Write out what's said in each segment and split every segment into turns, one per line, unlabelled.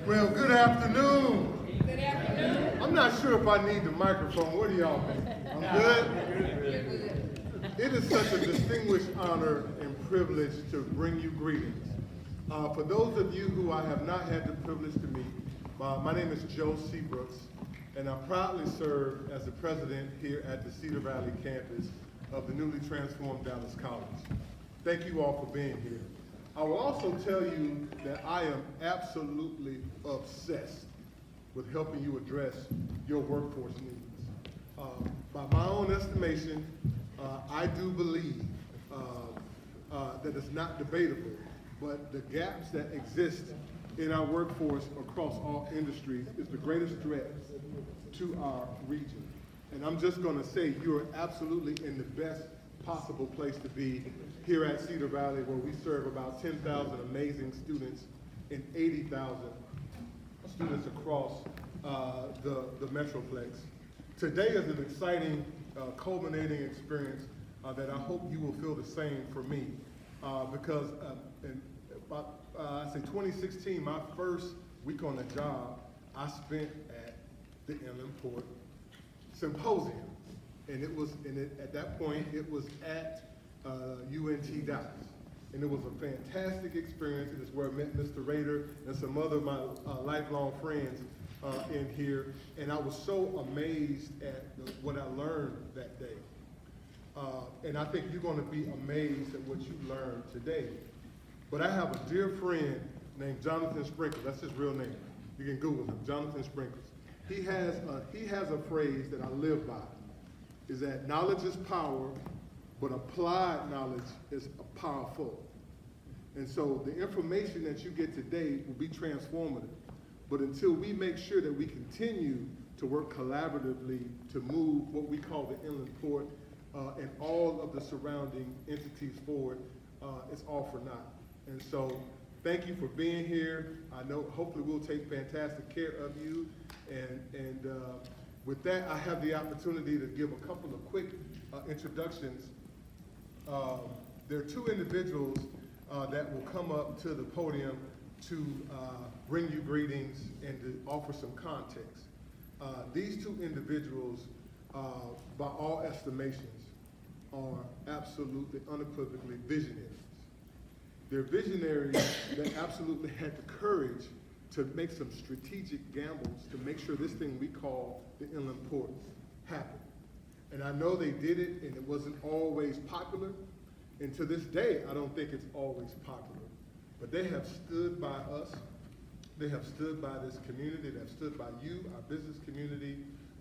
Well, good afternoon.
Good afternoon.
I'm not sure if I need the microphone. What do y'all think? I'm good?
You're good.
It is such a distinguished honor and privilege to bring you greetings. For those of you who I have not had the privilege to meet, my name is Joe Seabrooks, and I proudly serve as the president here at the Cedar Valley campus of the newly transformed Dallas College. Thank you all for being here. I will also tell you that I am absolutely obsessed with helping you address your workforce needs. By my own estimation, I do believe that it's not debatable, but the gaps that exist in our workforce across all industries is the greatest threat to our region. And I'm just going to say you are absolutely in the best possible place to be here at Cedar Valley, where we serve about 10,000 amazing students and 80,000 students across the Metroplex. Today is an exciting, culminating experience that I hope you will feel the same for me, because in about, I say 2016, my first week on the job, I spent at the Inland Port Symposium. And at that point, it was at UNT Dallas. And it was a fantastic experience. It is where I met Mr. Rader and some other of my lifelong friends in here. And I was so amazed at what I learned that day. And I think you're going to be amazed at what you learned today. But I have a dear friend named Jonathan Sprinkles. That's his real name. You can Google him, Jonathan Sprinkles. He has a phrase that I live by, is that knowledge is power, but applied knowledge is powerful. And so the information that you get today will be transformative. But until we make sure that we continue to work collaboratively to move what we call the Inland Port and all of the surrounding entities forward, it's all for naught. And so thank you for being here. I know hopefully we'll take fantastic care of you. And with that, I have the opportunity to give a couple of quick introductions. There are two individuals that will come up to the podium to bring you greetings and to offer some context. These two individuals, by all estimations, are absolutely, unequivocally visionaries. They're visionaries that absolutely had the courage to make some strategic gambles to make sure this thing we call the Inland Port happened. And I know they did it, and it wasn't always popular. And to this day, I don't think it's always popular. But they have stood by us. They have stood by this community. They have stood by you, our business community,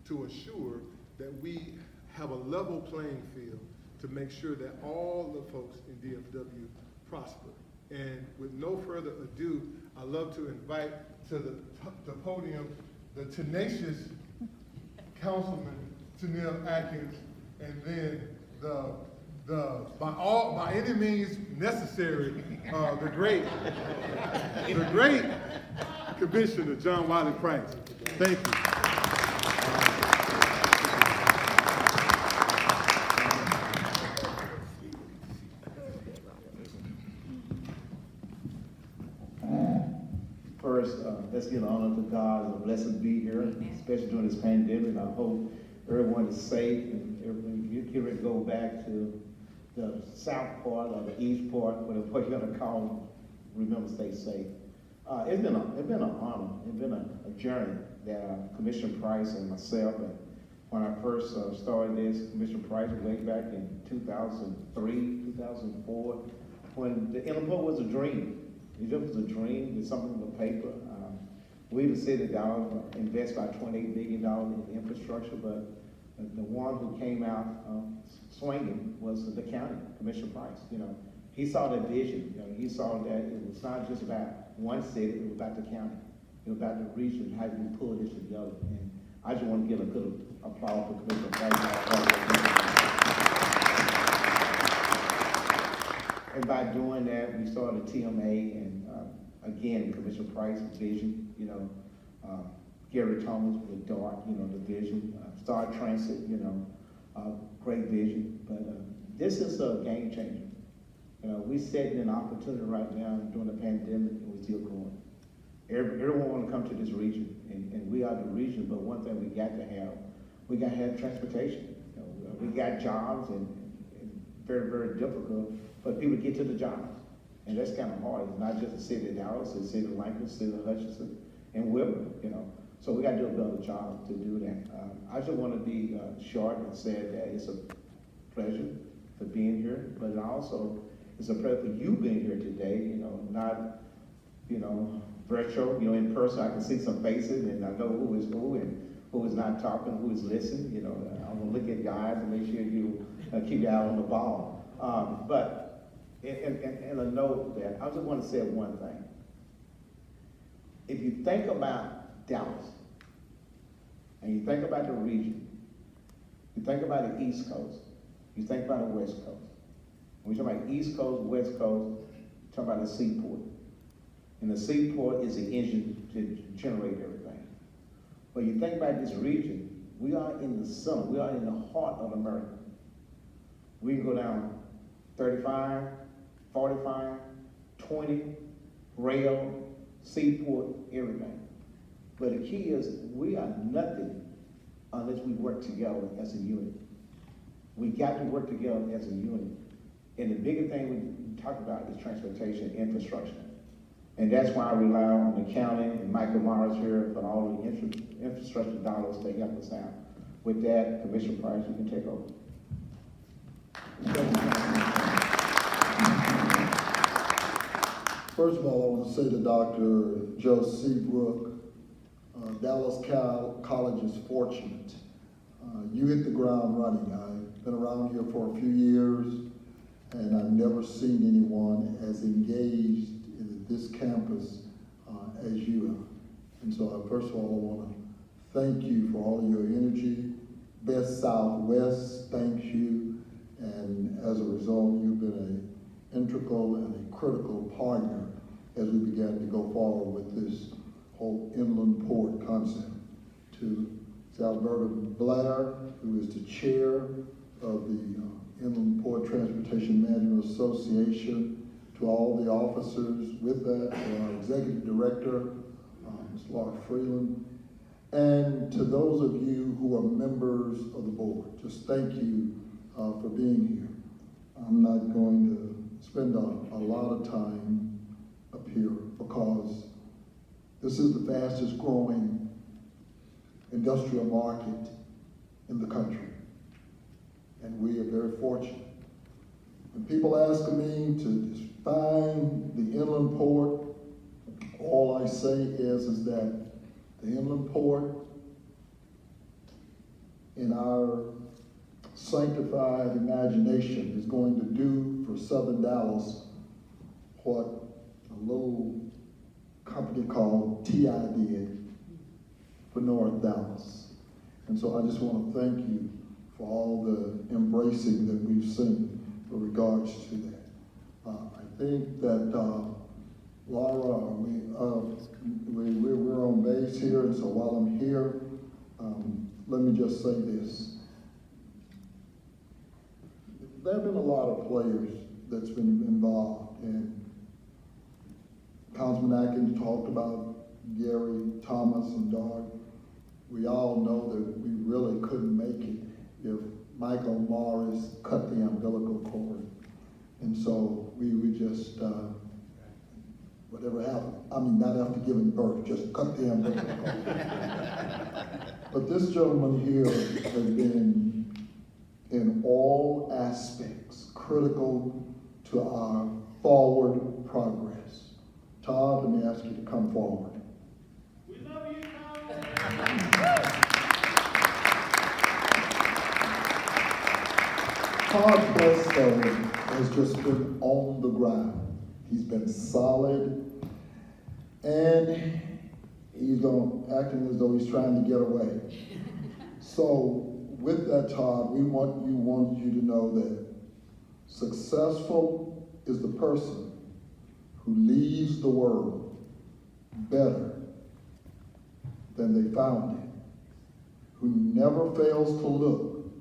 to assure that we have a level playing field to make sure that all the folks in DFW prosper. And with no further ado, I'd love to invite to the podium the tenacious Councilman Tennell Atkins, and then by any means necessary, the great Commissioner John Wiley Price. Thank you.
First, let's give honor to God. It's a blessing to be here, especially during this pandemic. I hope everyone is safe and everyone, you can go back to the south part or the east part, whatever you're going to call them. Remember, stay safe. It's been an honor. It's been a journey that Commissioner Price and myself, and when I first started this, Commissioner Price way back in 2003, 2004, when the Inland Port was a dream. It just was a dream. It's something on the paper. We, the city of Dallas, invest about $28 million in infrastructure, but the one who came out swinging was the county, Commissioner Price. You know, he saw that vision. You know, he saw that it was not just about one city, it was about the county. It was about the region, how you pull this together. And I just want to give a good applause for Commissioner Price. And by doing that, we started a TMA, and again, Commissioner Price's vision, you know, Gary Thomas with DART, you know, the vision, Star Transit, you know, great vision. But this is a game changer. You know, we're setting an opportunity right now during the pandemic, and we're still growing. everyone want to come to this region, and we are the region, but one thing we got to have transportation. You know, we got jobs, and very, very difficult for people to get to the jobs. And that's kind of hard. It's not just the city of Dallas, it's the city of Lincoln, the city of Hutchinson, and Wilber, you know. So we got to do a better job to do that. I just want to be short and say that it's a pleasure for being here, but it also it's a pleasure for you being here today, you know, not, you know, virtual, you know, in person. I can see some faces and I know who is who and who is not talking, who is listening, you know. I'm gonna look at your eyes and make sure you keep your eye on the ball. But in a note that I just want to say one thing. If you think about Dallas, and you think about the region, you think about the East Coast, you think about the West Coast. When we talk about East Coast, West Coast, we talk about the seaport. And the seaport is the engine to generate everything. But you think about this region, we are in the center, we are in the heart of America. We can go down 35, 45, 20, rail, seaport, everything. But the key is we are nothing unless we work together as a unit. We got to work together as a unit. And the bigger thing we talk about is transportation infrastructure. And that's why I rely on the county and Michael Morris here for all the infrastructure dollars to help us out. With that, Commissioner Price, you can take over.
First of all, I want to say to Dr. Joe Seabrooks, Dallas College is fortunate. You hit the ground running. I've been around here for a few years, and I've never seen anyone as engaged in this campus as you are. And so first of all, I want to thank you for all of your energy. Best Southwest thanks you, and as a result, you've been an integral and a critical partner as we began to go forward with this whole inland port concept. To Alberta Blair, who is the chair of the Inland Port Transportation Management Association, to all the officers with that, to our executive director, Ms. Laura Freeland, and to those of you who are members of the board. Just thank you for being here. I'm not going to spend a lot of time up here because this is the fastest growing industrial market in the country. And we are very fortunate. When people ask me to define the inland port, all I say is that the inland port in our sanctified imagination is going to do for Southern Dallas what a little company called TI did for North Dallas. And so I just want to thank you for all the embracing that we've seen with regards to that. I think that Laura, we're on base here, and so while I'm here, let me just say this. There have been a lot of players that's been involved, and Councilman Atkins talked about Gary, Thomas, and Doug. We all know that we really couldn't make it if Michael Morris cut the umbilical cord. And so we would just, whatever happened, I mean, not after giving birth, just cut the umbilical cord. But this gentleman here has been in all aspects critical to our forward progress. Todd, let me ask you to come forward.
We love you, Todd.
Todd Preston has just been on the ground. He's been solid, and he's acting as though he's trying to get away. So with that, Todd, we want you to know that successful is the person who leaves the world better than they found it, who never fails to look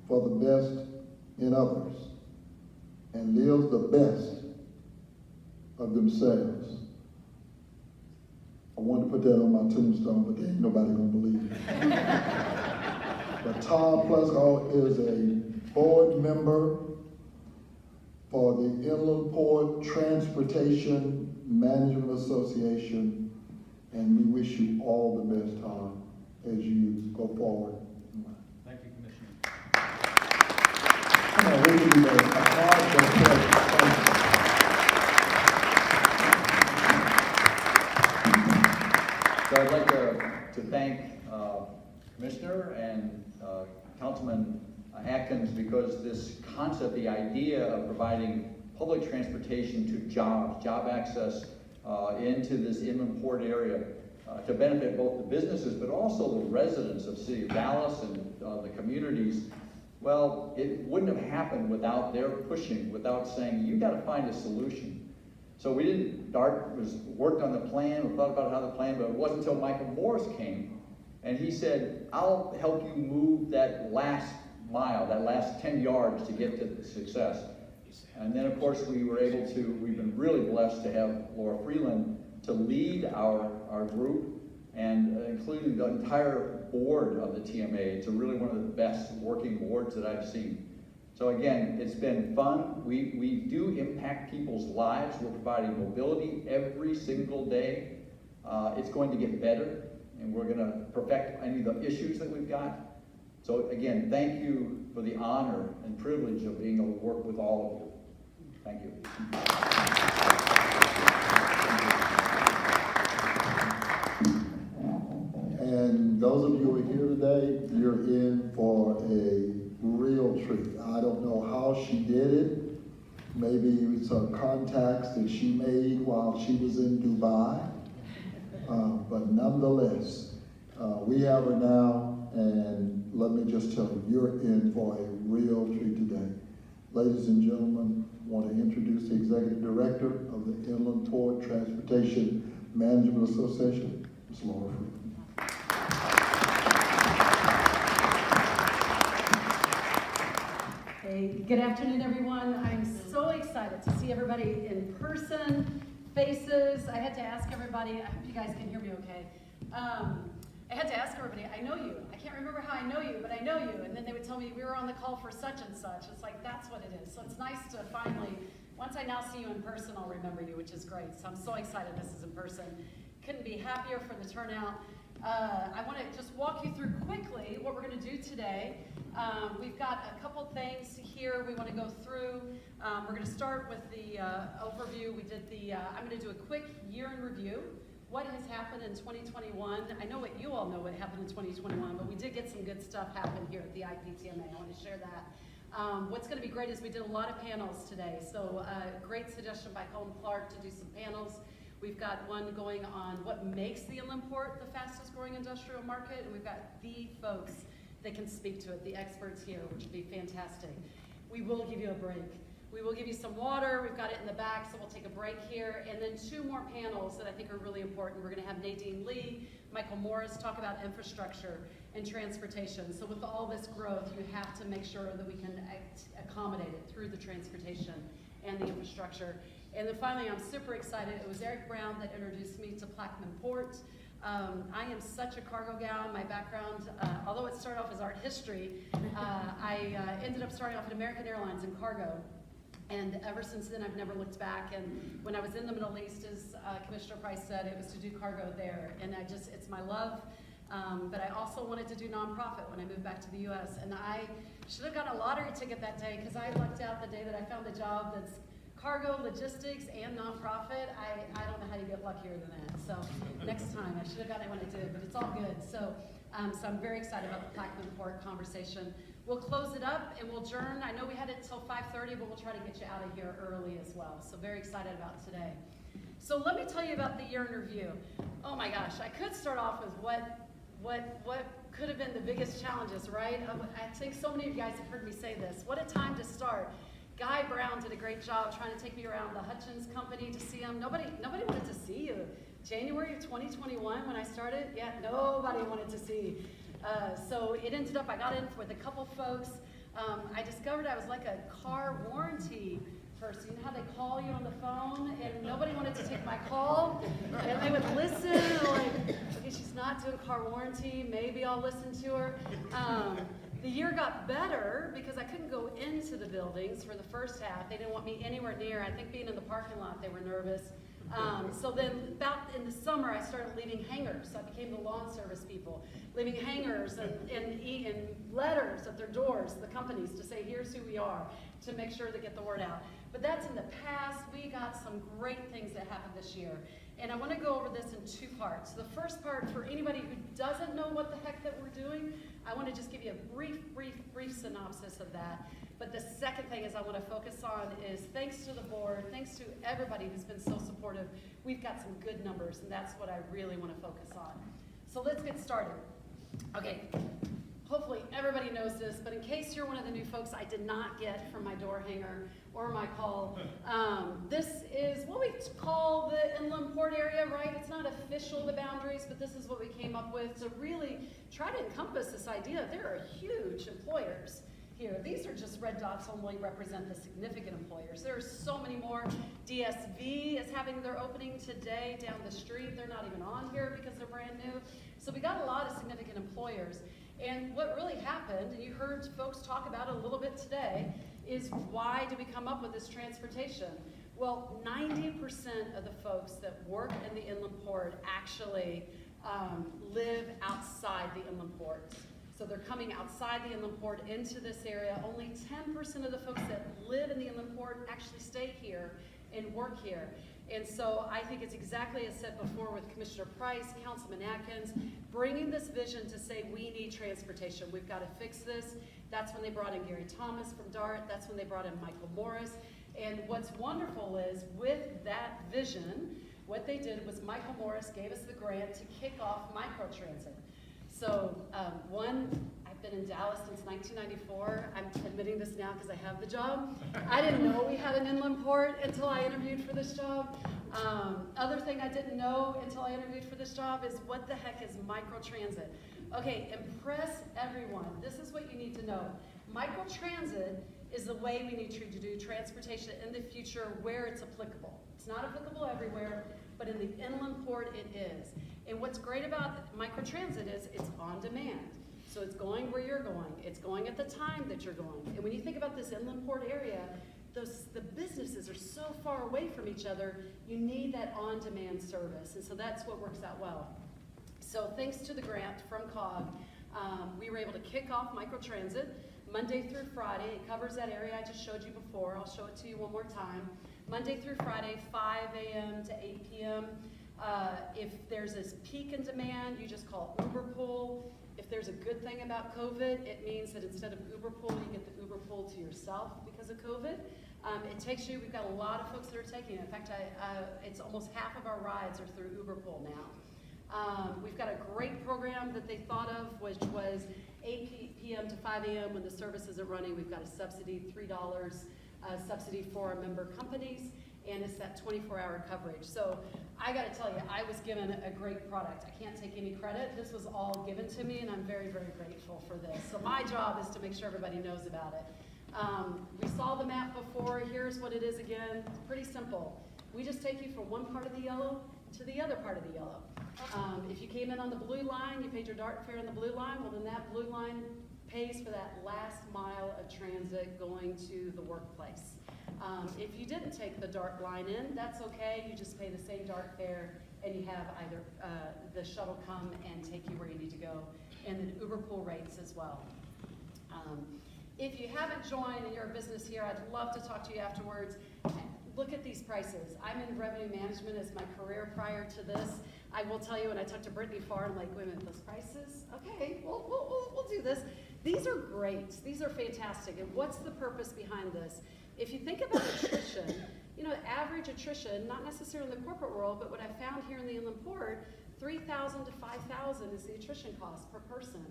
for the best in others and lives the best of themselves. wanted to put that on my tombstone, but there ain't nobody gonna believe it. But Todd Plesko is a board member for the Inland Port Transportation Management Association, and we wish you all the best, Todd, as you go forward.
Thank you, Commissioner.
Come on, we can do that.
So I'd like to thank Commissioner and Councilman Atkins, because this concept, the idea of providing public transportation to job access into this inland port area to benefit both the businesses but also the residents of the city of Dallas and the communities, well, it wouldn't have happened without their pushing, without saying, you got to find a solution. So we didn't worked on the plan, we thought about how the plan, but it wasn't until Michael Morris came and he said, I'll help you move that last mile, that last 10 yards to get to the success. And then of course we've been really blessed to have Laura Freeland to lead our group, and including the entire board of the TMA. It's really one of the best working boards that I've seen. So again, it's been fun. We do impact people's lives. We're providing mobility every single day. It's going to get better, and we're going to perfect any of the issues that we've got. So again, thank you for the honor and privilege of being able to work with all of you. Thank you.
And those of you who are here today, you're in for a real treat. I don't know how she did it. Maybe some contacts that she made while she was in Dubai. But nonetheless, we have her now, and let me just tell you, you're in for a real treat today. Ladies and gentlemen, I want to introduce the Executive Director of the Inland Port Transportation Management Association, Ms. Laura Freeland.
Hey, good afternoon, everyone. I'm so excited to see everybody in person, faces. I had to ask everybody, I hope you guys can hear me okay. I had to ask everybody, I know you. I can't remember how I know you, but I know you. And then they would tell me we were on the call for such and such. It's like, that's what it is. So it's nice to finally, once I now see you in person, I'll remember you, which is great. So I'm so excited this is in person. Couldn't be happier for the turnout. I want to just walk you through quickly what we're going to do today. We've got a couple things here we want to go through. We're going to start with the overview. We did I'm going to do a quick year in review. What has happened in 2021? I know what you all know what happened in 2021, but we did get some good stuff happen here at the IPTMA. I want to share that. What's going to be great is we did a lot of panels today. So great suggestion by Cullum Clark to do some panels. We've got one going on what makes the inland port the fastest growing industrial market, and we've got the folks that can speak to it, the experts here, which would be fantastic. We will give you a break. We will give you some water. We've got it in the back, so we'll take a break here. And then 2 more panels that I think are really important. We're going to have Nadine Lee, Michael Morris talk about infrastructure and transportation. So with all this growth, you have to make sure that we can accommodate it through the transportation and the infrastructure. And then finally, I'm super excited. It was Eric Brown that introduced me to Plaquemine Port. I am such a cargo gal. My background, although it started off as art history, I ended up starting off at American Airlines in cargo. And ever since then, I've never looked back. And when I was in the Middle East, as Commissioner Price said, it was to do cargo there. And it's my love. But I also wanted to do nonprofit when I moved back to the U.S. And I should have gotten a lottery ticket that day, because I lucked out the day that I found a job that's cargo, logistics, and nonprofit. I don't know how you get luckier than that. So next time, I should have gotten it when I did, but it's all good. So I'm very excited about the Plaquemine Port conversation. We'll close it up and we'll adjourn. I know we had it till 5:30, but we'll try to get you out of here early as well. So very excited about today. So let me tell you about the year in review. Oh my gosh, I could start off with what could have been the biggest challenges, right? I think so many of you guys have heard me say this. What a time to start. Guy Brown did a great job trying to take me around the Hutchins company to see him. Nobody wanted to see you. January of 2021 when I started, yeah, nobody wanted to see. So it ended up, I got in with a couple folks. I discovered I was like a car warranty person. You know how they call you on the phone and nobody wanted to take my call? And they would listen, or not doing car warranty, maybe I'll listen to her. The year got better because I couldn't go into the buildings for the first half. They didn't want me anywhere near. I think being in the parking lot, they were nervous. So then about in the summer, I started leaving hangers. So I became the lawn service people, leaving hangers and letters at their doors, the companies, to say, here's who we are, to make sure to get the word out. But that's in the past. We got some great things that happened this year. And I want to go over this in two parts. The first part, for anybody who doesn't know what the heck that we're doing, I want to just give you a brief synopsis of that. But the second thing is I want to focus on is thanks to the board, thanks to everybody who's been so supportive, we've got some good numbers, and that's what I really want to focus on. So let's get started. Okay, hopefully everybody knows this, but in case you're one of the new folks I did not get from my door hanger or my call, this is what we call the inland port area, right? It's not official, the boundaries, but this is what we came up with to really try to encompass this idea. There are huge employers here. These are just red dots only represent the significant employers. There are so many more. DSV is having their opening today down the street. They're not even on here because they're brand new. So we got a lot of significant employers. And what really happened, and you heard folks talk about it a little bit today, is why did we come up with this transportation? Well, 90% of the folks that work in the inland port actually live outside the inland ports. So they're coming outside the inland port into this area. Only 10% of the folks that live in the inland port actually stay here and work here. And so I think it's exactly as said before with Commissioner Price, Councilman Atkins, bringing this vision to say we need transportation. We've got to fix this. That's when they brought in Gary Thomas from DART. That's when they brought in Michael Morris. And what's wonderful is with that vision, what they did was Michael Morris gave us the grant to kick off microtransit. So I've been in Dallas since 1994. I'm admitting this now because I have the job. I didn't know we had an inland port until I interviewed for this job. Other thing I didn't know until I interviewed for this job is what the heck is microtransit? Okay, impress everyone. This is what you need to know. Microtransit is the way we need to do transportation in the future where it's applicable. It's not applicable everywhere, but in the inland port it is. And what's great about microtransit is it's on demand. So it's going where you're going. It's going at the time that you're going. And when you think about this inland port area, the businesses are so far away from each other, you need that on-demand service. And so that's what works out well. So thanks to the grant from COG, we were able to kick off microtransit Monday through Friday. It covers that area I just showed you before. I'll show it to you one more time. Monday through Friday, 5 a.m. to 8 p.m. If there's this peak in demand, you just call Uber Pool. If there's a good thing about COVID, it means that instead of Uber Pool, you get the Uber Pool to yourself because of COVID. It takes you, we've got a lot of folks that are taking it. In fact, it's almost half of our rides are through Uber Pool now. We've got a great program that they thought of, which was 8 p.m. to 5 a.m. when the services are running. We've got a subsidy, $3 subsidy for our member companies, and it's that 24-hour coverage. So I got to tell you, I was given a great product. I can't take any credit. This was all given to me, and I'm very, very grateful for this. So my job is to make sure everybody knows about it. We saw the map before. Here's what it is again. It's pretty simple. We just take you from one part of the yellow to the other part of the yellow. If you came in on the blue line, you paid your DART fare on the blue line, well then that blue line pays for that last mile of transit going to the workplace. If you didn't take the DART line in, that's okay. You just pay the same DART fare and you have either the shuttle come and take you where you need to go, and then Uber Pool rates as well. If you haven't joined and you're a business here, I'd love to talk to you afterwards. Look at these prices. I'm in revenue management as my career prior to this. I will tell you, when I talked to Brittany Farr, I'm like, wait a minute, those prices? Okay, we'll do this. These are great. These are fantastic. And what's the purpose behind this? If you think about attrition, you know, average attrition, not necessarily in the corporate world, but what I found here in the inland port, $3,000 to $5,000 is the attrition cost per person.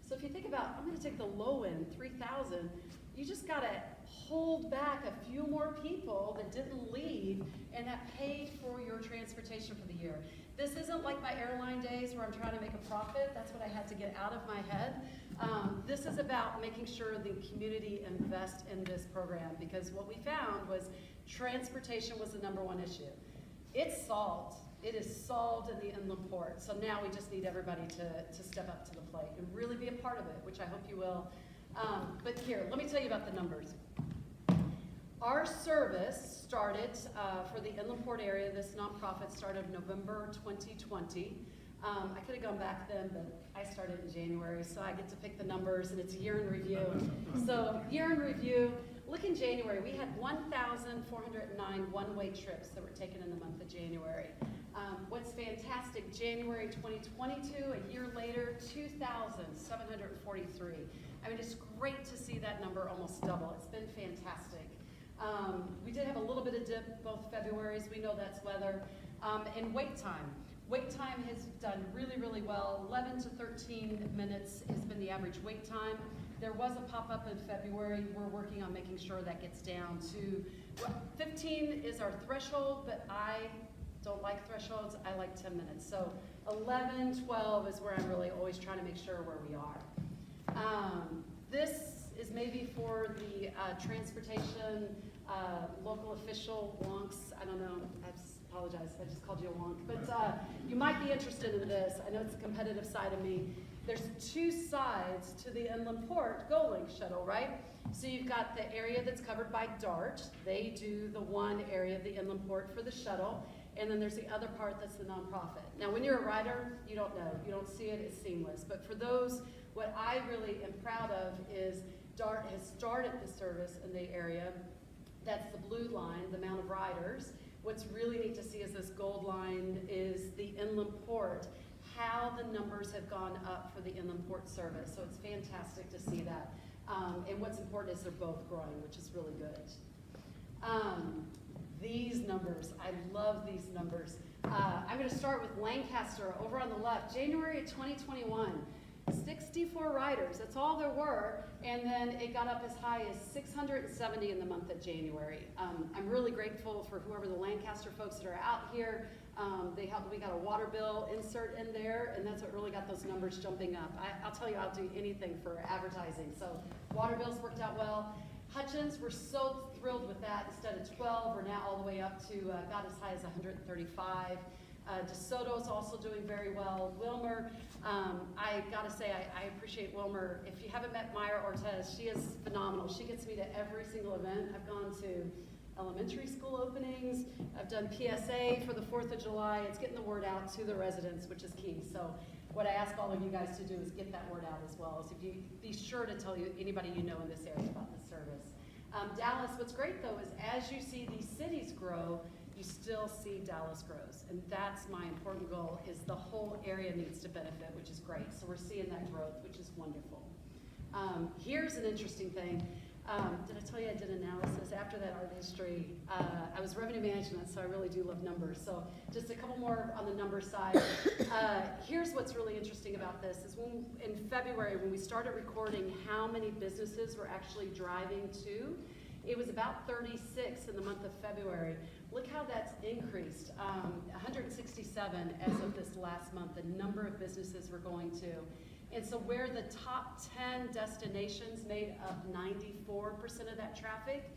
So if you think about, I'm going to take the low end, 3,000, you just got to hold back a few more people that didn't leave and that paid for your transportation for the year. This isn't like my airline days where I'm trying to make a profit. That's what I had to get out of my head. This is about making sure the community invests in this program, because what we found was transportation was the #1 issue. It's solved. It is solved in the inland port. So now we just need everybody to step up to the plate and really be a part of it, which I hope you will. But here, let me tell you about the numbers. Our service started for the inland port area. This nonprofit started November 2020. I could have gone back then, but I started in January, so I get to pick the numbers, and it's year in review. So year in review, look in January, we had 1,409 one-way trips that were taken in the month of January. What's fantastic, January 2022, a year later, 2,743. I mean, it's great to see that number almost double. It's been fantastic. We did have a little bit of dip both Februarys. We know that's weather. And wait time. Wait time has done really, really well. 11 to 13 minutes has been the average wait time. There was a pop-up in February. We're working on making sure that gets down to, 15 is our threshold, but I don't like thresholds. I like 10 minutes. So 11, 12 is where I'm really always trying to make sure where we are. This is maybe for the transportation local official wonks. I don't know. I apologize. I just called you a wonk. But you might be interested in this. I know it's a competitive side of me. There's two sides to the inland port GoLink shuttle, right? So you've got the area that's covered by DART. They do the one area of the inland port for the shuttle. And then there's the other part that's the nonprofit. Now, when you're a rider, you don't know. You don't see it. It's seamless. But for those, what I really am proud of is DART has started the service in the area. That's the blue line, the amount of riders. What's really neat to see is this gold line is the inland port, how the numbers have gone up for the inland port service. So it's fantastic to see that. And what's important is they're both growing, which is really good. These numbers, I love these numbers. I'm going to start with Lancaster over on the left. January of 2021, 64 riders, that's all there were, and then it got up as high as 670 in the month of January. I'm really grateful for whoever the Lancaster folks that are out here. They helped, we got a water bill insert in there, and that's what really got those numbers jumping up. I'll tell you, I'll do anything for advertising. So water bills worked out well. Hutchins, we're so thrilled with that. Instead of 12, we're now all the way up to, got as high as 135. DeSoto's also doing very well. Wilmer, I gotta say, I appreciate Wilmer. If you haven't met Maya Ortez, she is phenomenal. She gets me to every single event. I've gone to elementary school openings. I've done PSA for the 4th of July. It's getting the word out to the residents, which is key. So what I ask all of you guys to do is get that word out as well. So if you be sure to tell anybody you know in this area about this service. Dallas, what's great though is as you see these cities grow, you still see Dallas grows. And that's my important goal, is the whole area needs to benefit, which is great. So we're seeing that growth, which is wonderful. Here's an interesting thing. Did I tell you I did analysis? After that art history, I was revenue management, so I really do love numbers. So just a couple more on the number side. Here's what's really interesting about this, is in February, when we started recording how many businesses were actually driving to, it was about 36 in the month of February. Look how that's increased. 167 as of this last month, the number of businesses we're going to. And so where the top 10 destinations made up 94% of that traffic,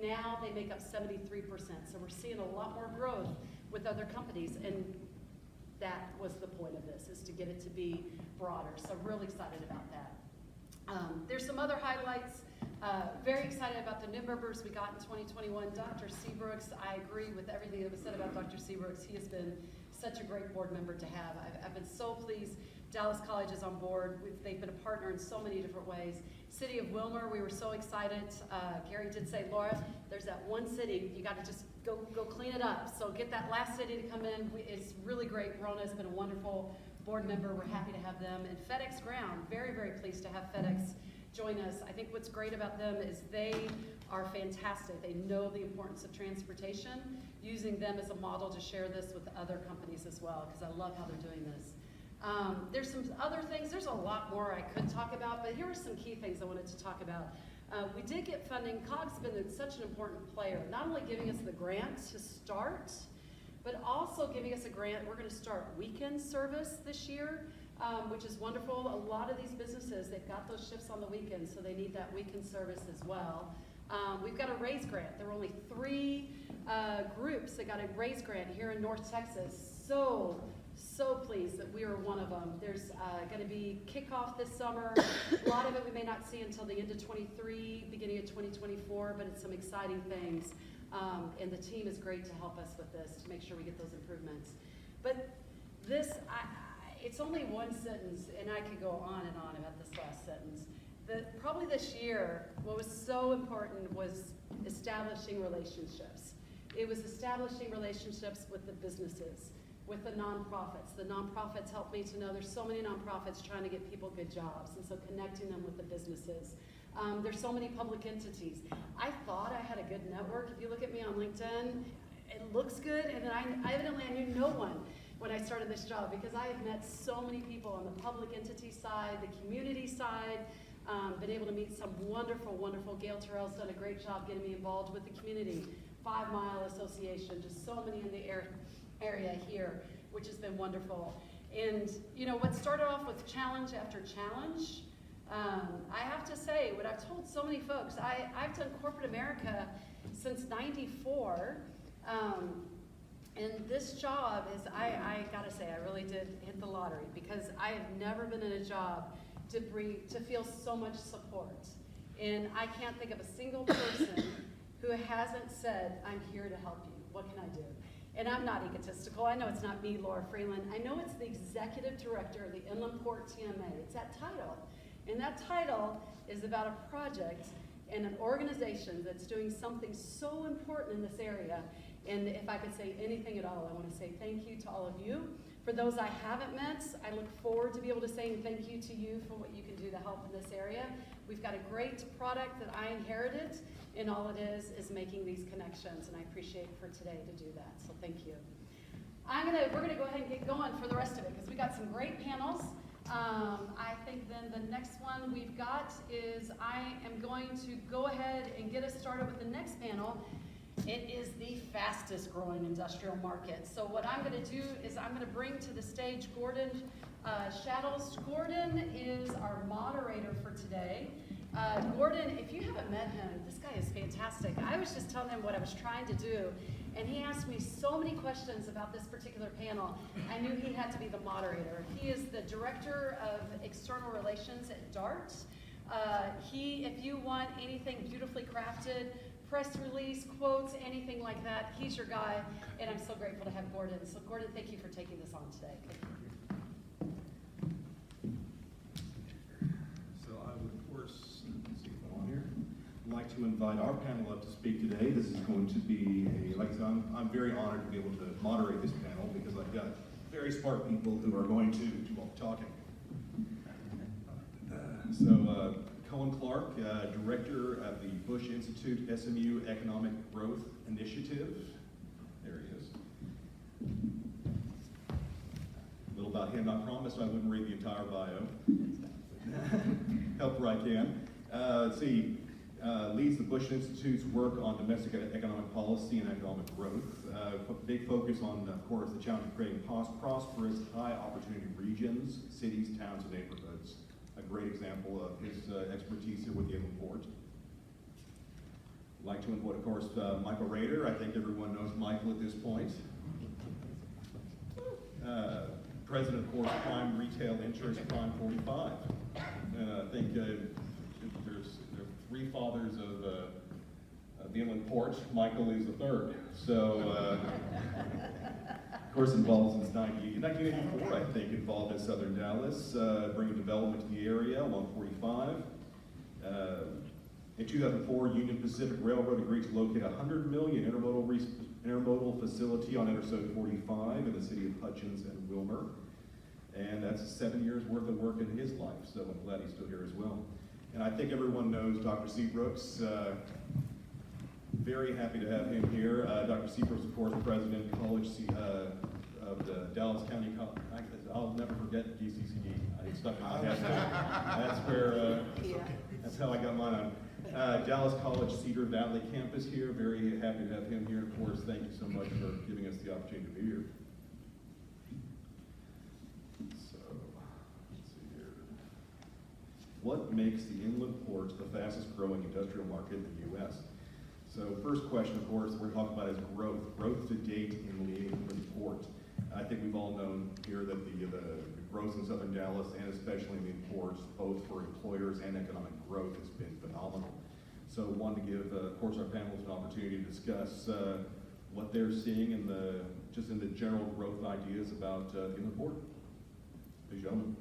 now they make up 73%. So we're seeing a lot more growth with other companies. And that was the point of this, is to get it to be broader. So really excited about that. There's some other highlights. Very excited about the new members we got in 2021. Dr. Seabrooks, I agree with everything that was said about Dr. Seabrooks. He has been such a great board member to have. I've been so pleased. Dallas College is on board. They've been a partner in so many different ways. City of Wilmer, we were so excited. Gary did say, Laura, there's that one city, you got to just go clean it up. So get that last city to come in. It's really great. Rona has been a wonderful board member. We're happy to have them. And FedEx Ground, very, very pleased to have FedEx join us. I think what's great about them is they are fantastic. They know the importance of transportation, using them as a model to share this with other companies as well, because I love how they're doing this. There's some other things. There's a lot more I could talk about, but here are some key things I wanted to talk about. We did get funding. COG's been such an important player, not only giving us the grant to start, but also giving us a grant. We're going to start weekend service this year, which is wonderful. A lot of these businesses, they've got those shifts on the weekends, so they need that weekend service as well. We've got a RAISE grant. There were only 3 groups that got a RAISE grant here in North Texas. so pleased that we are one of them. There's going to be kickoff this summer. A lot of it we may not see until the end of 23, beginning of 2024, but it's some exciting things. And the team is great to help us with this, to make sure we get those improvements. But this, it's only one sentence, and I could go on and on about this last sentence. Probably this year, what was so important was establishing relationships. It was establishing relationships with the businesses, with the nonprofits. The nonprofits helped me to know there's so many nonprofits trying to get people good jobs, and so connecting them with the businesses. There's so many public entities. I thought I had a good network. If you look at me on LinkedIn, it looks good, and then I knew no one when I started this job, because I have met so many people on the public entity side, the community side, been able to meet some wonderful, wonderful. Gail Terrell's done a great job getting me involved with the community. 5 Mile Association, just so many in the area here, which has been wonderful. And you know, what started off with challenge after challenge, I have to say, what I've told so many folks, I've done corporate America since '94, and this job is, I gotta say, I really did hit the lottery, because I have never been in a job to feel so much support. And I can't think of a single person who hasn't said, I'm here to help you, what can I do? And I'm not egotistical. I know it's not me, Laura Freeland. I know it's the executive director of the Inland Port TMA. It's that title. And that title is about a project and an organization that's doing something so important in this area. And if I could say anything at all, I want to say thank you to all of you. For those I haven't met, I look forward to be able to say thank you to you for what you can do to help in this area. We've got a great product that I inherited, and all it is making these connections, and I appreciate for today to do that, so thank you. We're gonna go ahead and get going for the rest of it, because we got some great panels. I think then the next one we've got is, I am going to go ahead and get us started with the next panel. It is the fastest growing industrial market. So what I'm gonna do is I'm gonna bring to the stage Gordon Shaddles. Gordon is our moderator for today. Gordon, if you haven't met him, this guy is fantastic. I was just telling him what I was trying to do, and he asked me so many questions about this particular panel. I knew he had to be the moderator. He is the Director of External Relations at DART. If you want anything beautifully crafted, press release, quotes, anything like that, he's your guy, and I'm so grateful to have Gordon. So Gordon, thank you for taking this on today.
So I would, of course, let's see if I'm on here, like to invite our panel up to speak today. This is going to be like I said, I'm very honored to be able to moderate this panel, because I've got very smart people who are going to do all the talking. Cullum Clark, Director of the Bush Institute-SMU Economic Growth Initiative. There he is. A little about him. I promised I wouldn't read the entire bio. Help where I can. Leads the Bush Institute's work on domestic economic policy and economic growth. Big focus on, of course, the challenge of creating prosperous, high-opportunity regions, cities, towns, and neighborhoods. A great example of his expertise here with the Inland Port. I'd like to invite, of course, Michael Rader. I think everyone knows Michael at this point. President, of course, Prime Retail Insurance, Prime 45. And I think there are 3 fathers of the Inland Port. Michael is the 3rd. So, of course, involved since 1984, I think, involved in Southern Dallas, bringing development to the area, 145. In 2004, Union Pacific Railroad agreed to locate a $100 million intermodal facility on Interstate 45 in the city of Hutchins and Wilmer. And that's 7 years worth of work in his life, so I'm glad he's still here as well. And I think everyone knows Dr. Seabrooks. Very happy to have him here. Dr. Seabrooks, of course, President College of the Dallas County College. I'll never forget DCCD. It's stuck in my head. That's where, that's how I got mine on. Dallas College Cedar Valley campus here. Very happy to have him here. Of course, thank you so much for giving us the opportunity to be here. So, let's see here. What makes the Inland Port the fastest growing industrial market in the U.S.? So first question, of course, we're talking about is growth to date in the Inland Port. I think we've all known here that the growth in southern Dallas and especially in the imports, both for employers and economic growth, has been phenomenal. So wanted to give, of course, our panelists an opportunity to discuss what they're seeing in the general growth ideas about the inland port. Please, gentlemen.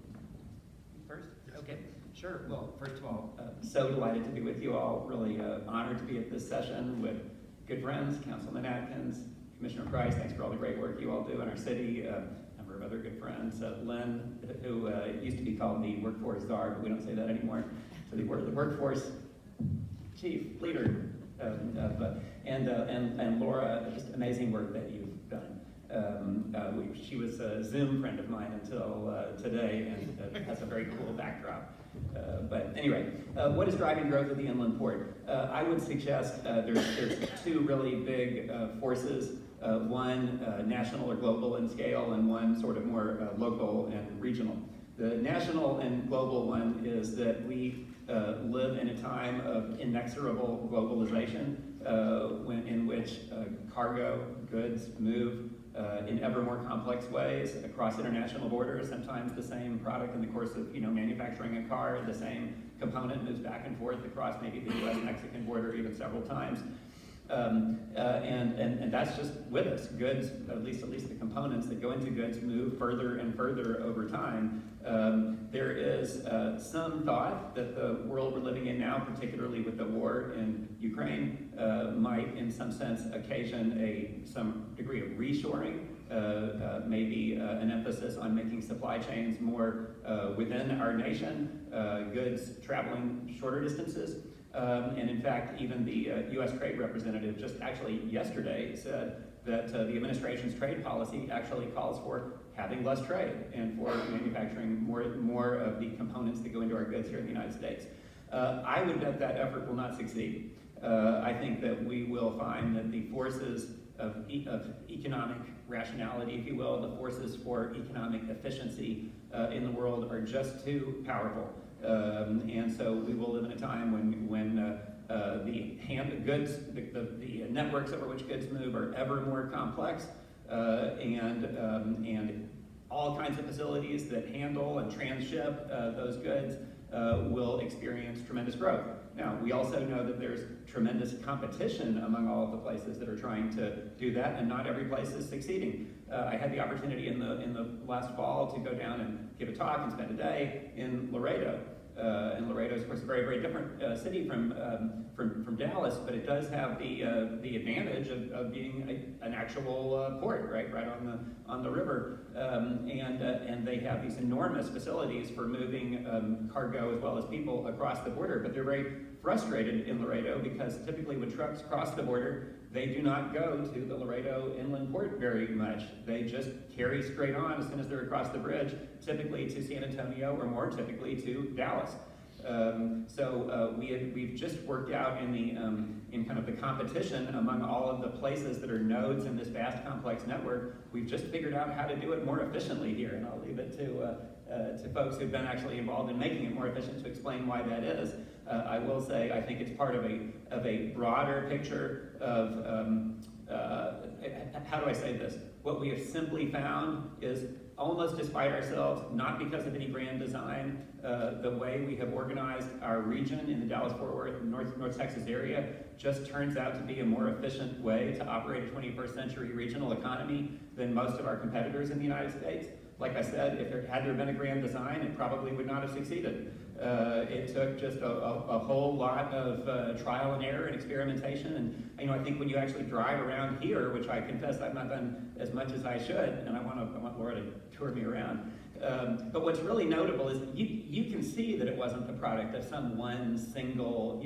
First? Okay, sure. Well, first of all, so delighted to be with you all. Really honored to be at this session with good friends, Councilman Atkins, Commissioner Price. Thanks for all the great work you all do in our city. A number of other good friends. Lynn, who used to be called the workforce czar, but we don't say that anymore. So the workforce chief leader, and Laura, just amazing work that you've done. She was a Zoom friend of mine until today, and has a very cool backdrop. But anyway, what is driving growth of the inland port? I would suggest there's two really big forces. One national or global in scale, and one sort of more local and regional. The national and global one is that we live in a time of inexorable globalization, in which cargo goods move in ever more complex ways across international borders. Sometimes the same product in the course of manufacturing a car, the same component moves back and forth across maybe the U.S.-Mexican border even several times. And that's just with us. Goods, at least the components that go into goods, move further and further over time. There is some thought that the world we're living in now, particularly with the war in Ukraine, might in some sense occasion some degree of reshoring, maybe an emphasis on making supply chains more within our nation, goods traveling shorter distances. And in fact, even the U.S. trade representative just actually yesterday said that the administration's trade policy actually calls for having less trade and for manufacturing more of the components that go into our goods here in the United States. I would bet that effort will not succeed. I think that we will find that the forces of economic rationality, if you will, the forces for economic efficiency in the world are just too powerful. And so we will live in a time when the networks over which goods move are ever more complex, and all kinds of facilities that handle and transship those goods will experience tremendous growth. Now, we also know that there's tremendous competition among all of the places that are trying to do that, and not every place is succeeding. I had the opportunity in the last fall to go down and give a talk and spend a day in Laredo. And Laredo is, of course, a very, very different city from Dallas, but it does have the advantage of being an actual port, right on the river, and they have these enormous facilities for moving cargo as well as people across the border. But they're very frustrated in Laredo because typically when trucks cross the border, they do not go to the Laredo inland port very much. They just carry straight on as soon as they're across the bridge, typically to San Antonio or more typically to Dallas. We've just worked out in kind of the competition among all of the places that are nodes in this vast complex network. We've just figured out how to do it more efficiently here, and I'll leave it to folks who've been actually involved in making it more efficient to explain why that is. I will say I think it's part of a broader picture of how do I say this? What we have simply found is, almost despite ourselves, not because of any grand design, the way we have organized our region in the Dallas-Fort Worth, North Texas area, just turns out to be a more efficient way to operate a 21st century regional economy than most of our competitors in the United States. Like I said, had there been a grand design, it probably would not have succeeded. It took just a whole lot of trial and error and experimentation. And I think when you actually drive around here, which I confess I've not done as much as I should, and I want Laura to tour me around. But what's really notable is you can see that it wasn't the product of some one single,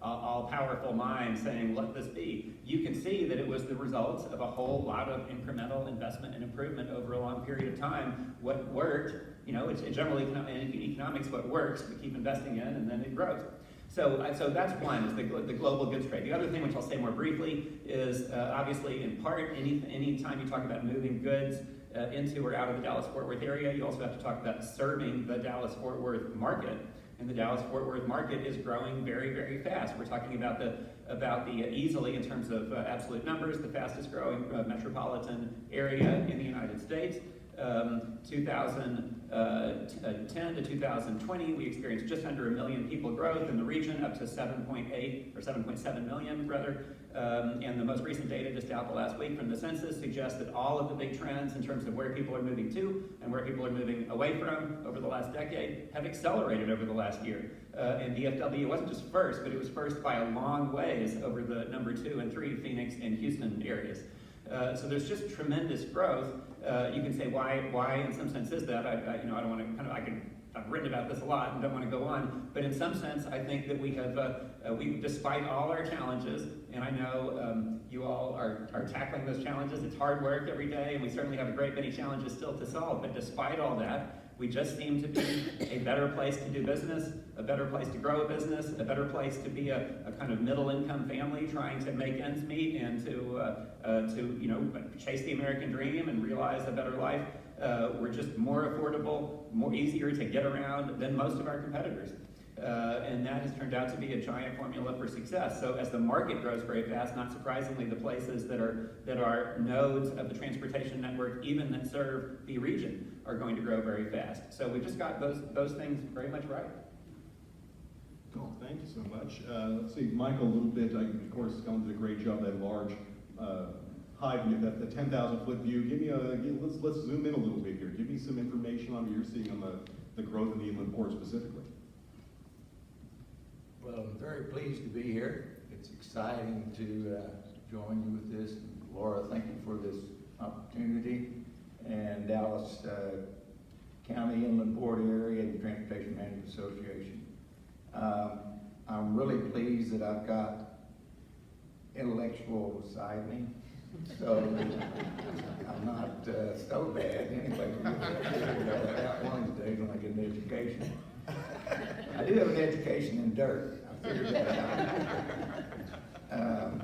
all-powerful mind saying, let this be. You can see that it was the results of a whole lot of incremental investment and improvement over a long period of time. What worked, it's generally in economics, what works, we keep investing in, and then it grows. So that's one, is the global goods trade. The other thing, which I'll say more briefly, is obviously in part, any time you talk about moving goods into or out of the Dallas-Fort Worth area, you also have to talk about serving the Dallas-Fort Worth market. And the Dallas-Fort Worth market is growing very, very fast. We're talking about the easily, in terms of absolute numbers, the fastest growing metropolitan area in the United States. 2010 to 2020, we experienced just under 1 million people growth in the region, up to 7.8 or 7.7 million rather. And the most recent data just out the last week from the census suggests that all of the big trends in terms of where people are moving to and where people are moving away from over the last decade have accelerated over the last year. And DFW wasn't just first, but it was first by a long ways over the number 2 and 3 Phoenix and Houston areas. So there's just tremendous growth. You can say why in some sense is that? I don't want to I've written about this a lot and don't want to go on, but in some sense I think that we have, despite all our challenges, and I know you all are tackling those challenges. It's hard work every day, and we certainly have a great many challenges still to solve, but despite all that, we just seem to be a better place to do business, a better place to grow a business, a better place to be a kind of middle-income family trying to make ends meet and to chase the American dream and realize a better life. We're just more affordable, more easier to get around than most of our competitors. And that has turned out to be a giant formula for success. So as the market grows very fast, not surprisingly, the places that are nodes of the transportation network, even that serve the region, are going to grow very fast. So we've just got those things very much right.
Cool, thank you so much. Let's see, Michael, a little bit, of course, Cullum did a great job, that large high view, the 10,000-foot view. Let's zoom in a little bit here. Give me some information on what you're seeing on the growth in the inland port specifically.
Well, I'm very pleased to be here. It's exciting to join you with this. Laura, thank you for this opportunity. And Dallas County Inland Port Area and Transportation Management Association. I'm really pleased that I've got intellectual beside me. So I'm not so bad. Anyway, one of these days when I get an education. I do have an education in dirt. I figured that out.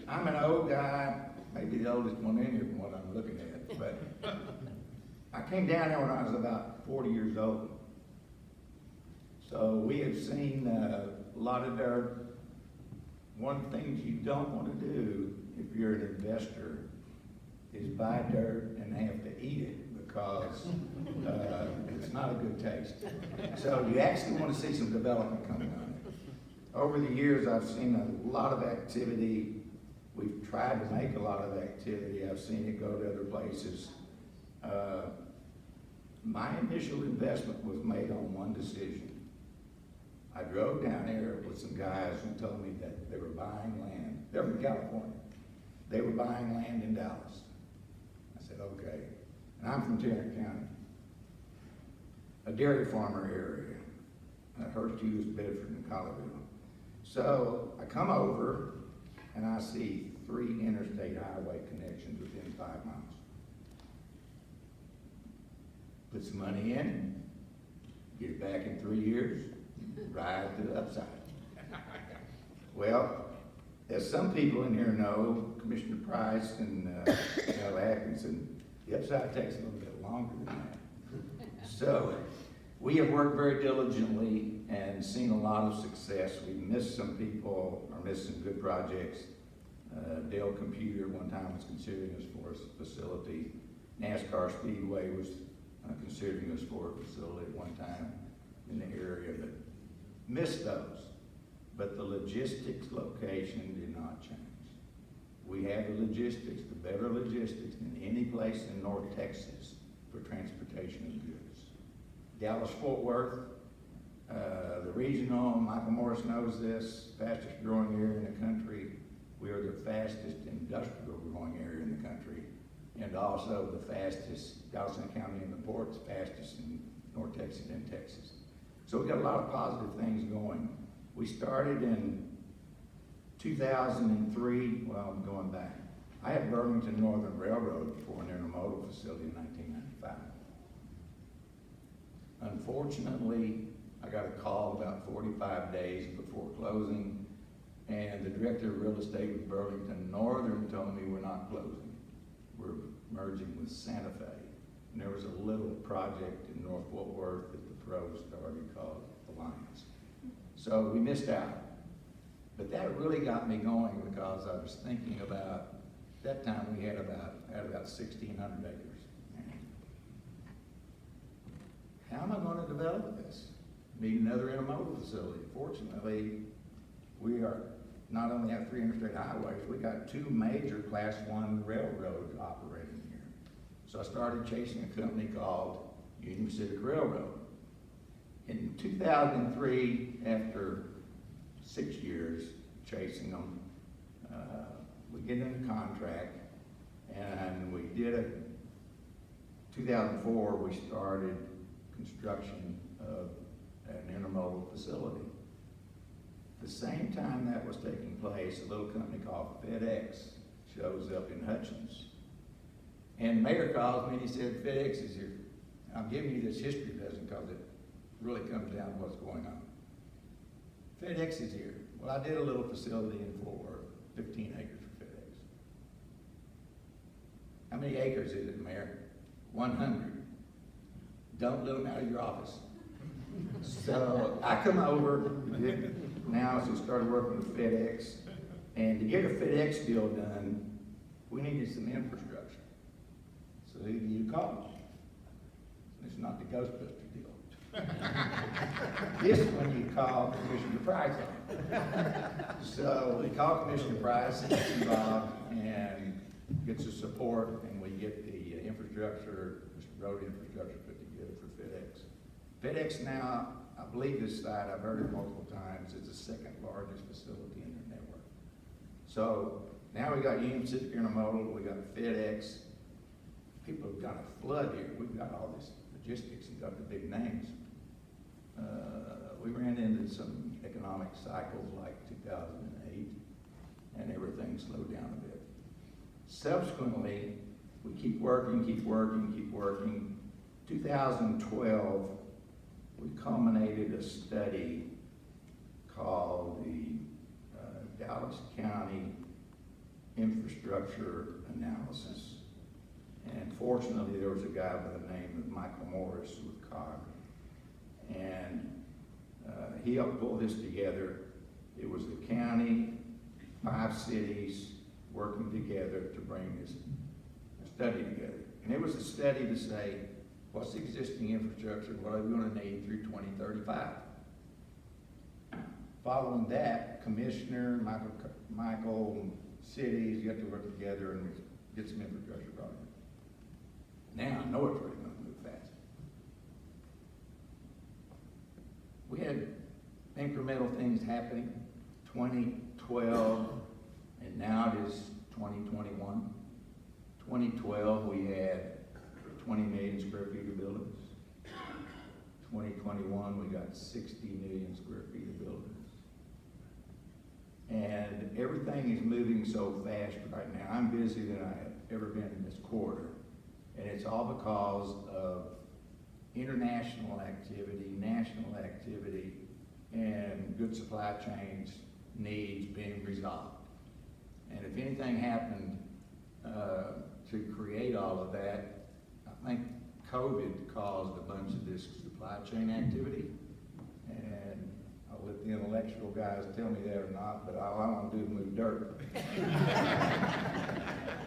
I'm an old guy, maybe the oldest one in here from what I'm looking at, but I came down here when I was about 40 years old. So we have seen a lot of dirt. One of the things you don't want to do if you're an investor is buy dirt and have to eat it because it's not a good taste. So you actually want to see some development coming on it. Over the years, I've seen a lot of activity. We've tried to make a lot of activity. I've seen it go to other places. My initial investment was made on one decision. I drove down here with some guys who told me that they were buying land. They're from California. They were buying land in Dallas. I said, okay. And I'm from Tennell County, a dairy farmer area. Hurst Hughes, Bedford, and Colorado. So I come over and I see 3 interstate highway connections within 5 miles. Put some money in, get it back in 3 years, ride to the upside. Well, as some people in here know, Commissioner Price and Atkins, the upside takes a little bit longer than that. So we have worked very diligently and seen a lot of success. We missed some people or missed some good projects. Dell Computer one time was considering us for a facility. NASCAR Speedway was considering us for a facility at one time in the area, but missed those. But the logistics location did not change. We have the logistics, the better logistics than any place in North Texas for transportation of goods. Dallas-Fort Worth, the regional, Michael Morris knows this, fastest growing area in the country. We are the fastest industrial growing area in the country, and also the fastest, Dallas County in the ports, fastest in North Texas and Texas. So we've got a lot of positive things going. We started in 2003, well, I'm going back. I had Burlington Northern Railroad for an intermodal facility in 1995. Unfortunately, I got a call about 45 days before closing, and the director of real estate with Burlington Northern told me we're not closing. We're merging with Santa Fe. And there was a little project in North Fort Worth that the road started called Alliance. So we missed out. But that really got me going because I was thinking about, that time we had about 1,600 acres. How am I going to develop this? Need another intermodal facility. Fortunately, we are not only have 3 interstate highways, we got 2 major Class 1 railroads operating here. So I started chasing a company called Union Pacific Railroad. In 2003, after 6 years chasing them, we get in a contract, and we did 2004, we started construction of an intermodal facility. The same time that was taking place, a little company called FedEx shows up in Hutchins. And the mayor calls me and he said, FedEx is here. I'm giving you this history lesson because it really comes down to what's going on. FedEx is here. Well, I did a little facility in Fort Worth, 15 acres for FedEx. How many acres is it, Mayor? 100. Don't let them out of your office. So I come over now, so started working with FedEx, and to get a FedEx deal done, we needed some infrastructure. So who do you call? It's not the Ghostbuster deal. This one you call Commissioner Price on. So we call Commissioner Price, and gets involved, and gets the support, and we get the infrastructure, road infrastructure put together for FedEx. FedEx now, I believe this site, I've heard it multiple times, is the 2nd largest facility in their network. So now we got Union Pacific Intermodal, we got FedEx. People have got a flood here. We've got all this logistics and got the big names. We ran into some economic cycles like 2008, and everything slowed down a bit. Subsequently, we keep working. 2012, we culminated a study called the Dallas County Infrastructure Analysis. And fortunately, there was a guy by the name of Michael Morris with COG. And he helped pull this together. It was the county, 5 cities working together to bring this study together. And it was a study to say, what's the existing infrastructure? What are we going to need through 2035? Following that, Commissioner, Michael, cities, you have to work together and get some infrastructure brought in. Now I know it's really going to move fast. We had incremental things happening, 2012, and now it is 2021. 2012, we had 20 million square feet of buildings. 2021, we got 60 million square feet of buildings. And everything is moving so fast right now. I'm busier than I have ever been in this quarter. And it's all because of international activity, national activity, and good supply chains needs being resolved. And if anything happened to create all of that, I think COVID caused a bunch of this supply chain activity. And I'll let the intellectual guys tell me that or not, but all I want to do is move dirt.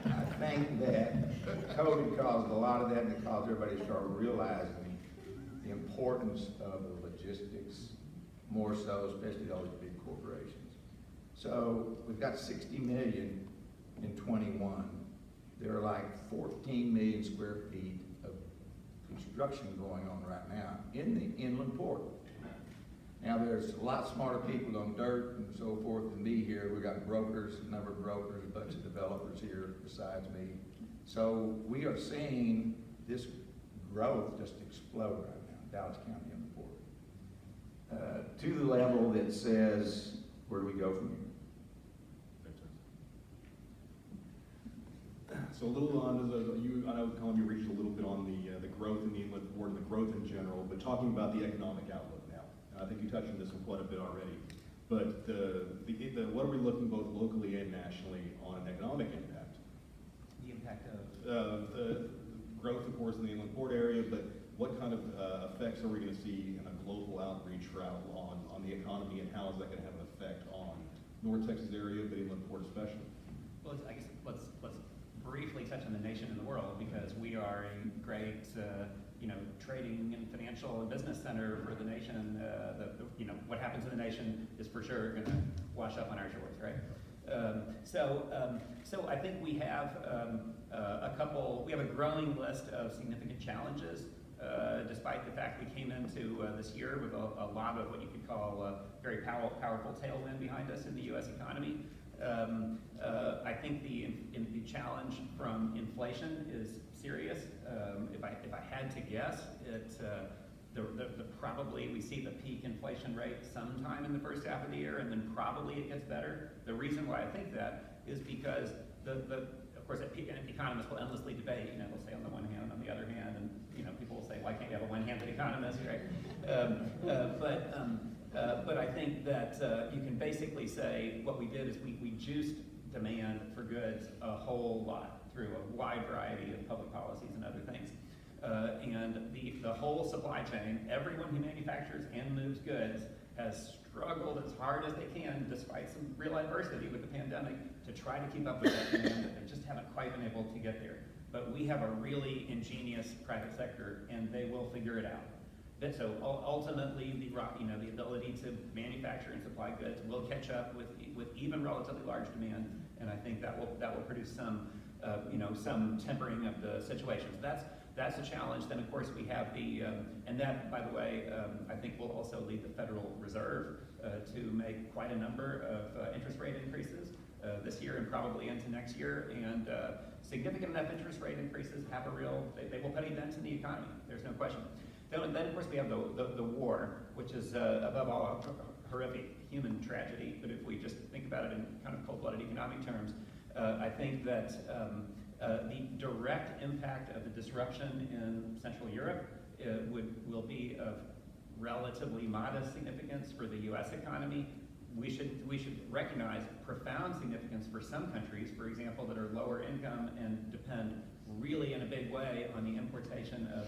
I think that COVID caused a lot of that, and it caused everybody to start realizing the importance of the logistics, more so, especially all these big corporations. So we've got 60 million in 21. There are like 14 million square feet of construction going on right now in the inland port. Now there's a lot smarter people on dirt and so forth than me here. We got brokers, a number of brokers, a bunch of developers here besides me. So we are seeing this growth just explode right now, Dallas County and the port, to the level that says, where do we go from here?
So a little on, I know, Cullum, you reached a little bit on the growth in the inland port and the growth in general, but talking about the economic outlook now. I think you touched on this one quite a bit already. But what are we looking both locally and nationally on an economic impact?
The impact of?
The growth, of course, in the inland port area, but what kind of effect effects are we going to see in a global outreach route on the economy, and how is that going to have an effect on North Texas area, but inland port especially?
Well, I guess let's briefly touch on the nation and the world, because we are a great, trading and financial and business center for the nation. What happens in the nation is for sure going to wash up on our shores, right? So I think we have we have a growing list of significant challenges, despite the fact we came into this year with a lot of what you could call a very powerful tailwind behind us in the U.S. economy. I think the challenge from inflation is serious. If I had to guess, probably we see the peak inflation rate sometime in the first half of the year, and then probably it gets better. The reason why I think that is because of course, economists will endlessly debate. They'll say on the one hand, on the other hand, and people will say, why can't you have a one-handed economist, right? But I think that you can basically say what we did is we juiced demand for goods a whole lot through a wide variety of public policies and other things. And the whole supply chain, everyone who manufactures and moves goods, has struggled as hard as they can, despite some real adversity with the pandemic, to try to keep up with that demand, and just haven't quite been able to get there. But we have a really ingenious private sector, and they will figure it out. So ultimately, the ability to manufacture and supply goods will catch up with even relatively large demand, and I think that will produce some tempering of the situation. So that's a challenge. Then of course we have and that, by the way, I think will also lead the Federal Reserve to make quite a number of interest rate increases this year and probably into next year. And significant enough interest rate increases have they will put a dent in the economy. There's no question. Then of course we have the war, which is above all a horrific human tragedy. But if we just think about it in kind of cold-blooded economic terms, I think that the direct impact of the disruption in Central Europe will be of relatively modest significance for the U.S. economy. We should recognize profound significance for some countries, for example, that are lower income and depend really in a big way on the importation of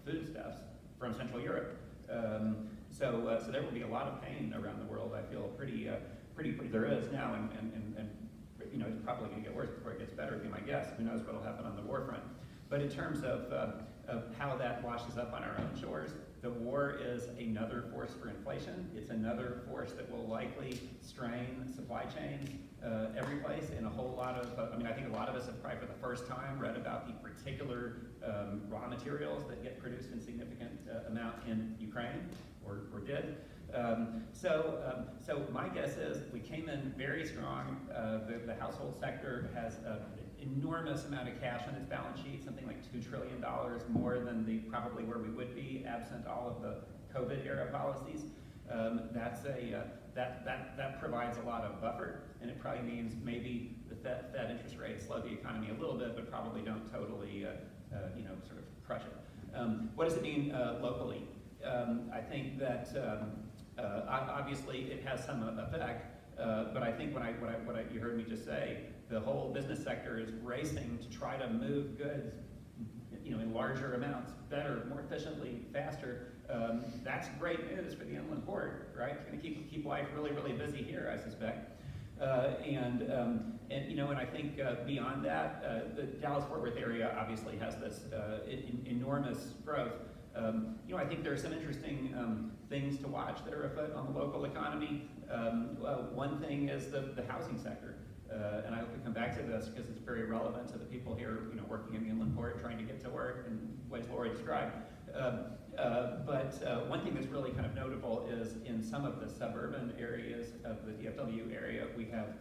foodstuffs from Central Europe. So there will be a lot of pain around the world. I feel pretty there is now, and it's probably going to get worse before it gets better, would be my guess. Who knows what will happen on the war front. But in terms of how that washes up on our own shores, the war is another force for inflation. It's another force that will likely strain supply chains every place in a whole lot of, I think a lot of us have probably for the first time read about the particular raw materials that get produced in significant amount in Ukraine, or did. So my guess is we came in very strong. The household sector has an enormous amount of cash on its balance sheet, something like $2 trillion more than probably where we would be absent all of the COVID era policies. That provides a lot of buffer, and it probably means maybe the Fed interest rates slow the economy a little bit, but probably don't totally sort of crush it. What does it mean locally? I think that obviously it has some effect, but I think what you heard me just say, the whole business sector is racing to try to move goods, in larger amounts, better, more efficiently, faster. That's great news for the inland port, right? It's going to keep life really, really busy here, I suspect. And I think beyond that, the Dallas-Fort Worth area obviously has this enormous growth. I think there are some interesting things to watch that are afoot on the local economy. One thing is the housing sector. And I hope to come back to this because it's very relevant to the people here, working in the inland port, trying to get to work, and ways Lori described. But one thing that's really kind of notable is in some of the suburban areas of the DFW area, we have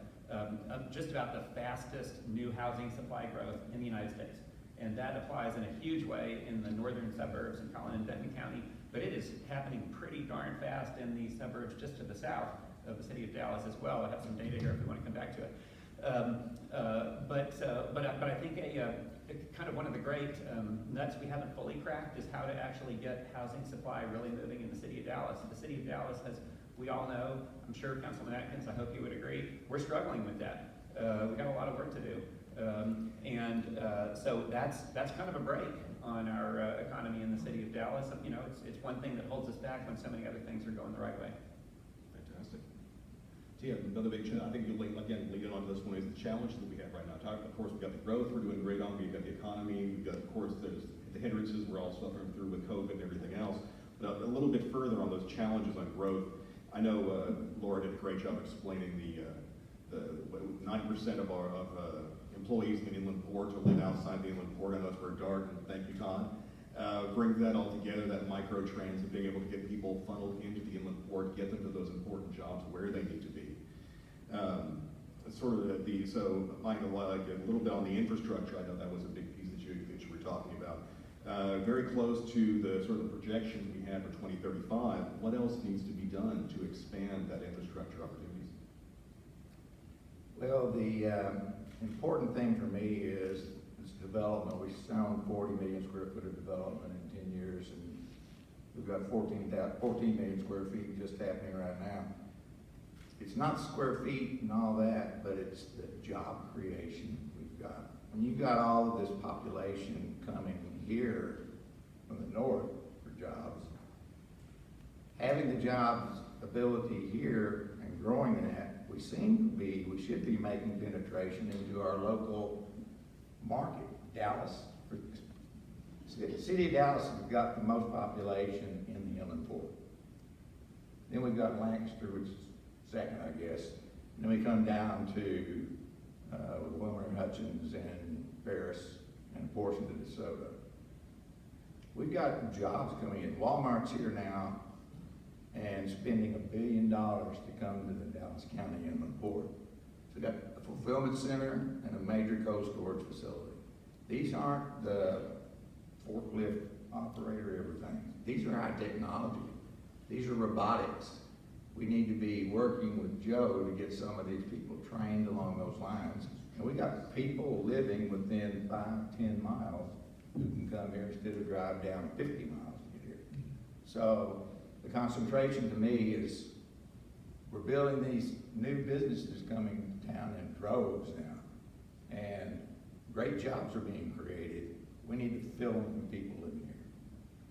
just about the fastest new housing supply growth in the United States. And that applies in a huge way in the northern suburbs in Collin and Denton County, but it is happening pretty darn fast in the suburbs just to the south of the city of Dallas as well. I have some data here if we want to come back to it. But I think kind of one of the great nuts we haven't fully cracked is how to actually get housing supply really moving in the city of Dallas. The city of Dallas has, we all know, I'm sure Councilman Atkins, I hope you would agree, we're struggling with that. We've got a lot of work to do. So that's kind of a break on our economy in the city of Dallas. You know, it's one thing that holds us back when so many other things are going the right way.
Fantastic. So yeah, another big challenge, I think you'll again lead on to this one, is the challenges that we have right now. Of course, we've got the growth we're doing great on, we've got the economy, we've got, of course, there's the hindrances we're all suffering through with COVID and everything else. But a little bit further on those challenges on growth, I know Laura did a great job explaining the 90% of our employees in inland ports or live outside the inland port. I know it's very dark, and thank you, Todd. Bring that all together, that micro-trans, and being able to get people funneled into the inland port, get them to those important jobs where they need to be. Sort of so Michael, like a little bit on the infrastructure, I know that was a big piece that you were talking about. Very close to the sort of the projections we have for 2035. What else needs to be done to expand that infrastructure opportunities?
Well, the important thing for me is development. We've shown 40 million square foot of development in 10 years, and we've got 14 million square feet just happening right now. It's not square feet and all that, but it's the job creation we've got. When you've got all of this population coming here from the north for jobs, having the jobs ability here and growing that, we should be making penetration into our local market. Dallas, the city of Dallas has got the most population in the inland port. Then we've got Lancaster, which is second, I guess. And then we come down to Wilmer and Hutchins and Ferris and a portion of DeSoto. We've got jobs coming in. Walmart's here now and spending $1 billion to come to the Dallas County Inland Port. So we've got a fulfillment center and a major cold storage facility. These aren't the forklift operator everything. These are high technology. These are robotics. We need to be working with Joe to get some of these people trained along those lines. And we got people living within 5-10 miles who can come here instead of drive down 50 miles to get here. So the concentration to me is we're building these new businesses coming to town in droves now. And great jobs are being created. We need to fill them with people living here.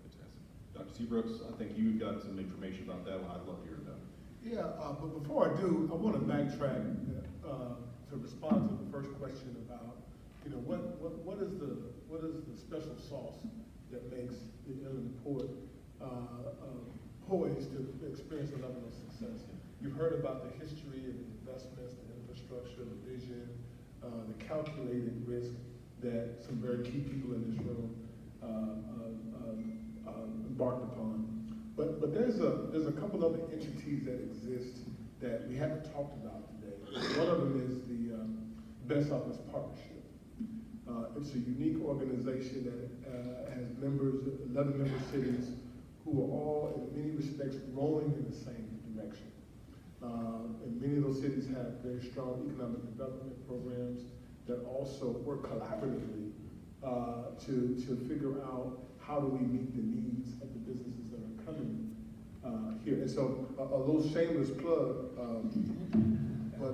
Fantastic. Dr. Seabrooks, I think you've got some information about that one. I'd love to hear about it.
Yeah, but before I do, I want to backtrack to respond to the first question about, you know, what is the special sauce that makes the inland port poised to experience a level of success? You've heard about the history and the investments, the infrastructure, the vision, the calculated risk that some very key people in this room embarked upon. But there's a couple other entities that exist that we haven't talked about today. One of them is the Best Office Partnership. It's a unique organization that has members, 11 member cities, who are all, in many respects, rolling in the same direction. And many of those cities have very strong economic development programs that also work collaboratively to figure out how do we meet the needs of the businesses that are coming here. And so a little shameless plug, but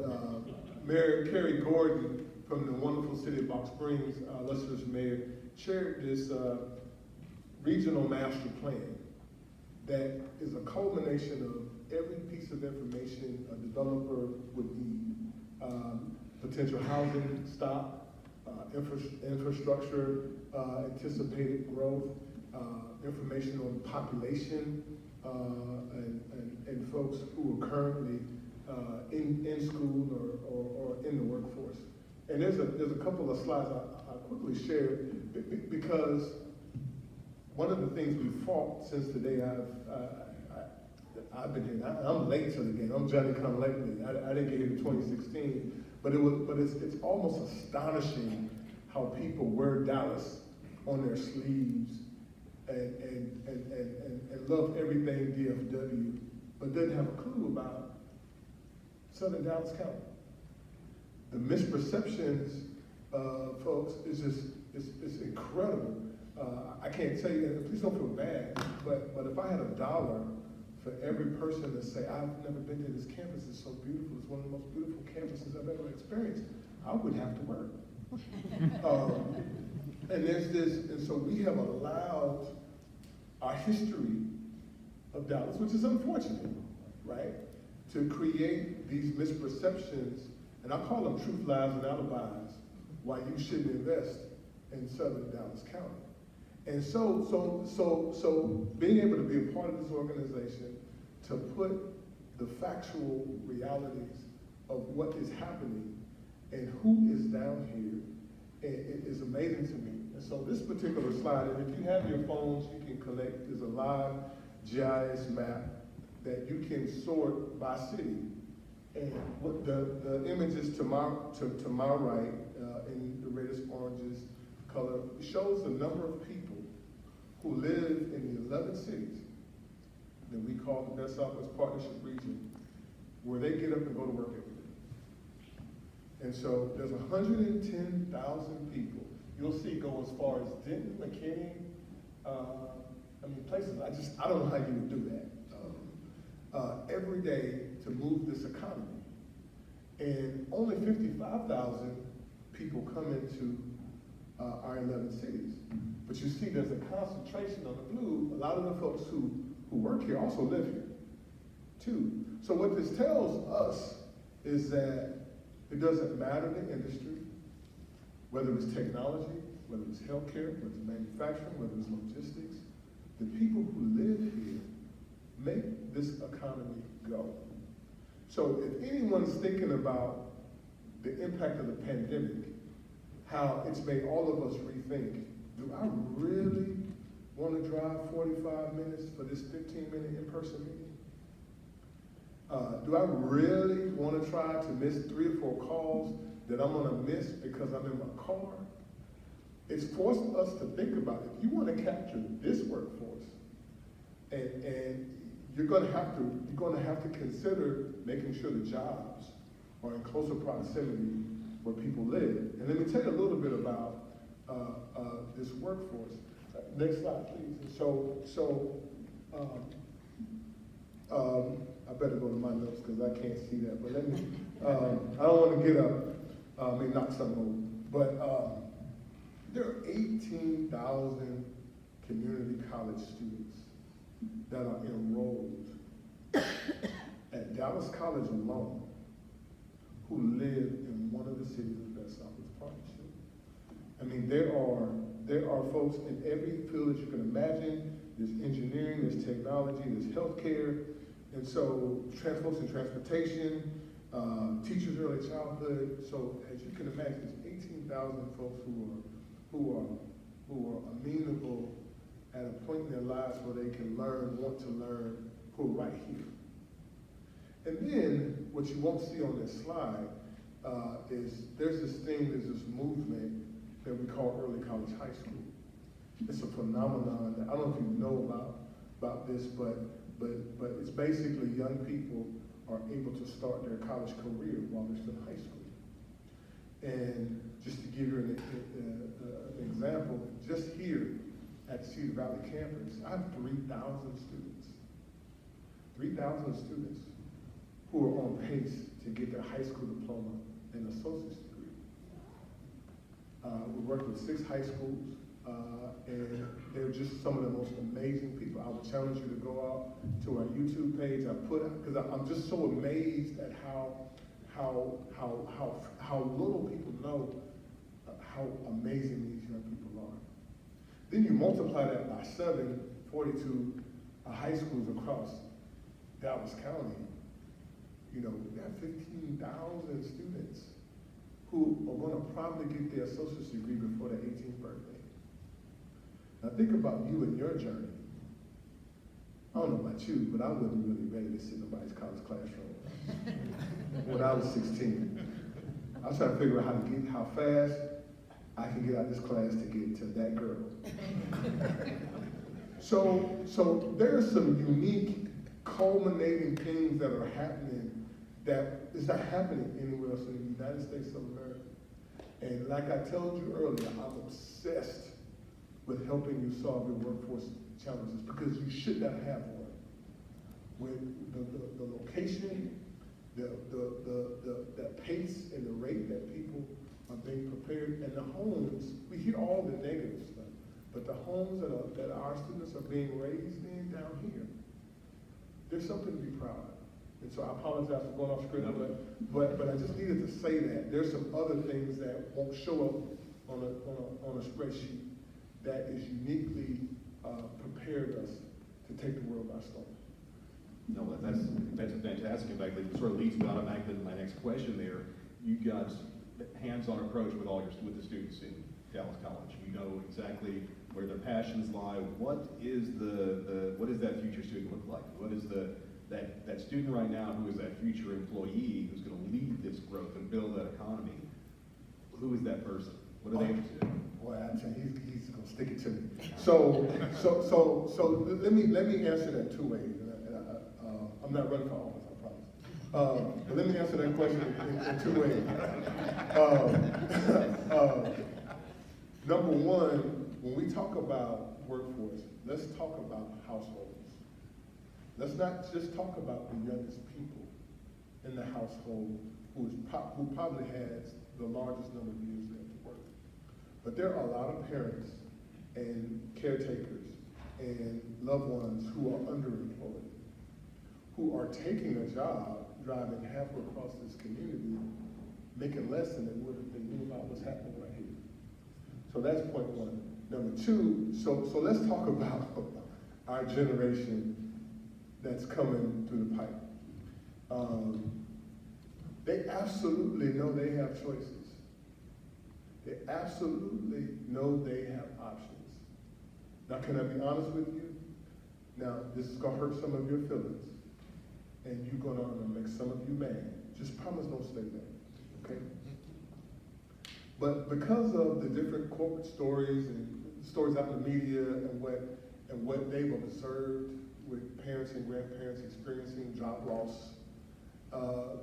Mayor Kerry Gordon from the wonderful city of Box Springs, illustrious mayor, shared this regional master plan that is a culmination of every piece of information a developer would need. Potential housing stock, infrastructure, anticipated growth, information on population, and folks who are currently in school or in the workforce. And there's a couple of slides I'll quickly share because one of the things we fought since the day I've been here. I'm late to the game. I'm Johnny come lately. I didn't get here in 2016, but it's almost astonishing how people wear Dallas on their sleeves and love everything DFW, but doesn't have a clue about Southern Dallas County. The misperceptions, folks, is it's incredible. I can't tell you, please don't feel bad, but if I had $1 for every person to say, I've never been to this campus, it's so beautiful, it's one of the most beautiful campuses I've ever experienced, I would have to work. And there's this, and so we have allowed our history of Dallas, which is unfortunate, right? To create these misperceptions, and I call them truth, lies, and alibis, why you shouldn't invest in Southern Dallas County. And so being able to be a part of this organization, to put the factual realities of what is happening and who is down here, it is amazing to me. And so this particular slide, and if you have your phones, you can collect, there's a live GIS map that you can sort by city. And what the images to my right, in the reddish oranges color, shows the number of people who live in the 11 cities that we call the Best Southwest Partnership Region, where they get up and go to work every day. And so there's 110,000 people. You'll see go as far as Denton, McKinney, places, I don't know how you would do that. Every day to move this economy. And only 55,000 people come into our 11 cities. But you see there's a concentration on the blue. A lot of the folks who work here also live here, too. So what this tells us is that it doesn't matter the industry, whether it's technology, whether it's healthcare, whether it's manufacturing, whether it's logistics, the people who live here make this economy go. So if anyone's thinking about the impact of the pandemic, how it's made all of us rethink, do I really want to drive 45 minutes for this 15-minute in-person meeting? Do I really want to try to miss 3 or 4 calls that I'm going to miss because I'm in my car? It's forced us to think about it. If you want to capture this workforce, and you're going to have to consider making sure the jobs are in closer proximity where people live. And let me tell you a little bit about this workforce. Next slide, please. I better go to my notes because I can't see that. But let me. I don't want to get up and knock something over. But there are 18,000 community college students that are enrolled at Dallas College alone who live in one of the cities of that Southwest Partnership. I mean, there are folks in every field that you can imagine. There's engineering, there's technology, there's healthcare, and so folks in transportation, teachers early childhood. So as you can imagine, there's 18,000 folks who are amenable at a point in their lives where they can learn, want to learn, who are right here. And then what you won't see on this slide is there's this movement that we call early college high school. It's a phenomenon that I don't know if you know about this, but it's basically young people are able to start their college career while they're still in high school. And just to give you an example, just here at Cedar Valley campus, I have 3,000 students. 3,000 students who are on pace to get their high school diploma and associate's degree. We work with 6 high schools, and they're just some of the most amazing people. I would challenge you to go out to our YouTube page. Because I'm just so amazed at how little people know how amazing these young people are. Then you multiply that by 42 high schools across Dallas County. You know, we have 15,000 students who are going to probably get their associate's degree before their 18th birthday. Now think about you and your journey. I don't know about you, but I wasn't really ready to sit in nobody's college classroom when I was 16. I was trying to figure out how fast I can get out of this class to get to that girl. So there's some unique culminating things that are happening that is not happening anywhere else in the United States of America. And like I told you earlier, I'm obsessed with helping you solve your workforce challenges because you should not have one. With the location, the pace and the rate that people are being prepared, and the homes, we hear all the negative stuff, but the homes that our students are being raised in down here, there's something to be proud of. And so I apologize for going off script, but I just needed to say that. There's some other things that won't show up on a spreadsheet that is uniquely prepared us to take the world by storm.
No, that's a fantastic, in fact, it sort of leads me automatically to my next question there. You got hands-on approach with the students in Dallas College. You know exactly where their passions lie. What is what does that future student look like? What is that student right now who is that future employee who's going to lead this growth and build that economy? Who is that person? What are they interested in?
Boy, I'm telling you, he's gonna stick it to me. So let me answer that two ways. I'm not running for office, I promise. But let me answer that question in two ways. Number one, when we talk about workforce, let's talk about households. Let's not just talk about the youngest people in the household who probably has the largest number of years they have to work. But there are a lot of parents and caretakers and loved ones who are underemployed, who are taking a job, driving halfway across this community, making less than they would if they knew about what's happening right here. So that's point one. Number two, so let's talk about our generation that's coming through the pipe. They absolutely know they have choices. They absolutely know they have options. Now, can I be honest with you? Now, this is gonna hurt some of your feelings, and you're gonna make some of you mad. Just promise don't stay mad, okay? But because of the different corporate stories and stories out in the media and what they've observed with parents and grandparents experiencing job loss,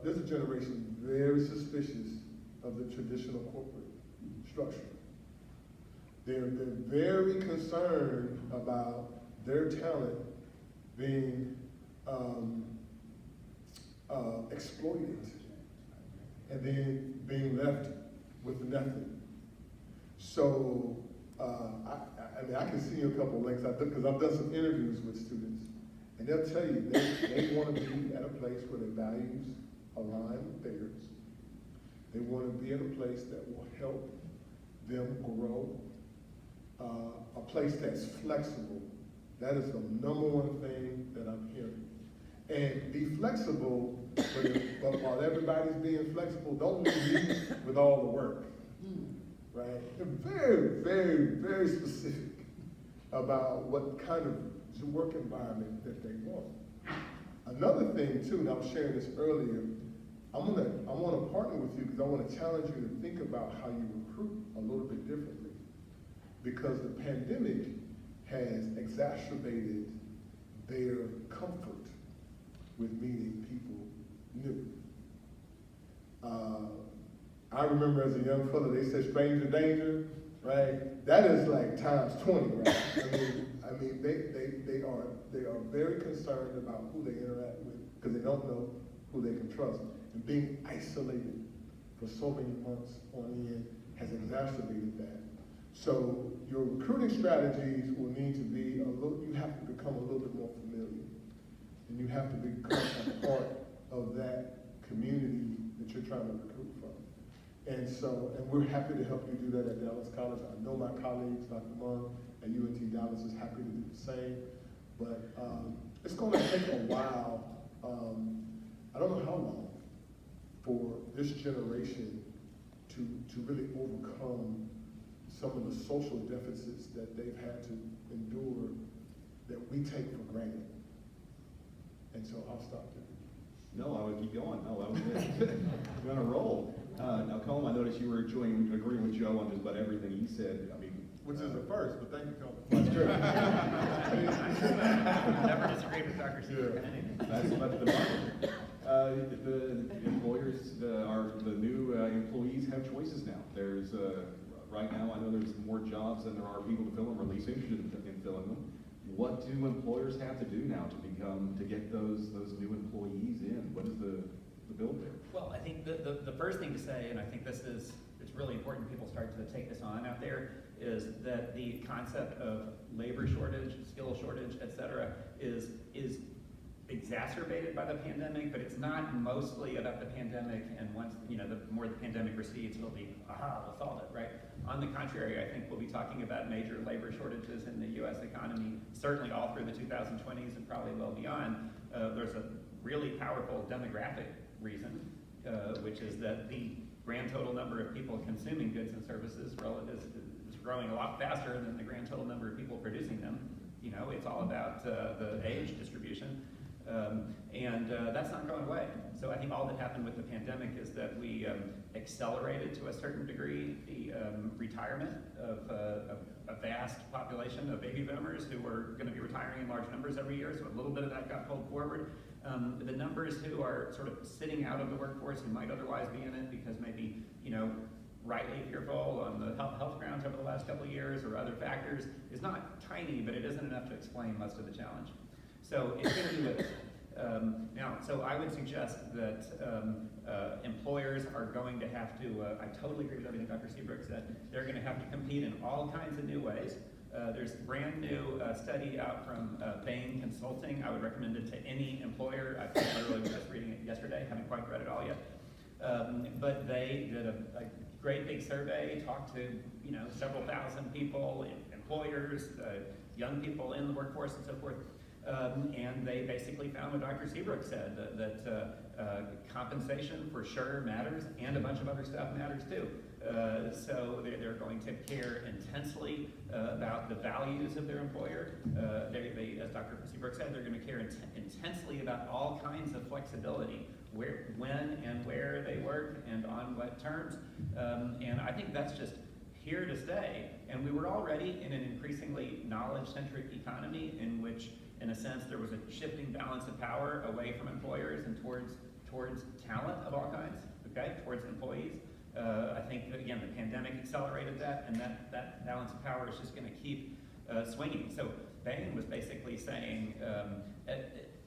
there's a generation very suspicious of the traditional corporate structure. They're very concerned about their talent being exploited and then being left with nothing. So I mean, I can see a couple of links because I've done some interviews with students, and they'll tell you they want to be at a place where their values align with theirs. They want to be at a place that will help them grow, a place that's flexible. That is the number one thing that I'm hearing. And be flexible, but while everybody's being flexible, don't leave me with all the work, right? They're very, very, very specific about what kind of work environment that they want. Another thing too, and I was sharing this earlier, I want to partner with you because I want to challenge you to think about how you recruit a little bit differently, because the pandemic has exacerbated their comfort with meeting people new. I remember as a young fella, they said stranger danger, right? That is like times 20, right? I mean, they are very concerned about who they interact with because they don't know who they can trust. And being isolated for so many months on end has exacerbated that. So your recruiting strategies will need to be you have to become a little bit more familiar. And you have to become a part of that community that you're trying to recruit from. And we're happy to help you do that at Dallas College. I know my colleagues, Dr. Munn at UNT Dallas is happy to do the same. But it's going to take a while, I don't know how long, for this generation to really overcome some of the social deficits that they've had to endure that we take for granted. And so I'll stop there.
No, I would keep going. No, that was it. We're on a roll. Now, Cullum, I noticed you were agreeing with Joe on just about everything he said. I mean,
Which is the first, but thank you, Cullum.
that's true.
Never disagreed with Dr. Cedar.
That's the market. The employers, the new employees have choices now. There's right now, I know there's more jobs than there are people to fill them, or at least interested in filling them. What do employers have to do now to get those new employees in? What is the build there?
Well, I think the first thing to say, and I think it's it's really important people start to take this on out there, is that the concept of labor shortage, skill shortage, et cetera, is exacerbated by the pandemic, but it's not mostly about the pandemic, and once, the more the pandemic recedes, it'll be, aha, we'll solve it, right? On the contrary, I think we'll be talking about major labor shortages in the US economy, certainly all through the 2020s and probably well beyond. There's a really powerful demographic reason, which is that the grand total number of people consuming goods and services is growing a lot faster than the grand total number of people producing them. It's all about the age distribution. And that's not going away. So I think all that happened with the pandemic is that we accelerated to a certain degree the retirement of a vast population of baby boomers who were going to be retiring in large numbers every year, so a little bit of that got pulled forward. The numbers who are sort of sitting out of the workforce who might otherwise be in it because maybe, rightly fearful on the health grounds over the last couple of years or other factors is not tiny, but it isn't enough to explain most of the challenge. So it's going to be with us. Now, so I would suggest that employers are going to have to, I totally agree with everything Dr. Seabrooks said, they're going to have to compete in all kinds of new ways. There's a brand new study out from Bain Consulting. I would recommend it to any employer. I literally was just reading it yesterday, haven't quite read it all yet. But they did a great big survey, talked to several thousand people, employers, young people in the workforce and so forth. And they basically found what Dr. Seabrooks said, that compensation for sure matters, and a bunch of other stuff matters too. So they're going to care intensely about the values of their employer. They, as Dr. Seabrooks said, they're going to care intensely about all kinds of flexibility, when and where they work and on what terms. And I think that's just here to stay. And we were already in an increasingly knowledge-centric economy in which, in a sense, there was a shifting balance of power away from employers and towards talent of all kinds, okay, towards employees. I think, again, the pandemic accelerated that, and that balance of power is just going to keep swinging. So Bain was basically saying,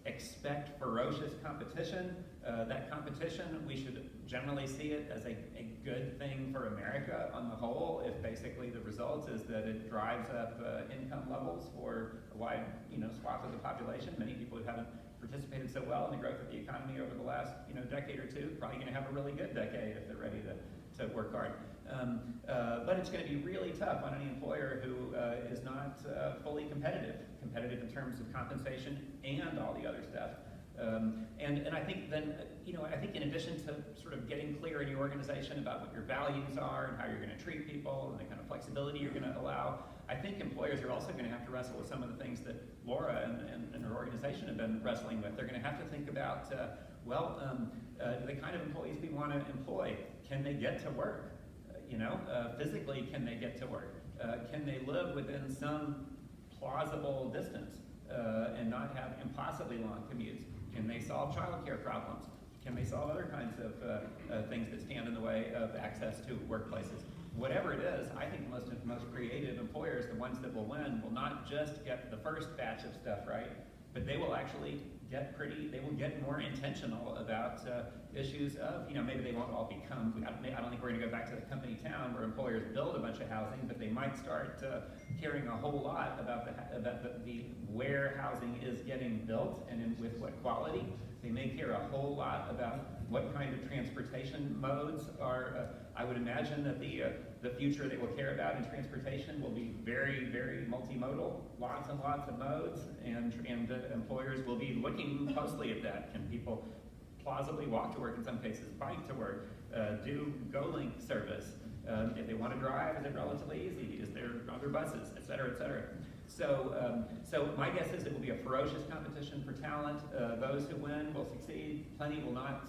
expect ferocious competition. That competition, we should generally see it as a good thing for America on the whole, if basically the result is that it drives up income levels for a wide swath of the population. Many people who haven't participated so well in the growth of the economy over the last decade or two, probably going to have a really good decade if they're ready to work hard. But it's going to be really tough on any employer who is not fully competitive in terms of compensation and all the other stuff. And I think then, I think in addition to sort of getting clear in your organization about what your values are and how you're going to treat people and the kind of flexibility you're going to allow, I think employers are also going to have to wrestle with some of the things that Laura and her organization have been wrestling with. They're going to have to think about, the kind of employees we want to employ. Can they get to work? Physically, can they get to work? Can they live within some plausible distance and not have impossibly long commutes? Can they solve childcare problems? Can they solve other kinds of things that stand in the way of access to workplaces? Whatever it is, I think the most creative employers, the ones that will win, will not just get the first batch of stuff right, but they will actually they will get more intentional about issues of, maybe they won't all become, I don't think we're going to go back to the company town where employers build a bunch of housing, but they might start caring a whole lot about the where housing is getting built and with what quality. They may care a whole lot about what kind of transportation modes are. I would imagine that the future they will care about in transportation will be very, very multimodal, lots and lots of modes, and employers will be looking closely at that. Can people plausibly walk to work in some cases, bike to work, do GoLink service? If they want to drive, is it relatively easy? Is there other buses, et cetera, et cetera? So my guess is it will be a ferocious competition for talent. Those who win will succeed. Plenty will not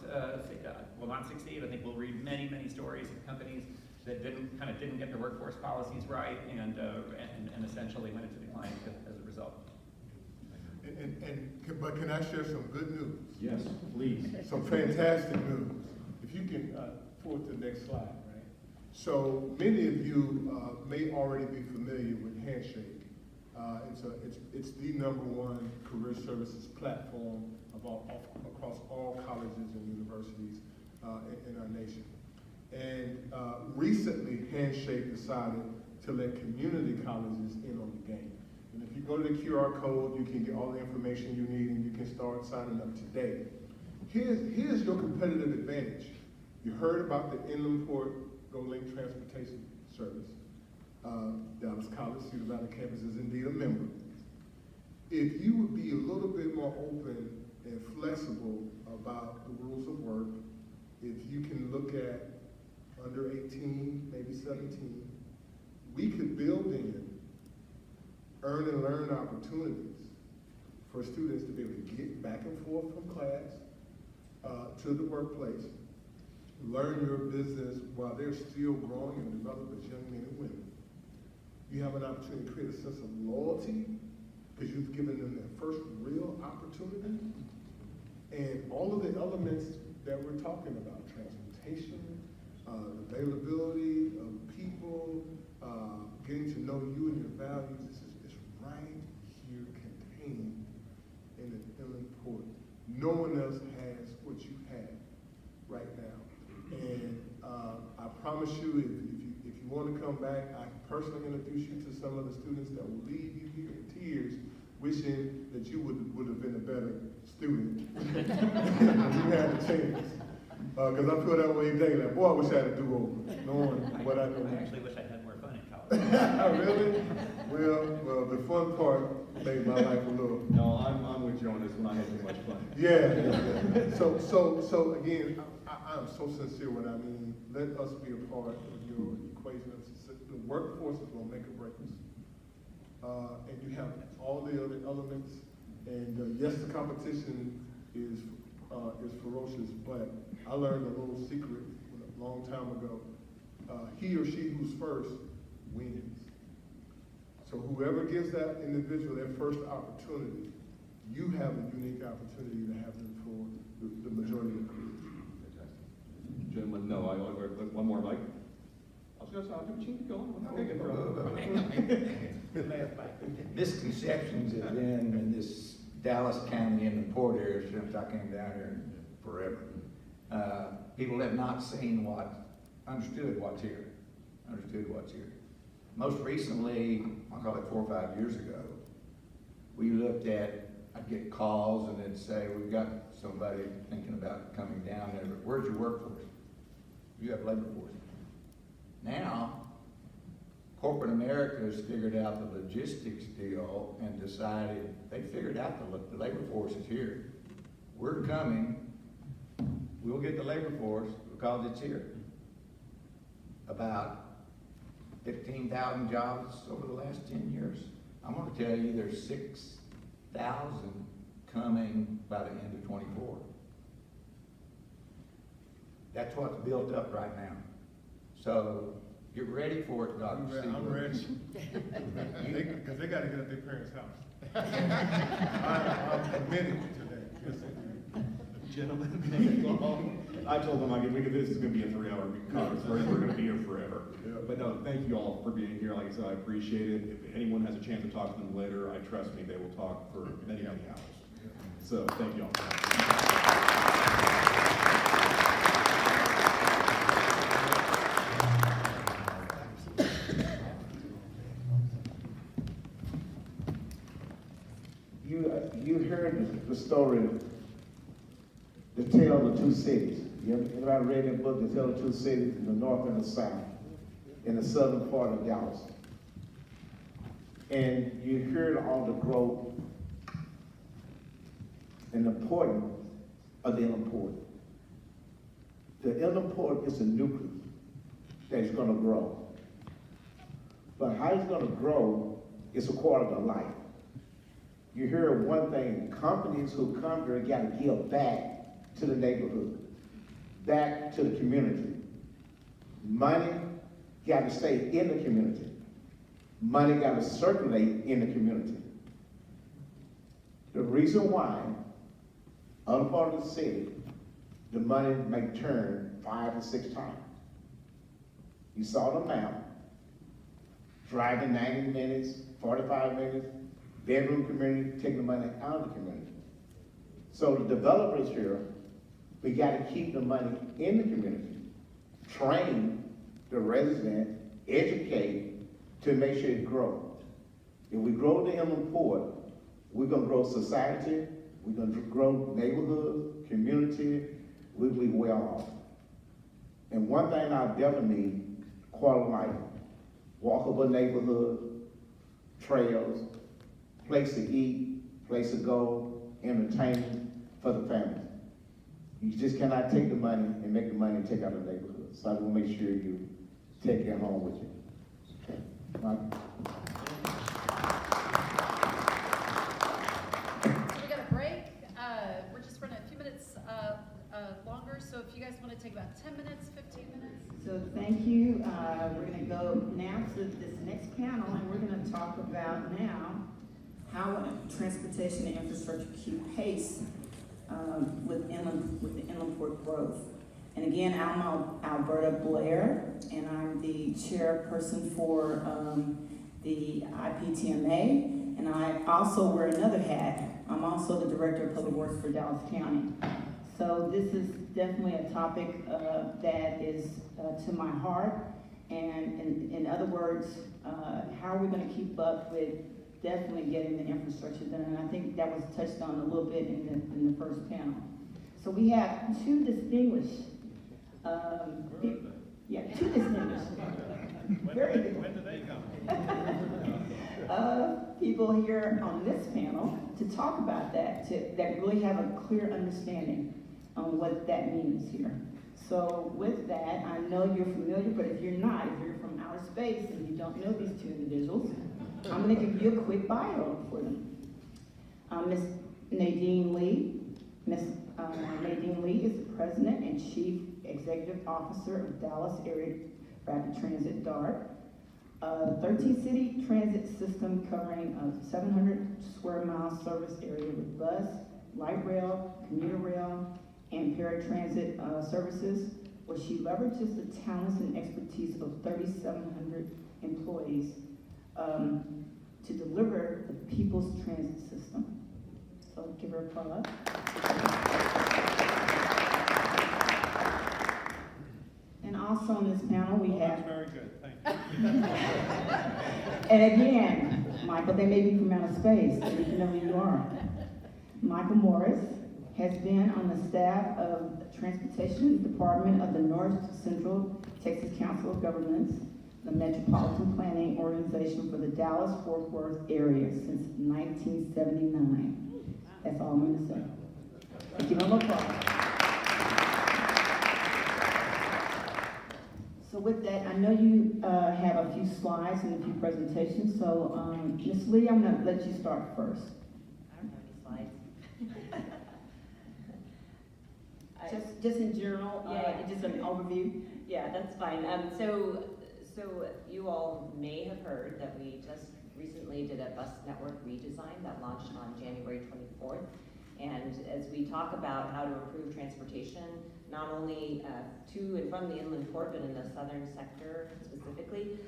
succeed. I think we'll read many, many stories of companies that didn't get their workforce policies right and essentially went into decline as a result.
But can I share some good news?
Yes, please.
Some fantastic news. If you can forward to the next slide, right? So many of you may already be familiar with Handshake. It's the #1 career services platform across all colleges and universities in our nation. And recently, Handshake decided to let community colleges in on the game. And if you go to the QR code, you can get all the information you need and you can start signing up today. Here's your competitive advantage. You heard about the Inland Port GoLink Transportation Service. Dallas College, Cedar Valley campus is indeed a member. If you would be a little bit more open and flexible about the rules of work, if you can look at under 18, maybe 17, we could build in earn and learn opportunities for students to be able to get back and forth from class to the workplace, learn your business while they're still growing and developing as young men and women. You have an opportunity to create a sense of loyalty because you've given them their first real opportunity. And all of the elements that we're talking about, transportation, availability of people, getting to know you and your values, is right here contained in the Inland Port. No one else has what you have right now. And I promise you, if you want to come back, I can personally introduce you to some of the students that will leave you here in tears, wishing that you would have been a better student when you had the chance. Because I feel that way daily. Like, boy, I wish I had a do-over, knowing what I know.
I actually wish I had more fun in college.
Really? Well, the fun part made my life a little.
No, I'm with you on this one. I had too much fun.
Yeah. So again, I'm so sincere when I mean, let us be a part of your equation. The workforce is going to make or break us. And you have all the other elements. And yes, the competition is ferocious, but I learned a little secret a long time ago. He or she who's first wins. So whoever gives that individual their first opportunity, you have a unique opportunity to have them for the majority of the career.
Gentlemen, no, one more, Mike. I was gonna say, I'll give you keep going.
Misconceptions have been in this Dallas County and the port area since I came down here forever. People have not seen understood what's here. Most recently, I'll call it 4 or 5 years ago, we looked at, I'd get calls and they'd say, we've got somebody thinking about coming down there, but where's your workforce? You have labor force. Now, corporate America has figured out the logistics deal and decided, they figured out the labor force is here. We're coming, we'll get the labor force because it's here. About 15,000 jobs over the last 10 years. I'm gonna tell you there's 6,000 coming by the end of 24. That's what's built up right now. So get ready for it, Dr. Seabrooks.
I'm ready. Because they got to get at their parents' house. I'm committed to that. Yes,
Gentlemen, thank you all. I told them this is going to be a 3-hour conference. We're going to be here forever.
Yeah.
But no, thank you all for being here. Like I said, I appreciate it. If anyone has a chance to talk to them later, I trust me, they will talk for many, many hours. So thank you all.
You heard the story, The Tale of the Two Cities. Everybody read that book, The Tale of the Two Cities, in the north and the south, in the southern part of Dallas. And you heard all the growth and the importance of the Inland Port. The Inland Port is a nucleus that is going to grow. But how it's going to grow is a part of the life. You hear one thing, companies who come here got to give back to the neighborhood, back to the community. Money got to stay in the community. Money got to circulate in the community. The reason why, other part of the city, the money may turn 5 or 6 times. You saw the map, driving 90 minutes, 45 minutes, bedroom community, taking the money out of the community. So the developers here, we got to keep the money in the community train the resident, educate to make sure it grows. If we grow the inland port, we're gonna grow society, we're gonna grow neighborhood, community, we'll be well off. And one thing I definitely need, quality life, walkable neighborhood, trails, place to eat, place to go, entertainment for the family. You just cannot take the money and make the money and take out the neighborhood. So I want to make sure you take it home with you. Okay. Mike?
So we got a break. We're just running a few minutes longer, so if you guys want to take about 10 minutes, 15 minutes.
So thank you. We're going to go now to this next panel, and we're going to talk about now how transportation and infrastructure keep pace with the inland port growth. And again, I'm Alberta Blair, and I'm the chairperson for the IPTMA, and I also wear another hat. I'm also the director of public works for Dallas County. So this is definitely a topic that is to my heart, and in other words, how are we going to keep up with definitely getting the infrastructure done? And I think that was touched on a little bit in the first panel. So we have two distinguished, very good.
When do they come?
People here on this panel to talk about that, that really have a clear understanding on what that means here. So with that, I know you're familiar, but if you're not, if you're from outer space and you don't know these two individuals, I'm going to give you a quick bio for them. Miss Nadine Lee. Miss Nadine Lee is the President and Chief Executive Officer of Dallas Area Rapid Transit, DART. 13-city transit system covering a 700 square mile service area with bus, light rail, commuter rail, and paratransit services, where she leverages the talents and expertise of 3,700 employees to deliver the people's transit system. So give her a applause. And also on this panel we have.
Very good, thank you.
And again, Michael, they may be from outer space, but you know who you are. Michael Morris has been on the staff of the Transportation Department of the North Central Texas Council of Governments, the Metropolitan Planning Organization for the Dallas-Fort Worth area since 1979. That's all I'm going to say. Give him a applause. So with that, I know you have a few slides and a few presentations, so Ms. Lee, I'm going to let you start first.
I don't have any slides.
Just in general, just an overview.
Yeah, that's fine. So you all may have heard that we just recently did a bus network redesign that launched on January 24th. And as we talk about how to improve transportation, not only to and from the inland port, but in the southern sector specifically,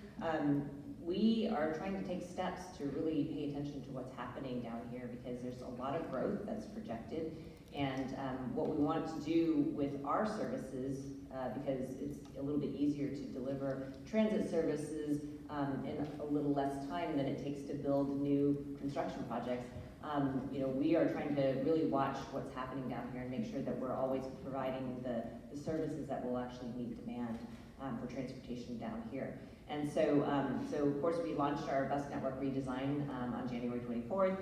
we are trying to take steps to really pay attention to what's happening down here, because there's a lot of growth that's projected. And what we want to do with our services, because it's a little bit easier to deliver transit services in a little less time than it takes to build new construction projects. We are trying to really watch what's happening down here and make sure that we're always providing the services that will actually meet demand for transportation down here. And so of course we launched our bus network redesign on January 24th.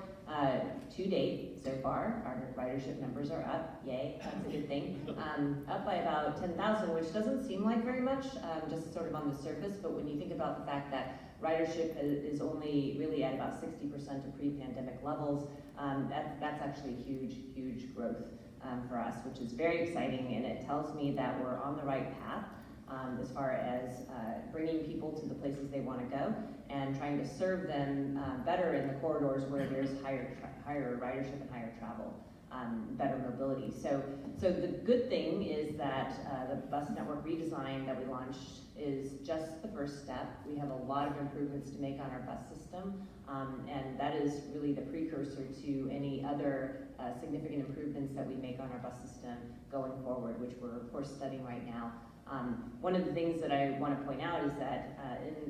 To date, so far, our ridership numbers are up. Yay, that's a good thing. Up by about 10,000, which doesn't seem like very much, just sort of on the surface, but when you think about the fact that ridership is only really at about 60% of pre-pandemic levels, that's actually huge growth for us, which is very exciting, and it tells me that we're on the right path as far as bringing people to the places they want to go and trying to serve them better in the corridors where there's higher ridership and higher travel, better mobility. So the good thing is that the bus network redesign that we launched is just the first step. We have a lot of improvements to make on our bus system, and that is really the precursor to any other significant improvements that we make on our bus system going forward, which we're of course studying right now One of the things that I want to point out is that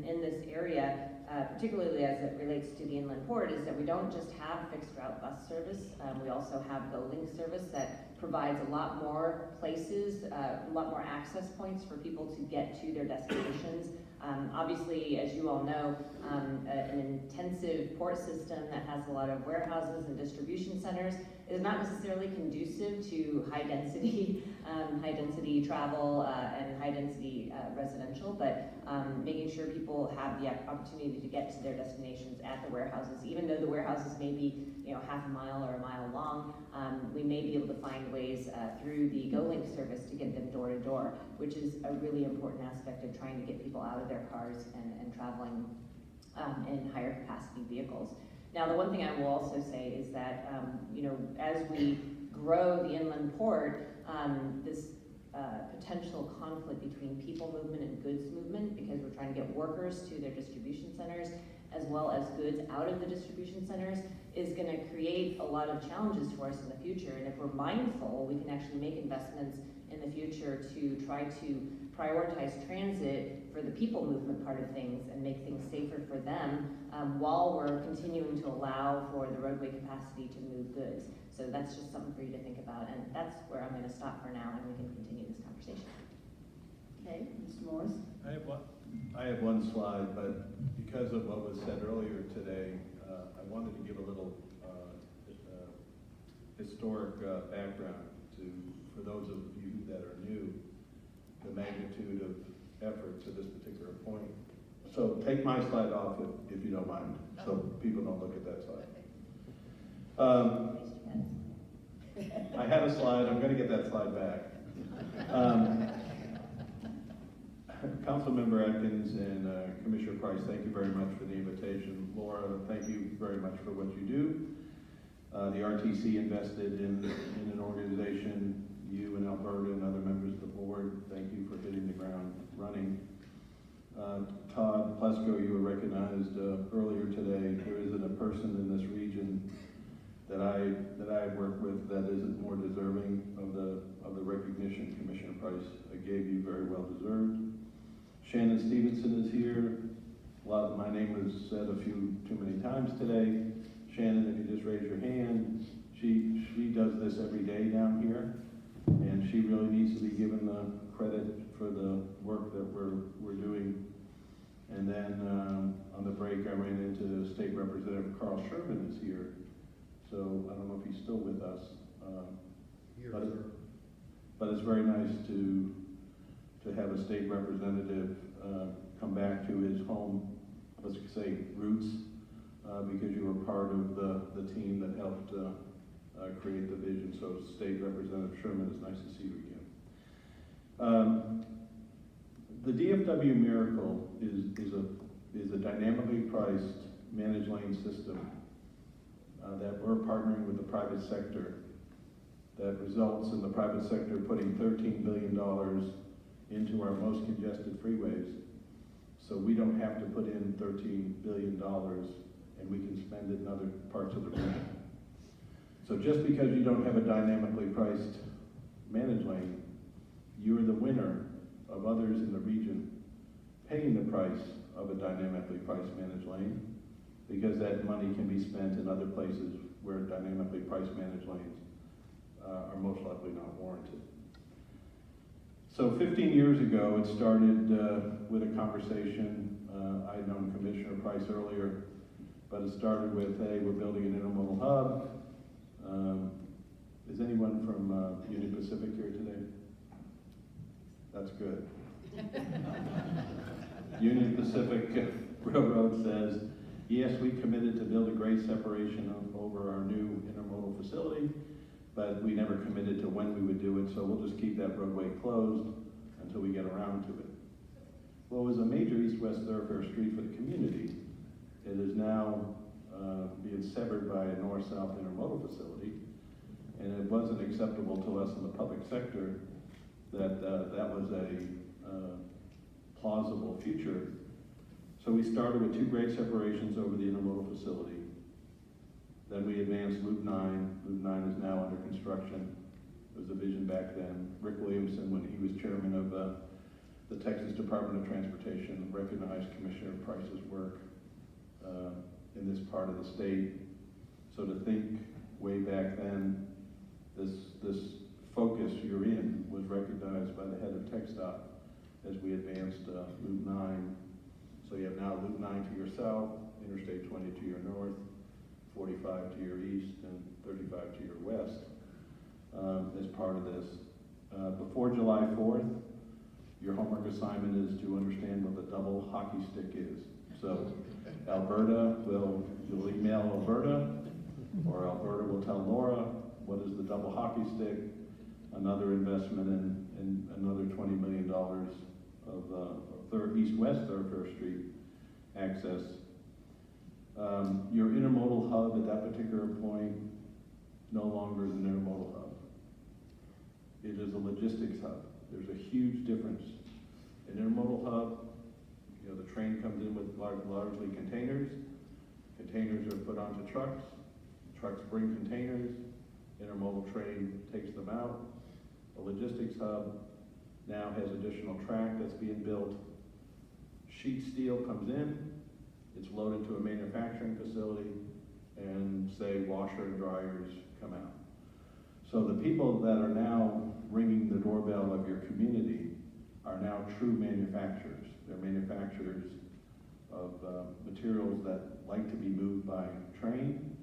in this area, particularly as it relates to the inland port, is that we don't just have fixed route bus service, we also have GoLink service that provides a lot more places, a lot more access points for people to get to their destinations. Obviously, as you all know, an intensive port system that has a lot of warehouses and distribution centers is not necessarily conducive to high density travel and high density residential, but making sure people have the opportunity to get to their destinations at the warehouses, even though the warehouses may be half a mile or a mile long, we may be able to find ways through the GoLink service to get them door to door, which is a really important aspect of trying to get people out of their cars and traveling in higher capacity vehicles. Now, the one thing I will also say is that, as we grow the inland port, this potential conflict between people movement and goods movement, because we're trying to get workers to their distribution centers, as well as goods out of the distribution centers, is going to create a lot of challenges for us in the future. And if we're mindful, we can actually make investments in the future to try to prioritize transit for the people movement part of things and make things safer for them, while we're continuing to allow for the roadway capacity to move goods. So that's just something for you to think about, and that's where I'm going to stop for now, and we can continue this conversation.
Okay, Mr. Morris?
I have one slide, but because of what was said earlier today, I wanted to give a little historic background for those of you that are new, the magnitude of effort to this particular point. So take my slide off if you don't mind, so people don't look at that slide. I had a slide, I'm going to get that slide back. Councilmember Atkins and Commissioner Price, thank you very much for the invitation. Laura, thank you very much for what you do. The RTC invested in an organization, you and Alberta and other members of the board, thank you for hitting the ground running. Todd Plesko, you were recognized earlier today. There isn't a person in this region that I work with that isn't more deserving of the recognition Commissioner Price gave you, very well deserved. Shannon Stevenson is here. My name was said a few too many times today. Shannon, if you just raise your hand, she does this every day down here, and she really needs to be given the credit for the work that we're doing. And then on the break, I ran into State Representative Carl Sherman is here. So I don't know if he's still with us, but it's very nice to have a state representative come back to his home, let's say roots, because you were part of the team that helped create the vision. So State Representative Sherman, it's nice to see you again. The DFW Miracle is a dynamically priced managed lane system that we're partnering with the private sector that results in the private sector putting $13 billion into our most congested freeways. So we don't have to put in $13 billion and we can spend it in other parts of the region. So just because you don't have a dynamically priced managed lane, you're the winner of others in the region paying the price of a dynamically priced managed lane, because that money can be spent in other places where dynamically priced managed lanes are most likely not warranted. So 15 years ago, it started with a conversation. I'd known Commissioner Price earlier, but it started with, hey, we're building an intermodal hub. Is anyone from Union Pacific here today? That's good. Union Pacific Railroad says, yes, we committed to build a grade separation over our new intermodal facility, but we never committed to when we would do it, so we'll just keep that roadway closed until we get around to it. Well, it was a major east-west thoroughfare street for the community. It is now being severed by a north-south intermodal facility, and it wasn't acceptable to us in the public sector that that was a plausible future. So we started with 2 grade separations over the intermodal facility. Then we advanced Loop 9. Loop 9 is now under construction. It was a vision back then. Rick Williamson, when he was chairman of the Texas Department of Transportation recognized Commissioner Price's work in this part of the state. So to think way back then, this focus you're in was recognized by the head of TxDOT as we advanced Loop 9. So you have now Loop 9 to your south, Interstate 20 to your north, 45 to your east, and 35 to your west as part of this. Before July 4th, your homework assignment is to understand what the double hockey stick is. So Alberta you'll email Alberta, or Alberta will tell Laura what is the double hockey stick, another investment in another $20 million of east-west Thoroughfare Street access. Your intermodal hub at that particular point no longer is an intermodal hub. It is a logistics hub. There's a huge difference. An intermodal hub, the train comes in with largely containers. Containers are put onto trucks. Trucks bring containers. Intermodal train takes them out. A logistics hub now has additional track that's being built. Sheet steel comes in. It's loaded to a manufacturing facility, and say washer and dryers come out. So the people that are now ringing the doorbell of your community are now true manufacturers. They're manufacturers of materials that like to be moved by train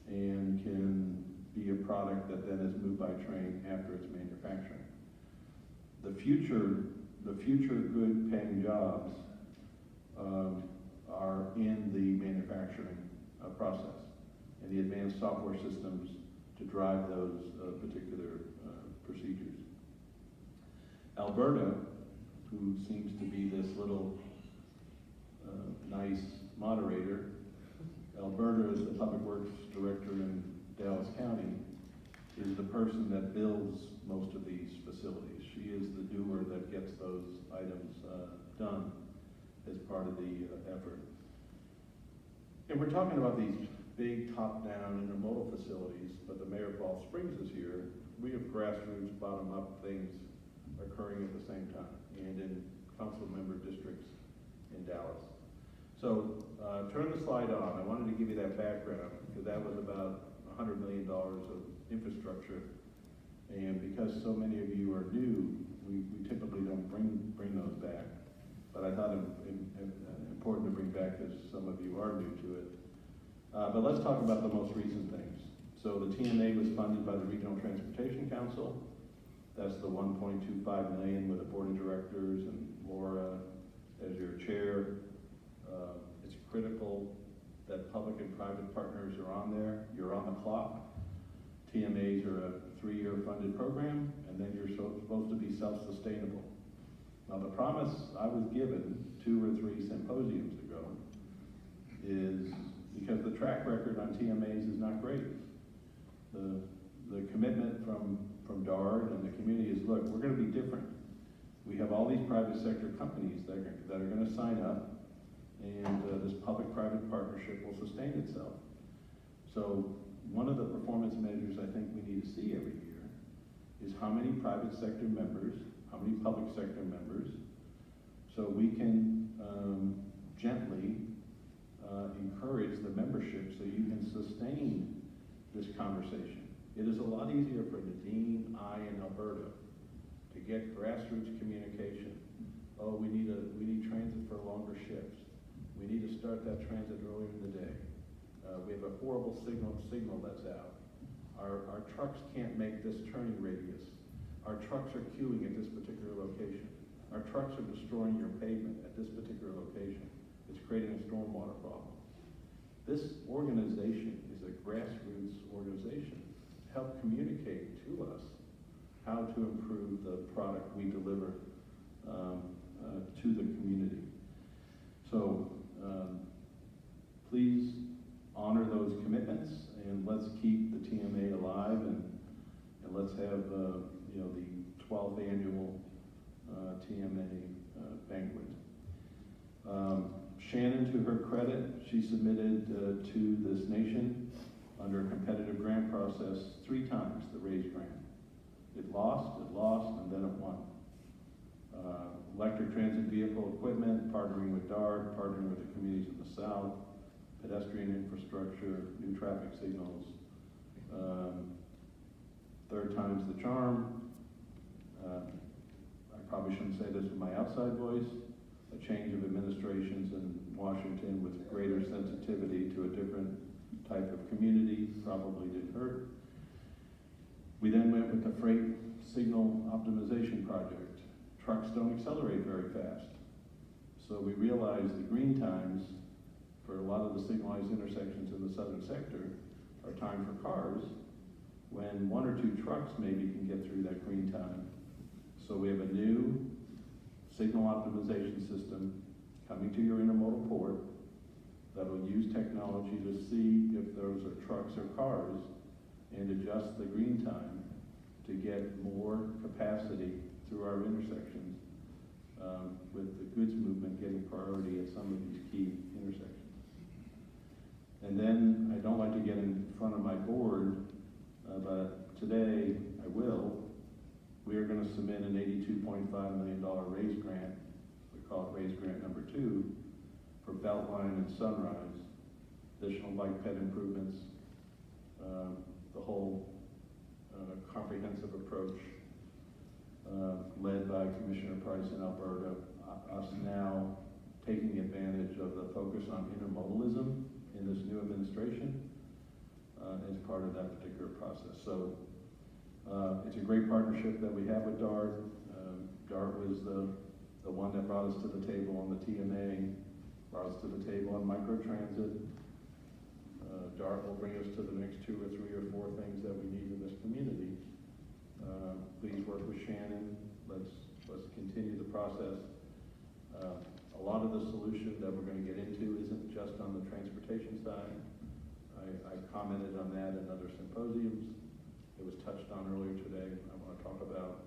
and can be a product that then is moved by train after it's manufacturing. The future good paying jobs are in the manufacturing process and the advanced software systems to drive those particular procedures. Alberta, who seems to be this little nice moderator, Alberta is the Public Works Director in Dallas County, is the person that builds most of these facilities. She is the doer that gets those items done as part of the effort. And we're talking about these big top-down intermodal facilities, but the mayor of Ball Springs is here. We have grassroots, bottom-up things occurring at the same time, and in council member districts in Dallas. So turn the slide on. I wanted to give you that background because that was about $100 million of infrastructure. And because so many of you are new, we typically don't bring those back. But I thought it important to bring back because some of you are new to it. But let's talk about the most recent things. So the TMA was funded by the Regional Transportation Council. That's the $1.25 million with a board of directors and Laura as your chair. It's critical that public and private partners are on there. You're on the clock. TMAs are a 3-year funded program, and then you're supposed to be self-sustainable. Now the promise I was given 2 or 3 symposiums ago is because the track record on TMAs is not great. The commitment from DARD and the community is, look, we're going to be different. We have all these private sector companies that are going to sign up, and this public-private partnership will sustain itself. So one of the performance measures I think we need to see every year is how many private sector members, how many public sector members, so we can gently encourage the membership so you can sustain this conversation. It is a lot easier for Nadine, I, and Alberta to get grassroots communication. Oh, we need transit for longer shifts. We need to start that transit earlier in the day. We have a horrible signal that's out. Our trucks can't make this turning radius. Our trucks are queuing at this particular location. Our trucks are destroying your pavement at this particular location. It's creating a stormwater problem. This organization is a grassroots organization to help communicate to us how to improve the product we deliver to the community. So please honor those commitments, and let's keep the TMA alive, and let's have the 12th annual TMA banquet. Shannon, to her credit, she submitted to this nation under a competitive grant process 3 times the RAISE grant. It lost, and then it won. Electric transit vehicle equipment, partnering with DART, partnering with the communities in the south, pedestrian infrastructure, new traffic signals. Third time's the charm. I probably shouldn't say this with my outside voice. A change of administrations in Washington with greater sensitivity to a different type of community probably didn't hurt. We then went with the freight signal optimization project. Trucks don't accelerate very fast. So we realized the green times for a lot of the signalized intersections in the southern sector are time for cars, when 1 or 2 trucks maybe can get through that green time. So we have a new signal optimization system coming to your intermodal port that will use technology to see if those are trucks or cars and adjust the green time to get more capacity through our intersections, with the goods movement getting priority at some of these key intersections. And then, I don't like to get in front of my board, but today I will. We are going to submit an $82.5 million raise grant, we call it raise grant number 2, for Beltline and Sunrise, additional bike ped improvements, the whole comprehensive approach led by Commissioner Price in Alberta, us now taking advantage of the focus on intermodalism in this new administration as part of that particular process. So it's a great partnership that we have with DART. DART was the one that brought us to the table on the TMA, brought us to the table on microtransit. DART will bring us to the next 2 or 3 or 4 things that we need in this community. Please work with Shannon. Let's continue the process. A lot of the solution that we're going to get into isn't just on the transportation side. I commented on that in other symposiums. It was touched on earlier today. I want to talk about.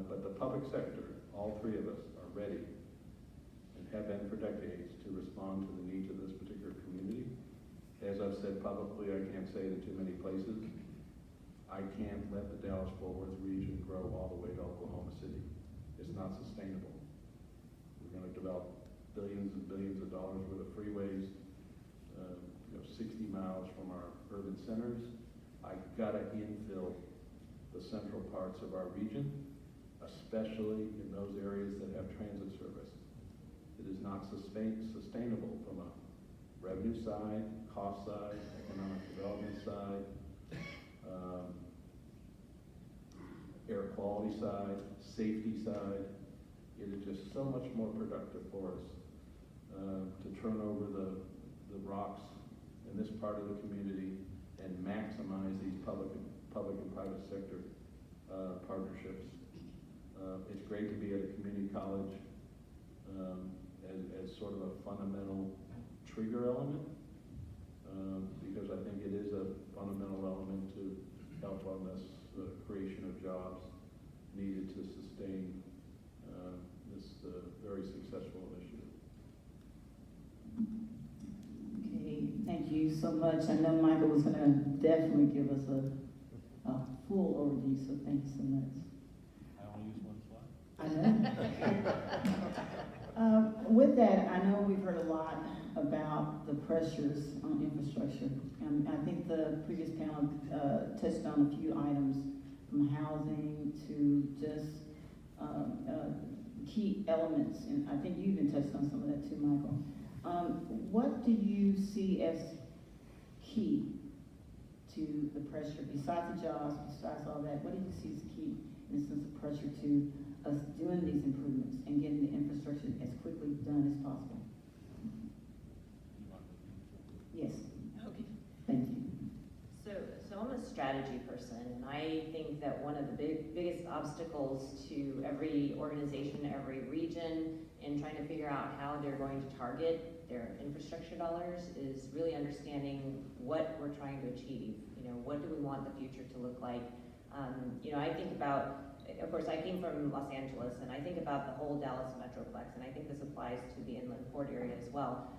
But the public sector, all 3 of us are ready and have been for decades to respond to the needs of this particular community. As I've said publicly, I can't say it in too many places. I can't let the Dallas-Fort Worth region grow all the way to Oklahoma City. It's not sustainable. We're going to develop billions and billions of dollars worth of freeways, 60 miles from our urban centers. I've got to infill the central parts of our region, especially in those areas that have transit service. It is not sustainable from a revenue side, cost side, economic development side, air quality side, safety side. It is just so much more productive for us to turn over the rocks in this part of the community and maximize these public and private sector partnerships. It's great to be at a community college as sort of a fundamental trigger element, because I think it is a fundamental element to help on this creation of jobs needed to sustain this very successful initiative.
Okay, thank you so much. I know Michael was going to definitely give us a full overview, so thank you so much.
I only use 1 slide.
I know. With that, I know we've heard a lot about the pressures on infrastructure. I think the previous panel touched on a few items, from housing to just key elements, and I think you even touched on some of that too, Michael. What do you see as key to the pressure, besides the jobs, besides all that? What do you see as key in the sense of pressure to us doing these improvements and getting the infrastructure as quickly done as possible? Yes.
Okay.
Thank you.
So I'm a strategy person, and I think that one of the biggest obstacles to every organization, every region, in trying to figure out how they're going to target their infrastructure dollars is really understanding what we're trying to achieve. What do we want the future to look like? I think about, of course, I came from Los Angeles, and I think about the whole Dallas Metroplex, and I think this applies to the inland port area as well.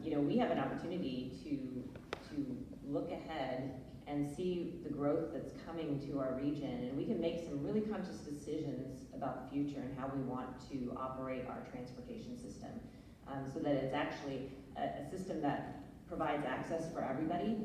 We have an opportunity to look ahead and see the growth that's coming to our region, and we can make some really conscious decisions about the future and how we want to operate our transportation system, so that it's actually a system that provides access for everybody,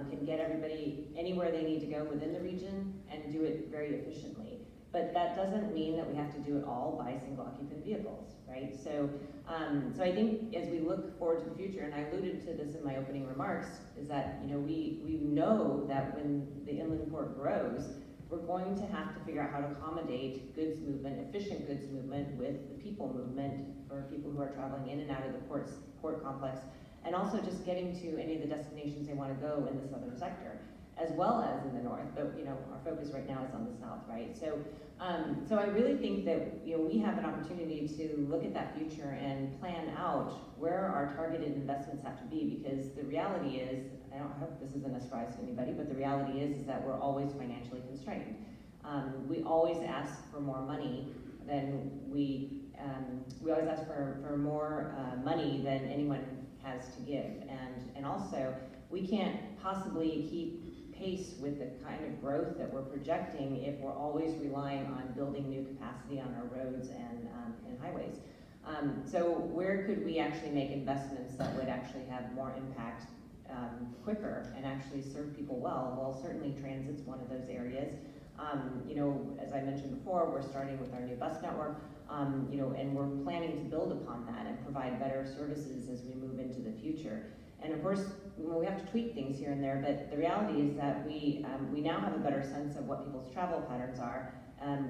can get everybody anywhere they need to go within the region and do it very efficiently. But that doesn't mean that we have to do it all by single occupant vehicles, right? So I think as we look forward to the future, and I alluded to this in my opening remarks, is that we know that when the inland port grows, we're going to have to figure out how to accommodate goods movement, efficient goods movement with the people movement for people who are traveling in and out of the port complex, and also just getting to any of the destinations they want to go in the southern sector, as well as in the north. But our focus right now is on the south, right? So I really think that we have an opportunity to look at that future and plan out where our targeted investments have to be, because the reality is, I hope this isn't a surprise to anybody, but the reality is that we're always financially constrained. We always ask for more money than we always ask for more money than anyone has to give, and also we can't possibly keep pace with the kind of growth that we're projecting if we're always relying on building new capacity on our roads and highways. So where could we actually make investments that would actually have more impact quicker and actually serve people well? Well, certainly transit's one of those areas. As I mentioned before, we're starting with our new bus network, and we're planning to build upon that and provide better services as we move into the future. And of course, we have to tweak things here and there, but the reality is that we now have a better sense of what people's travel patterns are.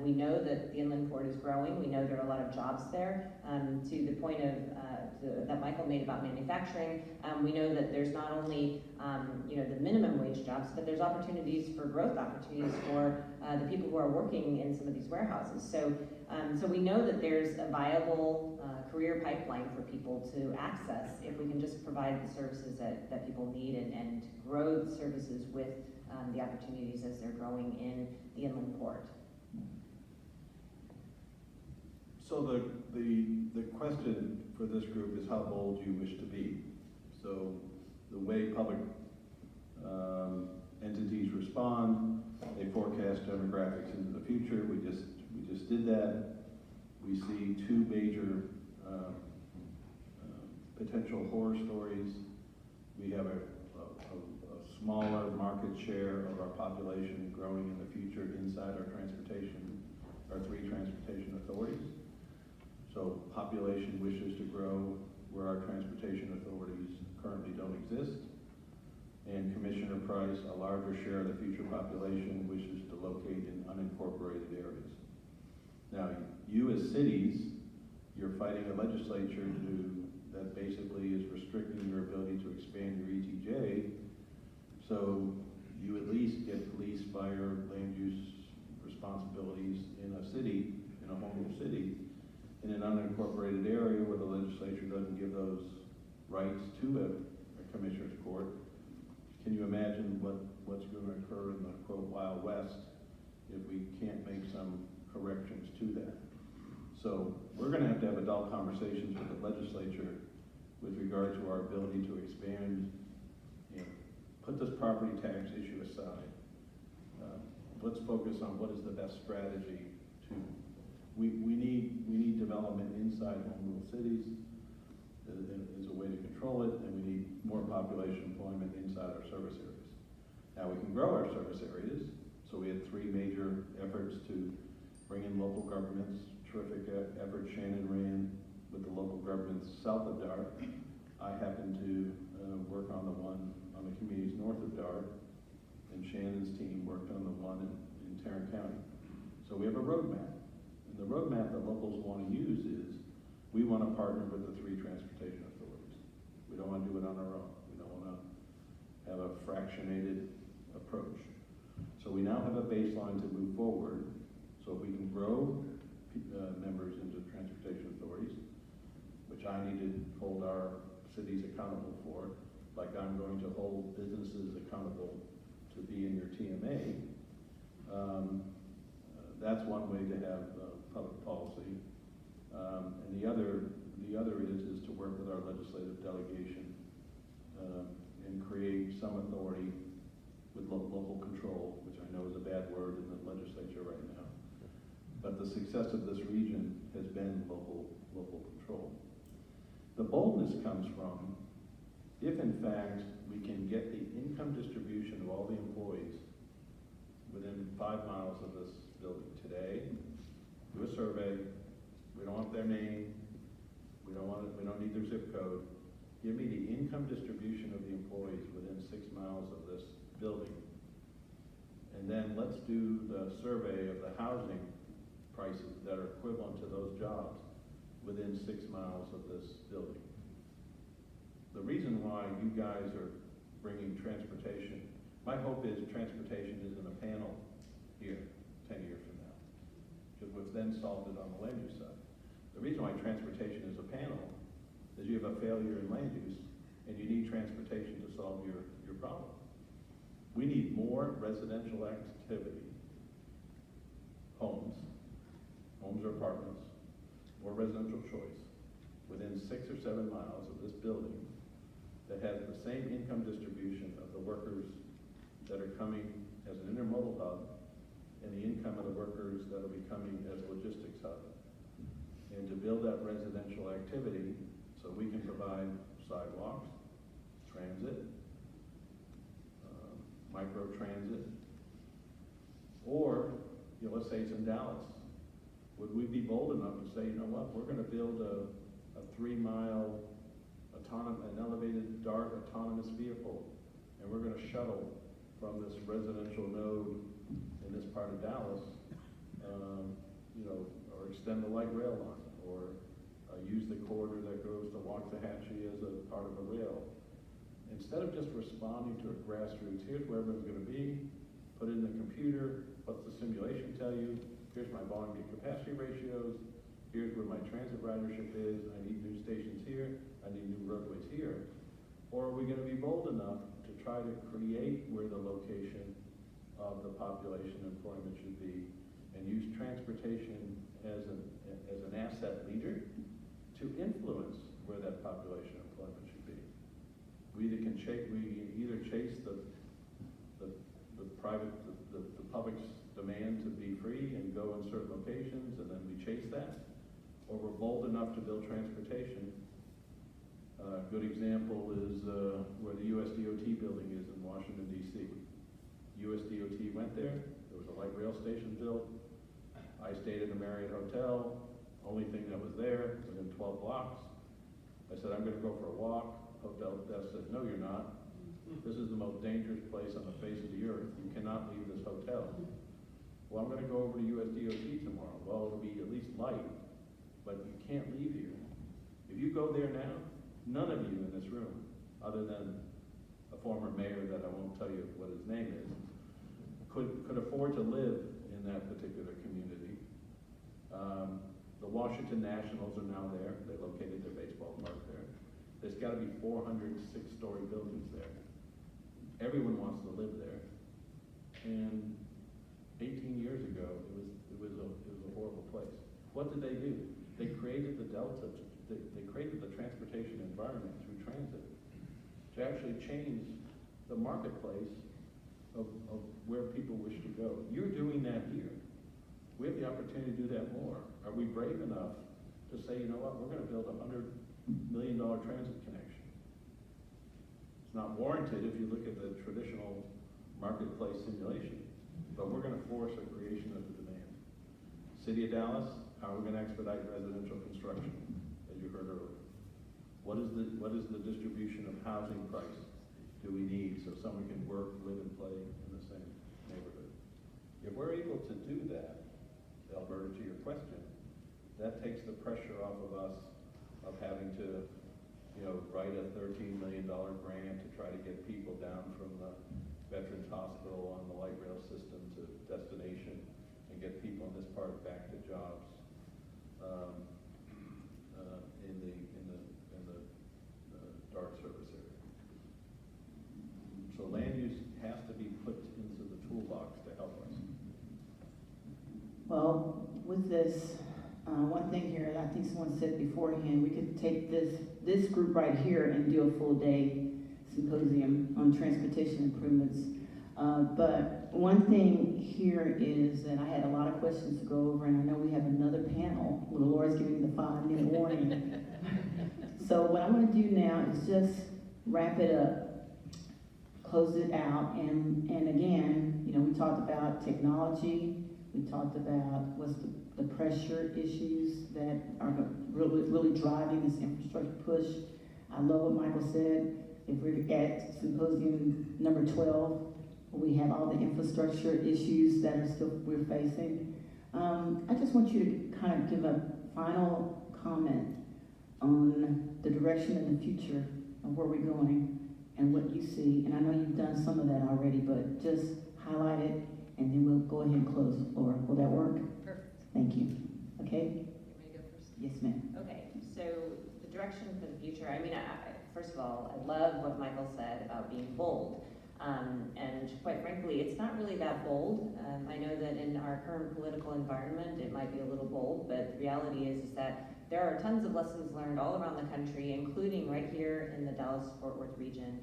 We know that the inland port is growing. We know there are a lot of jobs there. To the point of that Michael made about manufacturing, we know that there's not only the minimum wage jobs, but there's opportunities for growth opportunities for the people who are working in some of these warehouses. So we know that there's a viable career pipeline for people to access if we can just provide the services that people need and grow the services with the opportunities as they're growing in the inland port.
So the question for this group is how bold you wish to be. So the way public entities respond, they forecast demographics into the future. We just did that. We see two major potential horror stories. We have a smaller market share of our population growing in the future inside our three transportation authorities. So population wishes to grow where our transportation authorities currently don't exist. And Commissioner Price, a larger share of the future population wishes to locate in unincorporated areas. Now, you as cities, you're fighting a legislature that basically is restricting your ability to expand your ETJ, so you at least get policed by your land use responsibilities in a city, in a home rule city, in an unincorporated area where the legislature doesn't give those rights to a commissioner's court. Can you imagine what's going to occur in the quote Wild West if we can't make some corrections to that? So we're going to have adult conversations with the legislature with regard to our ability to expand. Put this property tax issue aside. Let's focus on what is the best strategy to. We need development inside home rule cities as a way to control it, and we need more population employment inside our service areas. Now we can grow our service areas. So we had three major efforts to bring in local governments. Terrific effort Shannon ran with the local governments south of Dart. I happened to work on the one on the communities north of Dart, and Shannon's team worked on the one in Tarrant County. So we have a roadmap. And the roadmap that locals want to use is, we want to partner with the three transportation authorities. We don't want to do it on our own. We don't want to have a fractionated approach. So we now have a baseline to move forward. So if we can grow members into transportation authorities, which I need to hold our cities accountable for, like I'm going to hold businesses accountable to be in your TMA. That's one way to have public policy. And the other is to work with our legislative delegation and create some authority with local control, which I know is a bad word in the legislature right now. But the success of this region has been local control. The boldness comes from if in fact we can get the income distribution of all the employees within 5 miles of this building today, do a survey, we don't want their name, we don't need their zip code, give me the income distribution of the employees within 6 miles of this building. And then let's do the survey of the housing prices that are equivalent to those jobs within 6 miles of this building. The reason why you guys are bringing transportation, my hope is transportation is in a panel here 10 years from now, because we've then solved it on the land use side. The reason why transportation is a panel is you have a failure in land use and you need transportation to solve your problem. We need more residential activity, homes or apartments, or residential choice within 6 or 7 miles of this building that has the same income distribution of the workers that are coming as an intermodal hub and the income of the workers that will be coming as a logistics hub. And to build that residential activity so we can provide sidewalks, transit, micro transit, or let's say it's in Dallas. Would we be bold enough to say, you know what, we're going to build a 3-mile an elevated DART autonomous vehicle, and we're going to shuttle from this residential node in this part of Dallas, or extend the light rail line, or use the corridor that goes to Waxahachie as a part of a rail. Instead of just responding to a grassroots, here's where everyone's going to be, put it in the computer, what's the simulation tell you, here's my volume to capacity ratios, here's where my transit ridership is, I need new stations here, I need new roadways here. Or are we going to be bold enough to try to create where the location of the population employment should be and use transportation as an asset leader to influence where that population employment should be? We either chase the public's demand to be free and go in certain locations, and then we chase that, or we're bold enough to build transportation. A good example is where the USDOT building is in Washington, D.C. USDOT went there was a light rail station built. I stayed in a Marriott hotel, only thing that was there within 12 blocks. I said, I'm going to go for a walk. Hotel desk said, no, you're not. This is the most dangerous place on the face of the earth. You cannot leave this hotel. Well, I'm going to go over to USDOT tomorrow. Well, it'll be at least light, but you can't leave here. If you go there now, none of you in this room, other than a former mayor that I won't tell you what his name is, could afford to live in that particular community. The Washington Nationals are now there. They located their baseball park there. There's got to be 400 6-story buildings there. Everyone wants to live there. And 18 years ago, it was a horrible place. What did they do? They created the Delta. They created the transportation environment through transit to actually change the marketplace of where people wish to go. You're doing that here. We have the opportunity to do that more. Are we brave enough to say, you know what, we're going to build a $100 million transit connection? It's not warranted if you look at the traditional marketplace simulation, but we're going to force a creation of the demand. City of Dallas, how are we going to expedite residential construction, as you heard earlier? What is the distribution of housing price do we need so someone can work, live, and play in the same neighborhood? If we're able to do that, Alberta, to your question, that takes the pressure off of us of having to, write a $13 million grant to try to get people down from the Veterans Hospital on the light rail system to destination and get people in this part back to jobs in the DART service area. So land use has to be put into the toolbox to help us.
Well, with this, one thing here, I think someone said beforehand, we could take this group right here and do a full day symposium on transportation improvements. But one thing here is, and I had a lot of questions to go over, and I know we have another panel. Well, Laura's giving me the 5-minute warning. So what I'm gonna do now is just wrap it up, close it out, and again, you know, we talked about technology, we talked about what's the pressure issues that are really driving this infrastructure push. I love what Michael said. If we're at Symposium number 12, we have all the infrastructure issues that are still we're facing. I just want you to kind of give a final comment on the direction and the future of where we're going and what you see. And I know you've done some of that already, but just highlight it, and then we'll go ahead and close. Laura, will that work?
Perfect.
Thank you. Okay?
You want me to go first?
Yes, ma'am.
Okay, so the direction for the future, I mean, first of all, I love what Michael said about being bold. And quite frankly, it's not really that bold. I know that in our current political environment, it might be a little bold, but the reality is that there are tons of lessons learned all around the country, including right here in the Dallas-Fort Worth region,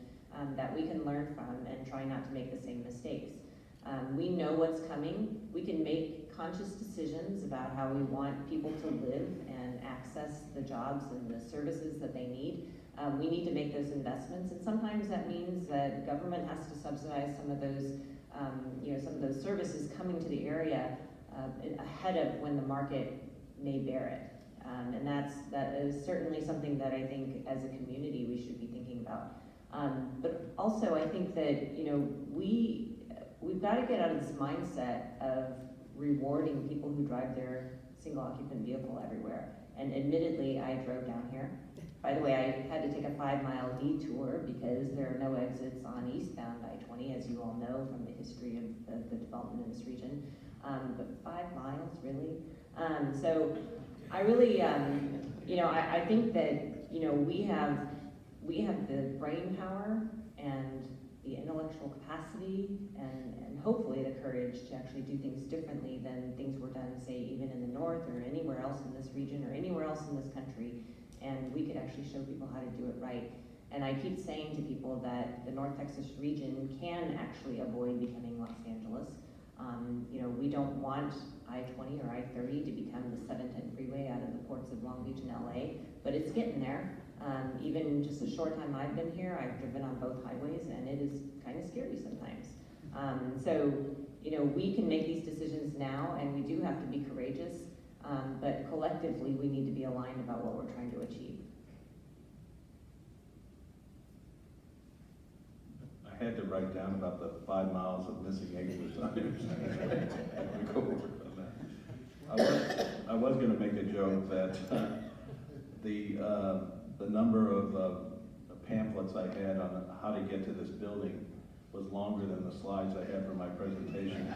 that we can learn from and try not to make the same mistakes. We know what's coming. We can make conscious decisions about how we want people to live and access the jobs and the services that they need. We need to make those investments, and sometimes that means that government has to subsidize some of those, some of those services coming to the area ahead of when the market may bear it. And that is certainly something that I think as a community we should be thinking about. But also I think that, we've got to get out of this mindset of rewarding people who drive their single occupant vehicle everywhere. And admittedly, I drove down here. By the way, I had to take a 5-mile detour because there are no exits on eastbound I-20, as you all know from the history of the development in this region. But 5 miles, really? So I really, I think that, we have the brain power and the intellectual capacity and hopefully the courage to actually do things differently than things were done, say, even in the north or anywhere else in this region or anywhere else in this country. And we could actually show people how to do it right. And I keep saying to people that the North Texas region can actually avoid becoming Los Angeles. We don't want I-20 or I-30 to become the 710 freeway out of the ports of Long Beach and LA, but it's getting there. Even just a short time I've been here, I've driven on both highways, and it is kind of scary sometimes. We can make these decisions now, and we do have to be courageous, but collectively we need to be aligned about what we're trying to achieve.
I had to write down about the 5 miles of missing exits on there. I was going to make a joke that the number of pamphlets I had on how to get to this building was longer than the slides I had for my presentation.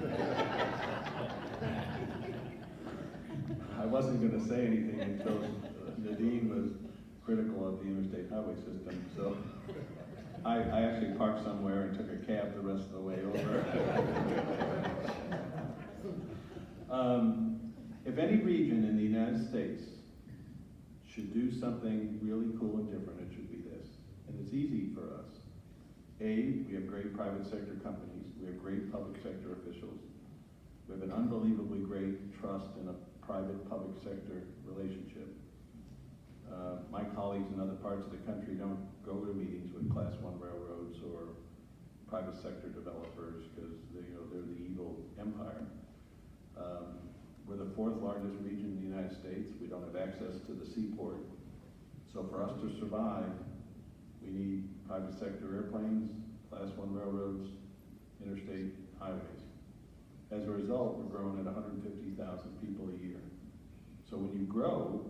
I wasn't going to say anything until Nadine was critical of the interstate highway system, so I actually parked somewhere and took a cab the rest of the way over. If any region in the United States should do something really cool and different, it should be this. And it's easy for us. A, we have great private sector companies. We have great public sector officials. We have an unbelievably great trust in a private-public sector relationship. My colleagues in other parts of the country don't go to meetings with Class 1 railroads or private sector developers because they're the evil empire. We're the 4th largest region in the United States. We don't have access to the seaport. So for us to survive, we need private sector airplanes, Class 1 railroads, interstate highways. As a result, we're growing at 150,000 people a year. So when you grow,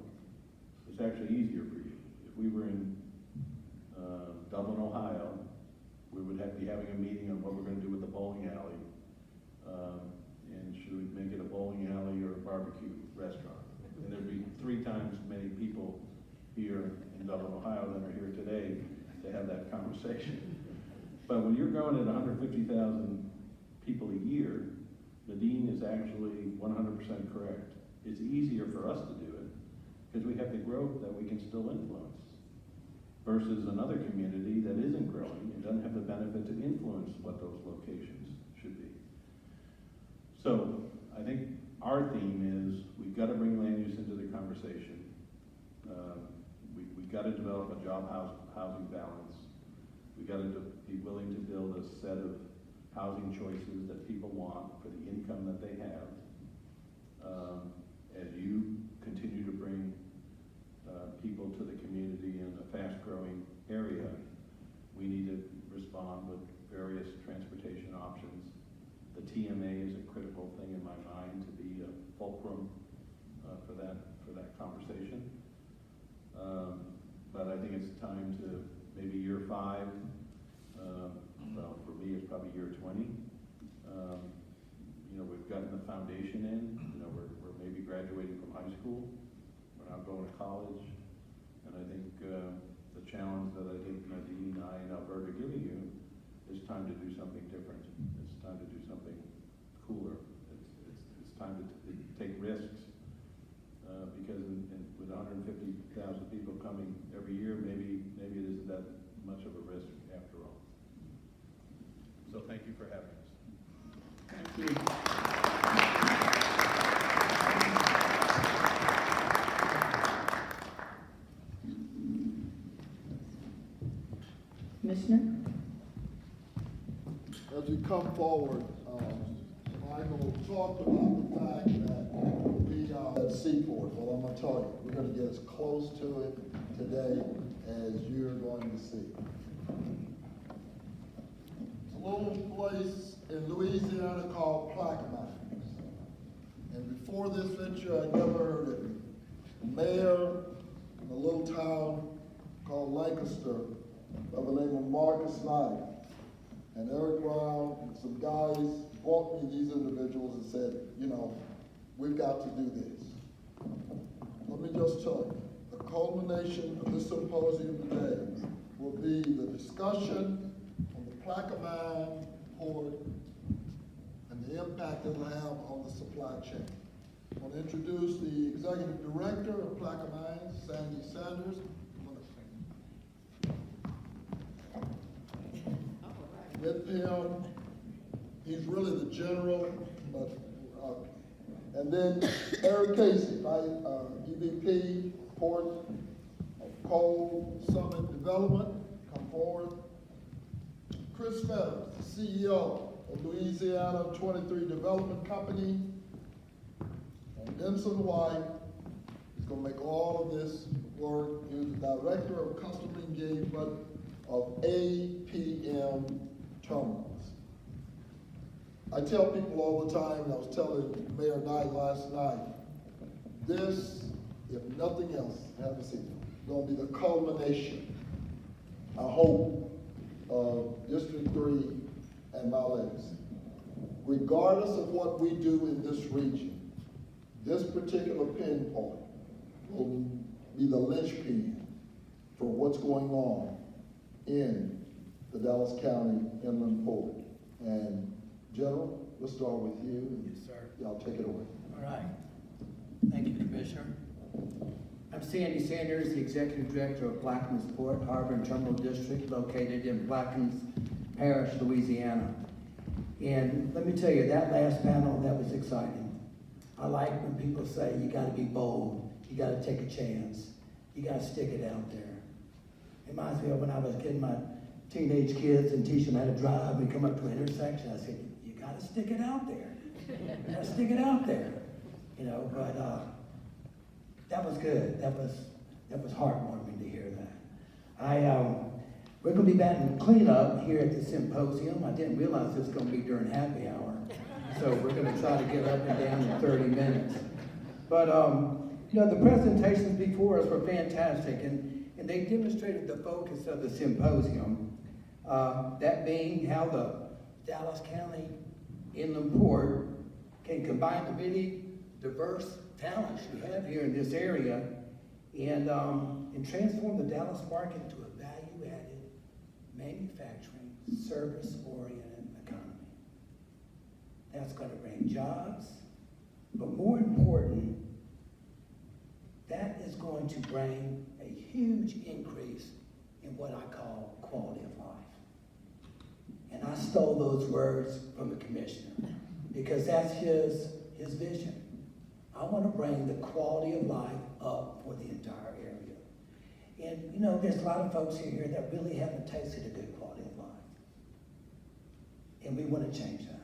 it's actually easier for you. If we were in Dublin, Ohio, we would be having a meeting on what we're going to do with the bowling alley. And should we make it a bowling alley or a barbecue restaurant? And there'd be 3 times as many people here in Dublin, Ohio than are here today to have that conversation. But when you're growing at 150,000 people a year, Nadine is actually 100% correct. It's easier for us to do it because we have the growth that we can still influence versus another community that isn't growing and doesn't have the benefit to influence what those locations should be. So I think our theme is we've got to bring land use into the conversation. We've got to develop a job housing balance. We've got to be willing to build a set of housing choices that people want for the income that they have. As you continue to bring people to the community in a fast-growing area, we need to respond with various transportation options. The TMA is a critical thing in my mind to be a fulcrum for that conversation. But I think it's time to maybe year 5. Well, for me, it's probably year 20. We've gotten the foundation in. We're maybe graduating from high school. We're not going to college. And I think the challenge that I think Nadine, I, and Alberta are giving you is time to do something different. It's time to do something cooler. It's time to take risks. Because with 150,000 people coming every year, maybe it isn't that much of a risk after all. So thank you for having us.
Thank you. Commissioner?
As we come forward, Michael talked about the fact that we are at Seaport. Well, I'm going to tell you, we're going to get as close to it today as you're going to see. It's a little place in Louisiana called Plaquemines. And before this venture, I never heard of it. The mayor in a little town called Lancaster by the name of Marcus Knight and Eric Brown and some guys brought me these individuals and said, we've got to do this. Let me just tell you, the culmination of this symposium today will be the discussion on the Plaquemines port and the impact it will have on the supply chain. I want to introduce the executive director of Plaquemines, Sandy Sanders. With him, he's really the general, but, and then Eric Casey, EVP, Port of Coal Summit Development, come forward. Chris Fetters, the CEO of Louisiana 23 Development Company, and Denson White is going to make all of this work. He's the director of customer engagement of APM Terminals. I tell people all the time, and I was telling Mayor Knight last night, this, if nothing else, have a seat, going to be the culmination, I hope, of District 3 and my legacy. Regardless of what we do in this region, this particular pinpoint will be the linchpin for what's going on in the Dallas County Inland Port. And General, let's start with you.
Yes, sir.
Y'all take it away.
All right. Thank you, Commissioner. I'm Sandy Sanders, the Executive Director of Plaquemines Port, Harbor and Terminal District, located in Plaquemines Parish, Louisiana. And let me tell you, that last panel, that was exciting. I like when people say you gotta be bold, you gotta take a chance, you gotta stick it out there. It reminds me of when I was getting my teenage kids and teaching them how to drive. We come up to an intersection, I said, you gotta stick it out there. You gotta stick it out there. But that was good. That was heartwarming to hear that. We're gonna be back in cleanup here at the Symposium. I didn't realize this was gonna be during happy hour. So we're gonna try to get up and down in 30 minutes. But the presentations before us were fantastic, and they demonstrated the focus of the symposium, that being how the Dallas County Inland Port can combine the many diverse talents we have here in this area and transform the Dallas market into a value-added, manufacturing, service-oriented economy. That's going to bring jobs, but more important, that is going to bring a huge increase in what I call quality of life. And I stole those words from the commissioner because that's his vision. I want to bring the quality of life up for the entire area. And you know, there's a lot of folks here that really haven't tasted a good quality of life. And we want to change that.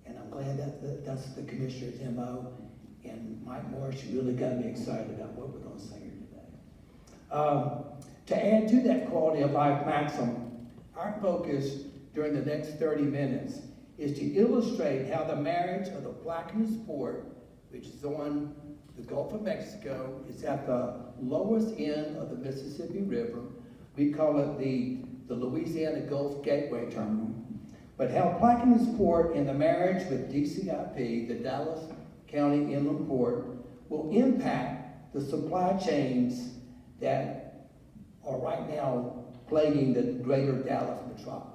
And I'm glad that that's the commissioner's MO. And Mike Morris, you really got me excited about what we're going to say here today. To add to that quality of life maxim, our focus during the next 30 minutes is to illustrate how the marriage of the Plaquemines Port, which is on the Gulf of Mexico, is at the lowest end of the Mississippi River. We call it the Louisiana Gulf Gateway Terminal. But how Plaquemines Port and the marriage with DCIP, the Dallas County Inland Port, will impact the supply chains that are right now plaguing the greater Dallas metropolis.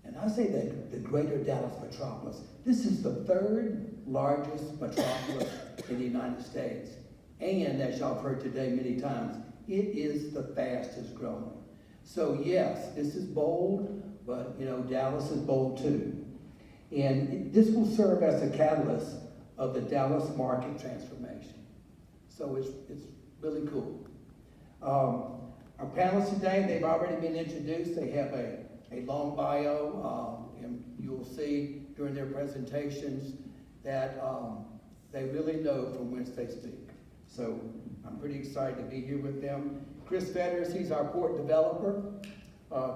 And I say that the greater Dallas metropolis, this is the third largest metropolis in the United States. And as y'all have heard today many times, it is the fastest growing. So yes, this is bold, but you know, Dallas is bold too. And this will serve as a catalyst of the Dallas market transformation. So it's really cool. Our panelists today, they've already been introduced. They have a long bio, and you'll see during their presentations that they really know from whence they speak. So I'm pretty excited to be here with them. Chris Fetters, he's our port developer.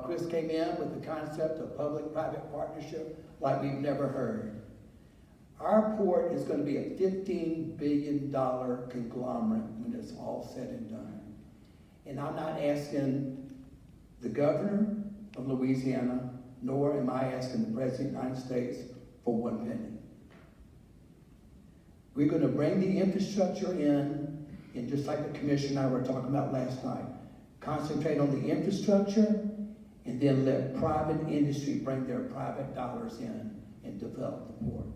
Chris came in with the concept of public-private partnership like we've never heard. Our port is going to be a $15 billion conglomerate when it's all said and done. And I'm not asking the governor of Louisiana, nor am I asking the President of the United States for one penny. We're going to bring the infrastructure in, and just like the commissioner and I were talking about last night, concentrate on the infrastructure, and then let private industry bring their private dollars in and develop the port.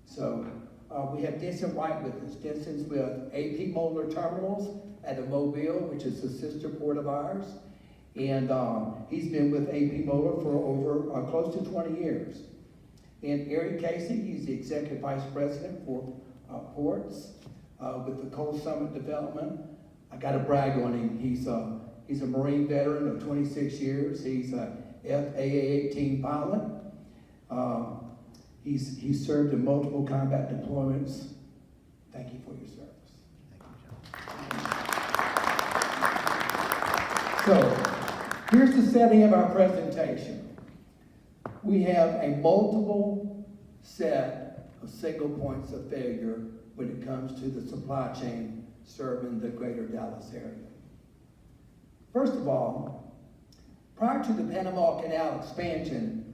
So we have Denson White with us. Denson's with AP Moeller Terminals at Mobile, which is a sister port of ours. And he's been with AP Moeller for over close to 20 years. And Eric Casey, he's the Executive Vice President for Ports with the Coal Summit Development. I got to brag on him. He's a Marine veteran of 26 years. He's a FAA-18 pilot. He's served in multiple combat deployments. Thank you for your service. Thank you, Joe. So, here's the setting of our presentation. We have a multiple set of single points of failure when it comes to the supply chain serving the greater Dallas area. First of all, prior to the Panama Canal expansion,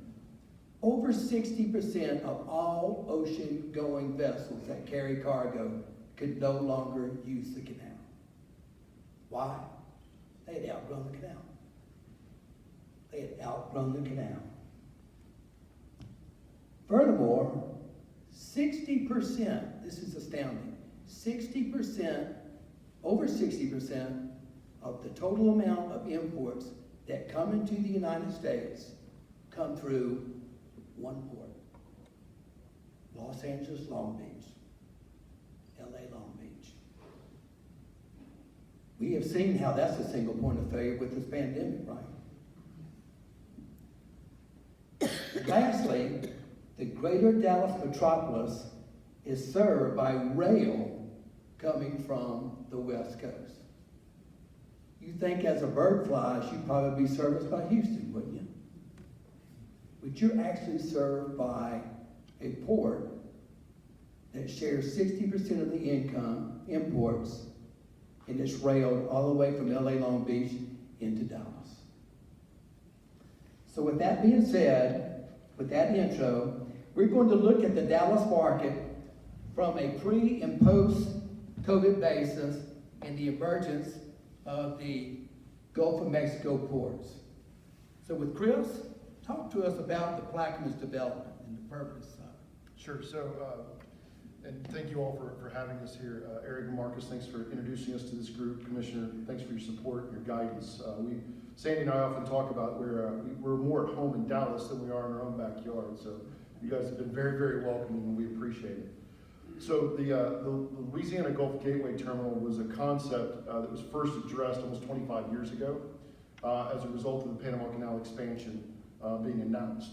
over 60% of all ocean-going vessels that carry cargo could no longer use the canal. Why? They had outgrown the canal. They had outgrown the canal. Furthermore, 60%, this is astounding, 60%, over 60% of the total amount of imports that come into the United States come through one port. Los Angeles, Long Beach. LA, Long Beach. We have seen how that's a single point of failure with this pandemic, right? Lastly, the greater Dallas metropolis is served by rail coming from the West Coast. You think as a bird flies, you'd probably be serviced by Houston, wouldn't you? But you're actually served by a port that shares 60% of the income, imports, and it's railed all the way from LA Long Beach into Dallas. So with that being said, with that intro, we're going to look at the Dallas market from a pre- and post-COVID basis and the emergence of the Gulf of Mexico ports. So with Chris, talk to us about the Plaquemines development and the purpose of it.
Sure. So, and thank you all for having us here. Eric and Marcus, thanks for introducing us to this group. Commissioner, thanks for your support and your guidance. We Sandy and I often talk about we're more at home in Dallas than we are in our own backyard. So you guys have been very, very welcoming, and we appreciate it. So the Louisiana Gulf Gateway Terminal was a concept that was first addressed almost 25 years ago as a result of the Panama Canal expansion being announced.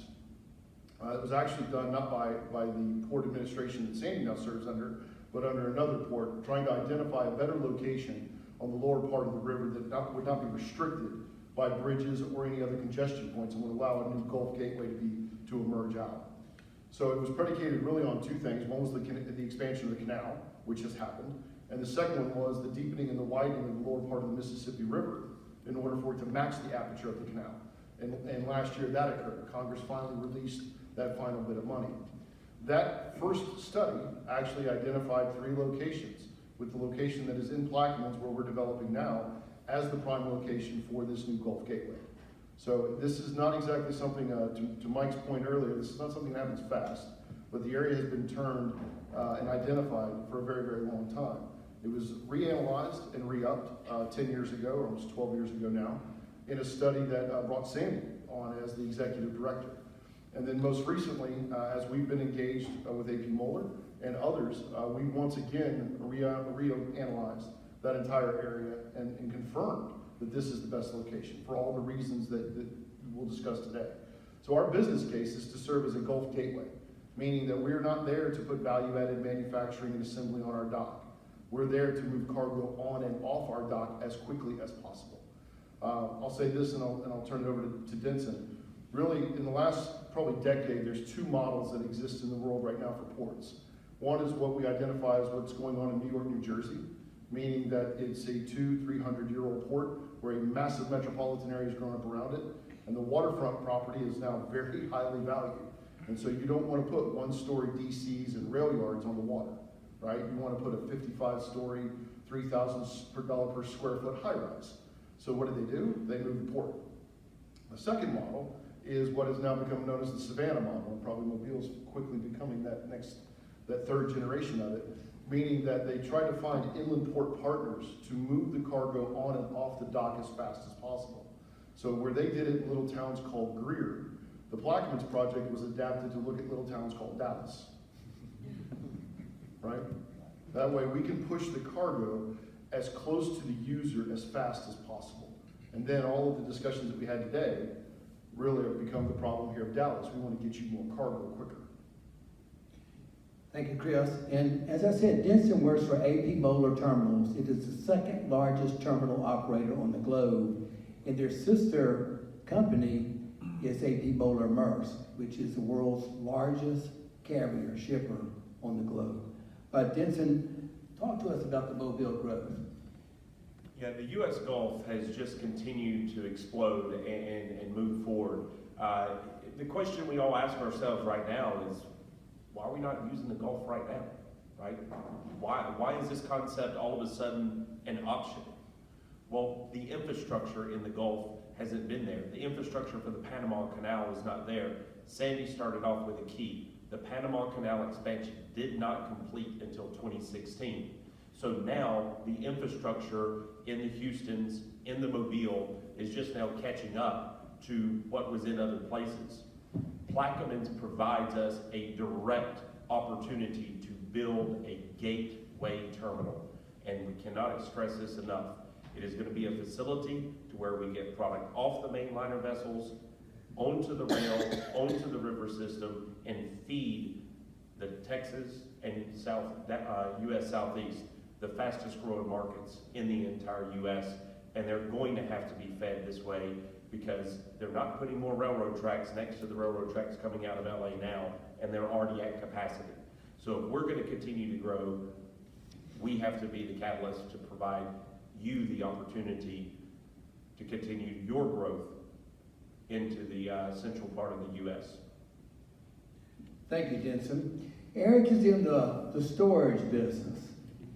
It was actually done not by the port administration that Sandy now serves under, but under another port, trying to identify a better location on the lower part of the river that would not be restricted by bridges or any other congestion points, and would allow a new Gulf Gateway to emerge out. So it was predicated really on two things. One was the expansion of the canal, which has happened, and the second one was the deepening and the widening of the lower part of the Mississippi River in order for it to match the aperture of the canal. And last year that occurred. Congress finally released that final bit of money. That first study actually identified 3 locations, with the location that is in Plaquemines, where we're developing now, as the prime location for this new Gulf Gateway. So this is not exactly something, to Mike's point earlier, this is not something that happens fast, but the area has been turned and identified for a very, very long time. It was reanalyzed and re-upped 10 years ago, or almost 12 years ago now, in a study that brought Sandy on as the executive director. And then most recently, as we've been engaged with AP Moeller and others, we once again reanalyzed that entire area and confirmed that this is the best location for all the reasons that we'll discuss today. So our business case is to serve as a Gulf Gateway, meaning that we're not there to put value-added manufacturing and assembly on our dock. We're there to move cargo on and off our dock as quickly as possible. I'll say this, and I'll turn it over to Denson. Really, in the last probably decade, there's 2 models that exist in the world right now for ports. One is what we identify as what's going on in New York, New Jersey, meaning that it's a 200-300-year-old port where a massive metropolitan area has grown up around it, and the waterfront property is now very highly valued. And so you don't want to put 1-story DCs and rail yards on the water, right? You want to put a 55-story, $3,000 per square foot high-rise. So what do? They move the port. The second model is what has now become known as the Savannah model, and probably Mobile's quickly becoming that third generation of it, meaning that they try to find inland port partners to move the cargo on and off the dock as fast as possible. So where they did it in little towns called Greer, the Plaquemines project was adapted to look at little towns called Dallas, right? That way we can push the cargo as close to the user as fast as possible. And then all of the discussions that we had today really have become the problem here of Dallas. We want to get you more cargo quicker.
Thank you, Chris. And as I said, Denson works for AP Moeller Terminals. It is the 2nd largest terminal operator on the globe. And their sister company is AP Moeller Maersk, which is the world's largest carrier shipper on the globe. Denson, talk to us about the Mobile growth.
Yeah, the U.S. Gulf has just continued to explode and move forward. The question we all ask ourselves right now is, why are we not using the Gulf right now, right? Why is this concept all of a sudden an option? Well, the infrastructure in the Gulf hasn't been there. The infrastructure for the Panama Canal is not there. Sandy started off with a key. The Panama Canal expansion did not complete until 2016. So now the infrastructure in the Houstons, in the Mobile, is just now catching up to what was in other places. Plaquemines provides us a direct opportunity to build a gateway terminal, and we cannot stress this enough. It is going to be a facility to where we get product off the main liner vessels, onto the rail, onto the river system, and feed the Texas and U.S. Southeast, the fastest growing markets in the entire U.S., and they're going to have to be fed this way because they're not putting more railroad tracks next to the railroad tracks coming out of LA now, and they're already at capacity. So if we're going to continue to grow, we have to be the catalyst to provide you the opportunity to continue your growth into the central part of the U.S.
Thank you, Denson. Eric is in the storage business.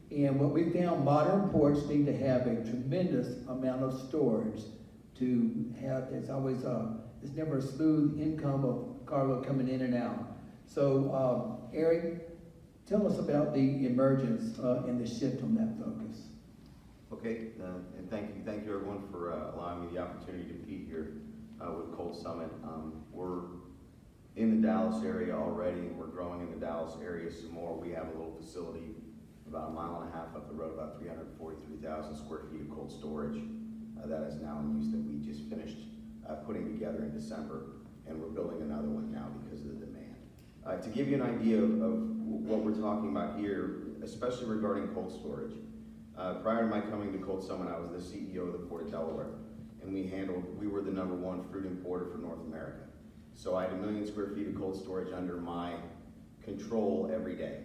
And what we found, modern ports need to have a tremendous amount of storage to have, it's never a smooth income of cargo coming in and out. So, Eric, tell us about the emergence and the shift on that focus.
Okay, and thank you everyone for allowing me the opportunity to be here with Cold Summit. We're in the Dallas area already, and we're growing in the Dallas area some more. We have a little facility about 1.5 miles up the road, about 343,000 square feet of cold storage that is now in use that we just finished putting together in December, and we're building another one now because of the demand. To give you an idea of what we're talking about here, especially regarding cold storage, prior to my coming to Cold Summit, I was the CEO of the Port of Delaware, and we were the #1 fruit importer for North America. So I had 1 million square feet of cold storage under my control every day.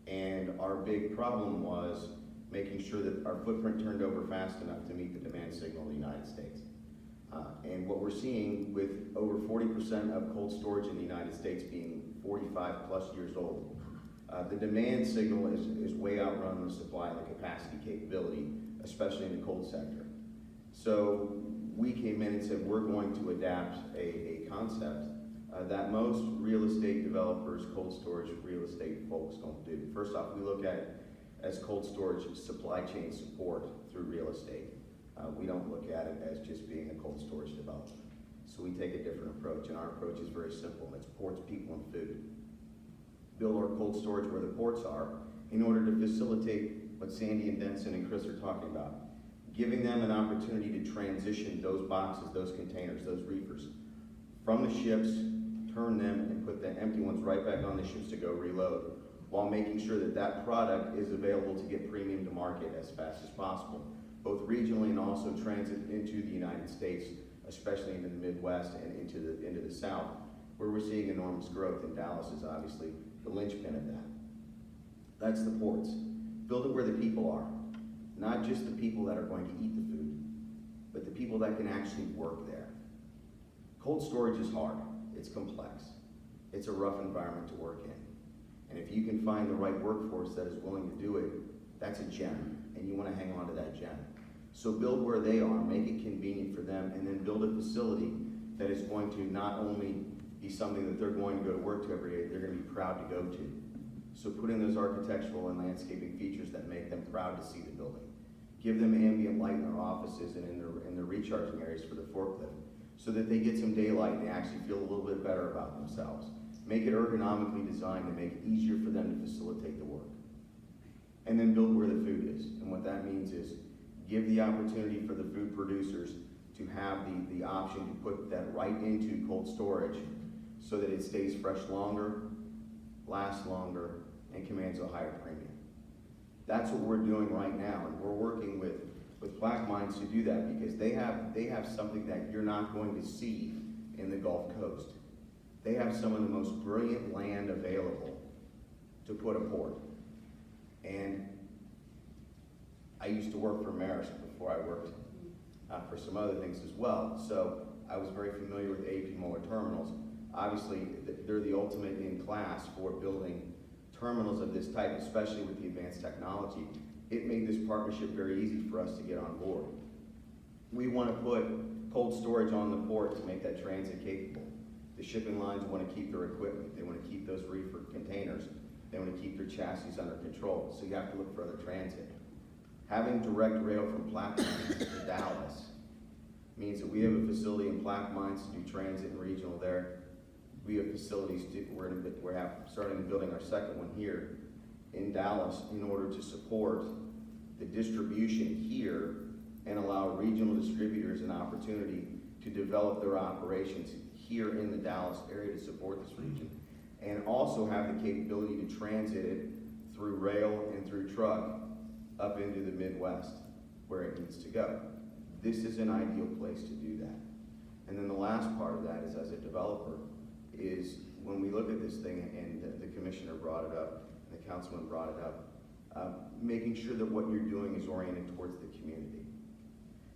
And our big problem was making sure that our footprint turned over fast enough to meet the demand signal of the United States. And what we're seeing with over 40% of cold storage in the United States being 45 plus years old, the demand signal is way outrun the supply and the capacity capability, especially in the cold sector. So we came in and said we're going to adapt a concept that most real estate developers, cold storage real estate folks don't do. First off, we look at it as cold storage supply chain support through real estate. We don't look at it as just being a cold storage development. So we take a different approach, and our approach is very simple. It's ports, people, and food. Build our cold storage where the ports are in order to facilitate what Sandy and Denson and Chris are talking about. Giving them an opportunity to transition those boxes, those containers, those reefers from the ships, turn them and put the empty ones right back on the ships to go reload, while making sure that that product is available to get premium to market as fast as possible, both regionally and also transit into the United States, especially into the Midwest and into the South, where we're seeing enormous growth, and Dallas is obviously the linchpin of that. That's the ports. Build it where the people are. Not just the people that are going to eat the food, but the people that can actually work there. Cold storage is hard. It's complex. It's a rough environment to work in. And if you can find the right workforce that is willing to do it, that's a gem, and you want to hang on to that gem. So build where they are, make it convenient for them, and then build a facility that is going to not only be something that they're going to go to work to every day, they're going to be proud to go to. So put in those architectural and landscaping features that make them proud to see the building. Give them ambient light in their offices and in their recharging areas for the forklift, so that they get some daylight and they actually feel a little bit better about themselves. Make it ergonomically designed to make it easier for them to facilitate the work. And then build where the food is. And what that means is give the opportunity for the food producers to have the option to put that right into cold storage so that it stays fresh longer, lasts longer, and commands a higher premium. That's what we're doing right now, and we're working with Black Mines to do that, because they have something that you're not going to see in the Gulf Coast. They have some of the most brilliant land available to put a port. And I used to work for Maersk before I worked for some other things as well. So I was very familiar with AP Moller terminals. Obviously, they're the ultimate in class for building terminals of this type, especially with the advanced technology. It made this partnership very easy for us to get on board. We want to put cold storage on the port to make that transit capable. The shipping lines want to keep their equipment. They want to keep those reefer containers. They want to keep their chassis under control. So you have to look for other transit. Having direct rail from Plaque Mines to Dallas means that we have a facility in Plaque Mines to do transit and regional there. We have facilities, we're starting building our second one here in Dallas in order to support the distribution here and allow regional distributors an opportunity to develop their operations here in the Dallas area to support this region, and also have the capability to transit it through rail and through truck up into the Midwest where it needs to go. This is an ideal place to do that. And then the last part of that is, as a developer, is when we look at this thing, and the commissioner brought it up, and the councilman brought it up, making sure that what you're doing is oriented towards the community.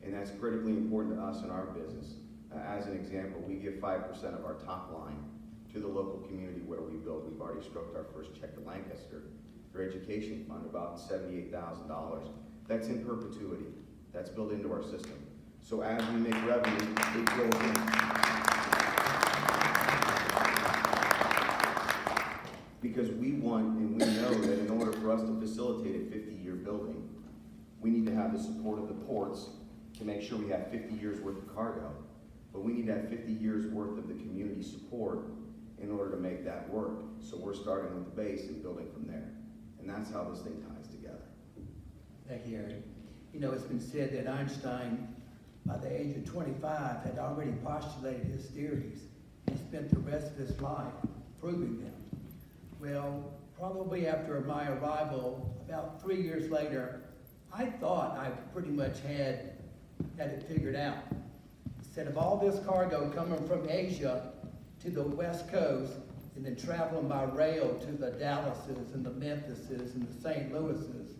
And that's critically important to us in our business. As an example, we give 5% of our top line to the local community where we build. We've already stroked our first check to Lancaster, their education fund, about $78,000. That's in perpetuity. That's built into our system. So as we make revenue, it goes in. Because we want, and we know that in order for us to facilitate a 50-year building, We need to have the support of the ports to make sure we have 50 years worth of cargo. But we need to have 50 years worth of the community support in order to make that work. So we're starting with the base and building from there. And that's how this thing ties together.
Thank you, Eric. You know, it's been said that Einstein, by the age of 25, had already postulated his theories and spent the rest of his life proving them. Well, probably after my arrival, about 3 years later, I thought I pretty much had it figured out. Instead of all this cargo coming from Asia to the West Coast and then traveling by rail to the Dallases and the Memphises and the St. Louises,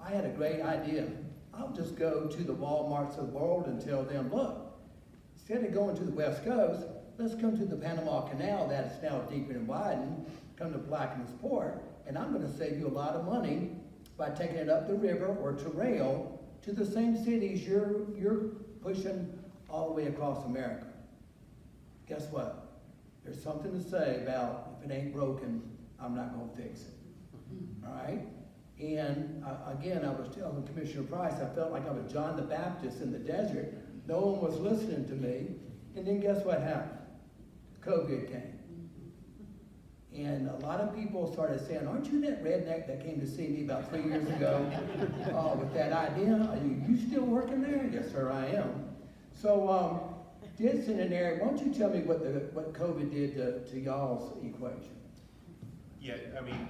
I had a great idea. I'll just go to the Walmarts of the world and tell them, look, instead of going to the West Coast, let's come to the Panama Canal that is now deepened and widened, come to Blackman's Port, and I'm going to save you a lot of money by taking it up the river or to rail to the same cities you're pushing all the way across America. Guess what? There's something to say about if it ain't broken, I'm not going to fix it. All right? And again, I was telling Commissioner Price, I felt like I was John the Baptist in the desert. No one was listening to me. And then guess what happened? COVID came. And a lot of people started saying, aren't you that redneck that came to see me about 3 years ago with that idea? Are you still working there? Yes, sir, I am. So, Didson and Eric, why don't you tell me what COVID did to y'all's equation?
Yeah, I mean,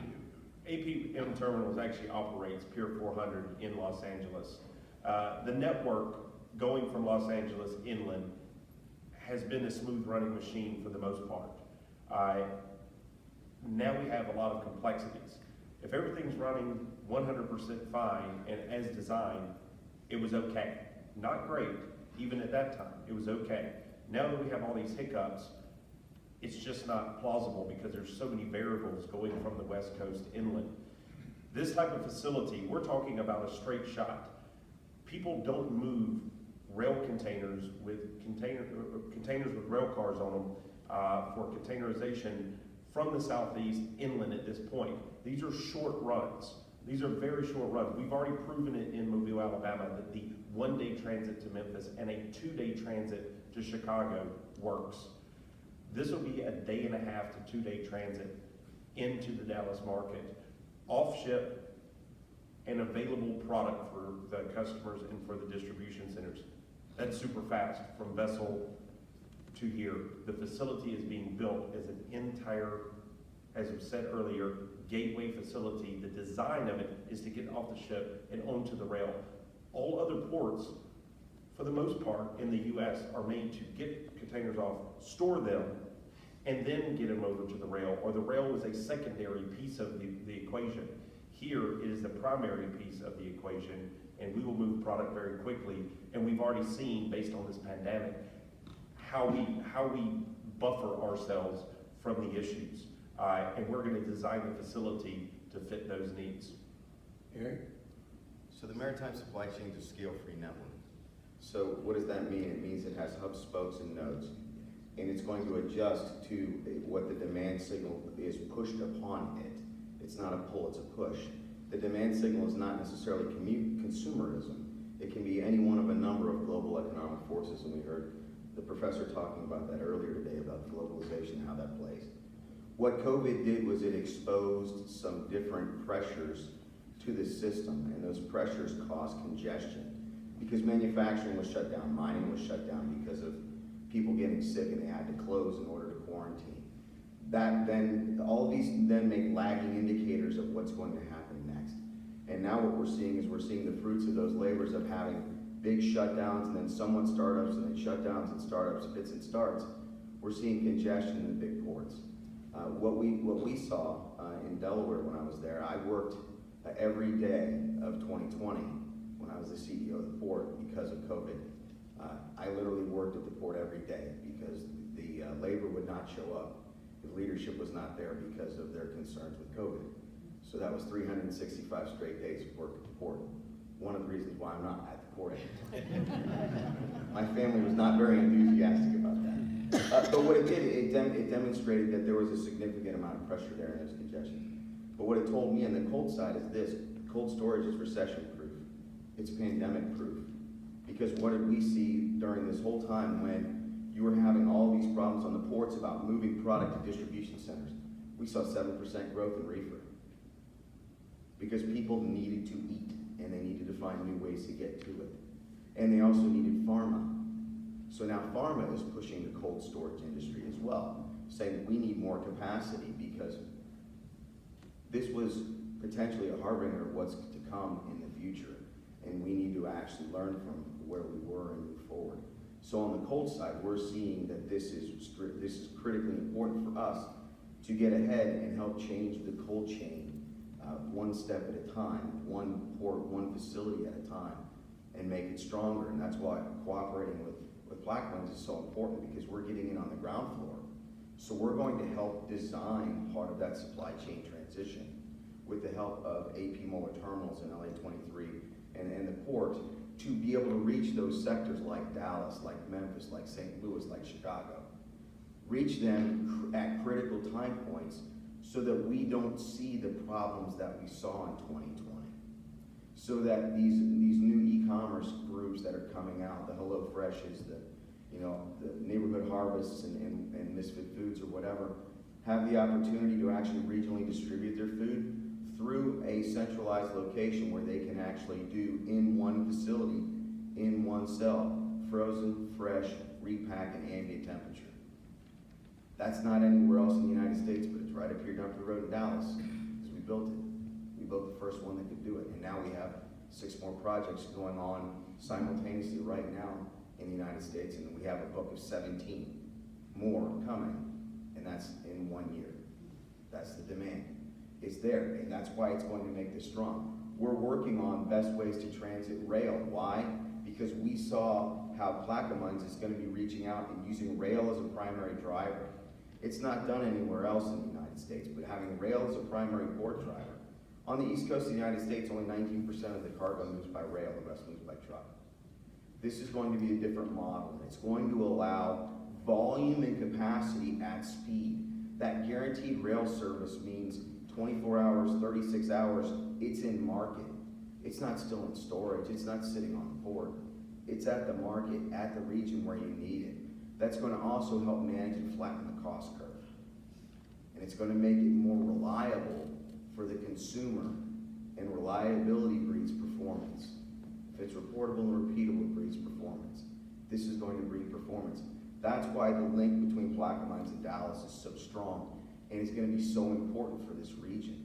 APM Terminals actually operates Pier 400 in Los Angeles. The network going from Los Angeles inland has been a smooth running machine for the most part. Now we have a lot of complexities. If everything's running 100% fine and as designed, it was okay. Not great, even at that time, it was okay. Now that we have all these hiccups, it's just not plausible because there's so many variables going from the West Coast inland. This type of facility, we're talking about a straight shot. People don't move rail containers with containers with rail cars on them for containerization from the southeast inland at this point. These are short runs. These are very short runs. We've already proven it in Mobile, Alabama, that the one-day transit to Memphis and a 2-day transit to Chicago works. This will be a 1.5 to 2-day transit into the Dallas market, off-ship and available product for the customers and for the distribution centers. That's super fast from vessel to here. The facility is being built as an entire, as I've said earlier, gateway facility. The design of it is to get off the ship and onto the rail. All other ports, for the most part in the US, are made to get containers off, store them, and then get them over to the rail, or the rail is a secondary piece of the equation. Here, it is the primary piece of the equation, and we will move product very quickly, and we've already seen, based on this pandemic, how we buffer ourselves from the issues. And we're going to design the facility to fit those needs.
Eric?
So the maritime supply chain is a scale-free network. So what does that mean? It means it has hubs, spokes, and nodes. And it's going to adjust to what the demand signal is pushed upon it. It's not a pull, it's a push. The demand signal is not necessarily consumerism. It can be any one of a number of global economic forces, and we heard the professor talking about that earlier today, about globalization, how that plays. What COVID did was it exposed some different pressures to the system, and those pressures caused congestion. Because manufacturing was shut down, mining was shut down because of people getting sick and they had to close in order to quarantine. That then, all of these then make lagging indicators of what's going to happen next. And now what we're seeing is we're seeing the fruits of those labors of having big shutdowns and then somewhat startups and then shutdowns and startups, fits and starts. We're seeing congestion in the big ports. What we saw in Delaware when I was there, I worked every day of 2020 when I was the CEO of the port because of COVID. I literally worked at the port every day because the labor would not show up if leadership was not there because of their concerns with COVID. So that was 365 straight days of work at the port. One of the reasons why I'm not at the port anymore. My family was not very enthusiastic about that. But what it did, it demonstrated that there was a significant amount of pressure there and there was congestion. But what it told me on the cold side is this: cold storage is recession proof. It's pandemic proof. Because what did we see during this whole time when you were having all these problems on the ports about moving product to distribution centers? We saw 7% growth in reefer. Because people needed to eat and they needed to find new ways to get to it. And they also needed pharma. So now pharma is pushing the cold storage industry as well, saying we need more capacity because this was potentially a harbinger of what's to come in the future. And we need to actually learn from where we were and move forward. So on the cold side, we're seeing that this is critically important for us to get ahead and help change the cold chain one step at a time, one port, one facility at a time, and make it stronger. And that's why cooperating with Plaquemines is so important, because we're getting in on the ground floor. So we're going to help design part of that supply chain transition with the help of AP Moeller Terminals in LA 23 and the port to be able to reach those sectors like Dallas, like Memphis, like St. Louis, like Chicago. Reach them at critical time points so that we don't see the problems that we saw in 2020. So that these new e-commerce groups that are coming out, the Hello Freshes, the Neighborhood Harvests and Misfit Foods or whatever, have the opportunity to actually regionally distribute their food through a centralized location where they can actually do in one facility, in one cell, frozen, fresh, repack, and ambient temperature. That's not anywhere else in the United States, but it's right up here down the road in Dallas, because we built it. We built the first one that could do it, and now we have 6 more projects going on simultaneously right now in the United States, and we have a book of 17 more coming, and that's in 1 year. That's the demand. It's there, and that's why it's going to make this strong. We're working on best ways to transit rail. Why? Because we saw how Plaquemines is going to be reaching out and using rail as a primary driver. It's not done anywhere else in the United States, but having rail as a primary port driver. On the East Coast of the United States, only 19% of the cargo moves by rail, the rest moves by truck. This is going to be a different model, and it's going to allow volume and capacity at speed. That guaranteed rail service means 24 hours, 36 hours, it's in market. It's not still in storage, it's not sitting on the port. It's at the market, at the region where you need it. That's going to also help manage and flatten the cost curve. And it's going to make it more reliable for the consumer, and reliability breeds performance. If it's reportable and repeatable, it breeds performance. This is going to breed performance. That's why the link between Plaquemines and Dallas is so strong, and it's going to be so important for this region.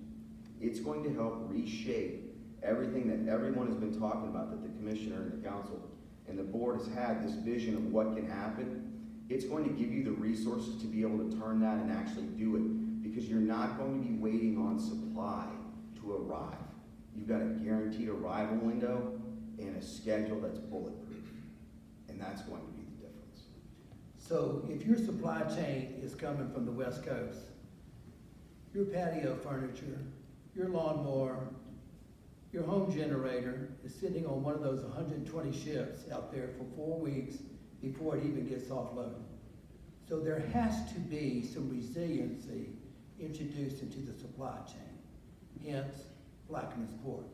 It's going to help reshape everything that everyone has been talking about, that the commissioner and the council and the board has had, this vision of what can happen. It's going to give you the resources to be able to turn that and actually do it, because you're not going to be waiting on supply to arrive. You've got a guaranteed arrival window and a schedule that's bulletproof, and that's going to be the difference.
So if your supply chain is coming from the West Coast, your patio furniture, your lawnmower, your home generator is sitting on one of those 120 ships out there for 4 weeks before it even gets offloaded. So there has to be some resiliency introduced into the supply chain, hence Plaquemines Port.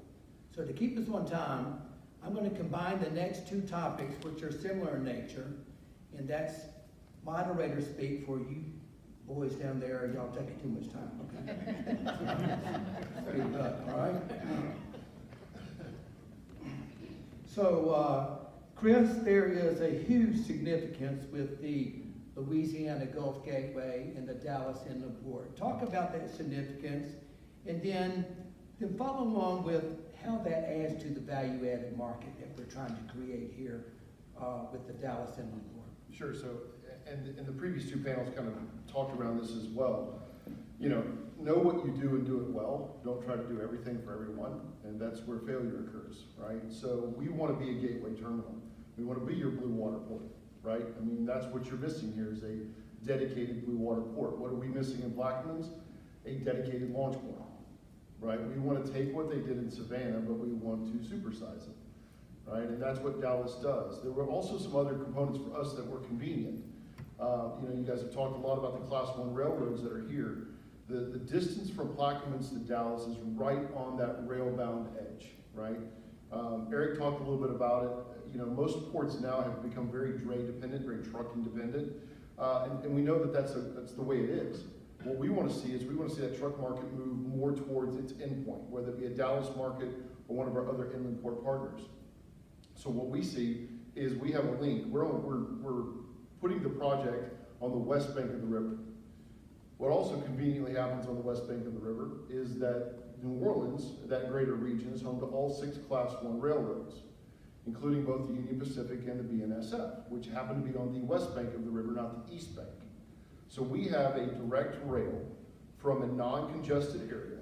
So to keep us on time, I'm going to combine the next 2 topics, which are similar in nature, and that's moderator speak for you boys down there. Y'all taking too much time, okay? Speak up, all right? So, Chris, there is a huge significance with the Louisiana Gulf Gateway and the Dallas Inland Port. Talk about that significance, and then follow along with how that adds to the value-added market that we're trying to create here with the Dallas Inland Port.
Sure, so, and the previous 2 panels kind of talked around this as well. You know what you do and do it well. Don't try to do everything for everyone, and that's where failure occurs, right? So we want to be a gateway terminal. We want to be your blue water port, right? I mean, that's what you're missing here is a dedicated blue water port. What are we missing in Plaquemines? A dedicated launch port, right? We want to take what they did in Savannah, but we want to supersize it, right? And that's what Dallas does. There were also some other components for us that were convenient. You guys have talked a lot about the Class 1 railroads that are here. The distance from Plaquemines to Dallas is right on that rail-bound edge, right? Eric talked a little bit about it. You know, most ports now have become very dray dependent, very trucking dependent, and we know that that's the way it is. What we want to see is we want to see that truck market move more towards its endpoint, whether it be a Dallas market or one of our other inland port partners. So what we see is we have a link. We're putting the project on the west bank of the river. What also conveniently happens on the west bank of the river is that New Orleans, that greater region, is home to all 6 Class 1 railroads, including both the Union Pacific and the BNSF, which happen to be on the west bank of the river, not the east bank. So we have a direct rail from a non-congested area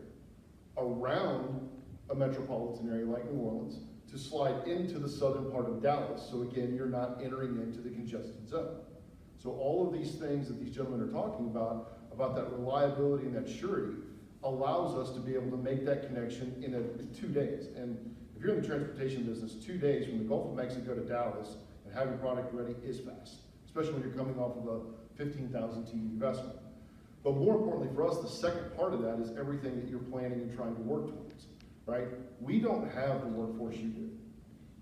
around a metropolitan area like New Orleans to slide into the southern part of Dallas. So again, you're not entering into the congested zone. So all of these things that these gentlemen are talking about that reliability and that surety, allows us to be able to make that connection in 2 days. And if you're in the transportation business, 2 days from the Gulf of Mexico to Dallas and have your product ready is fast, especially when you're coming off of a 15,000 TEU vessel. But more importantly for us, the second part of that is everything that you're planning and trying to work towards, right? We don't have the workforce you do.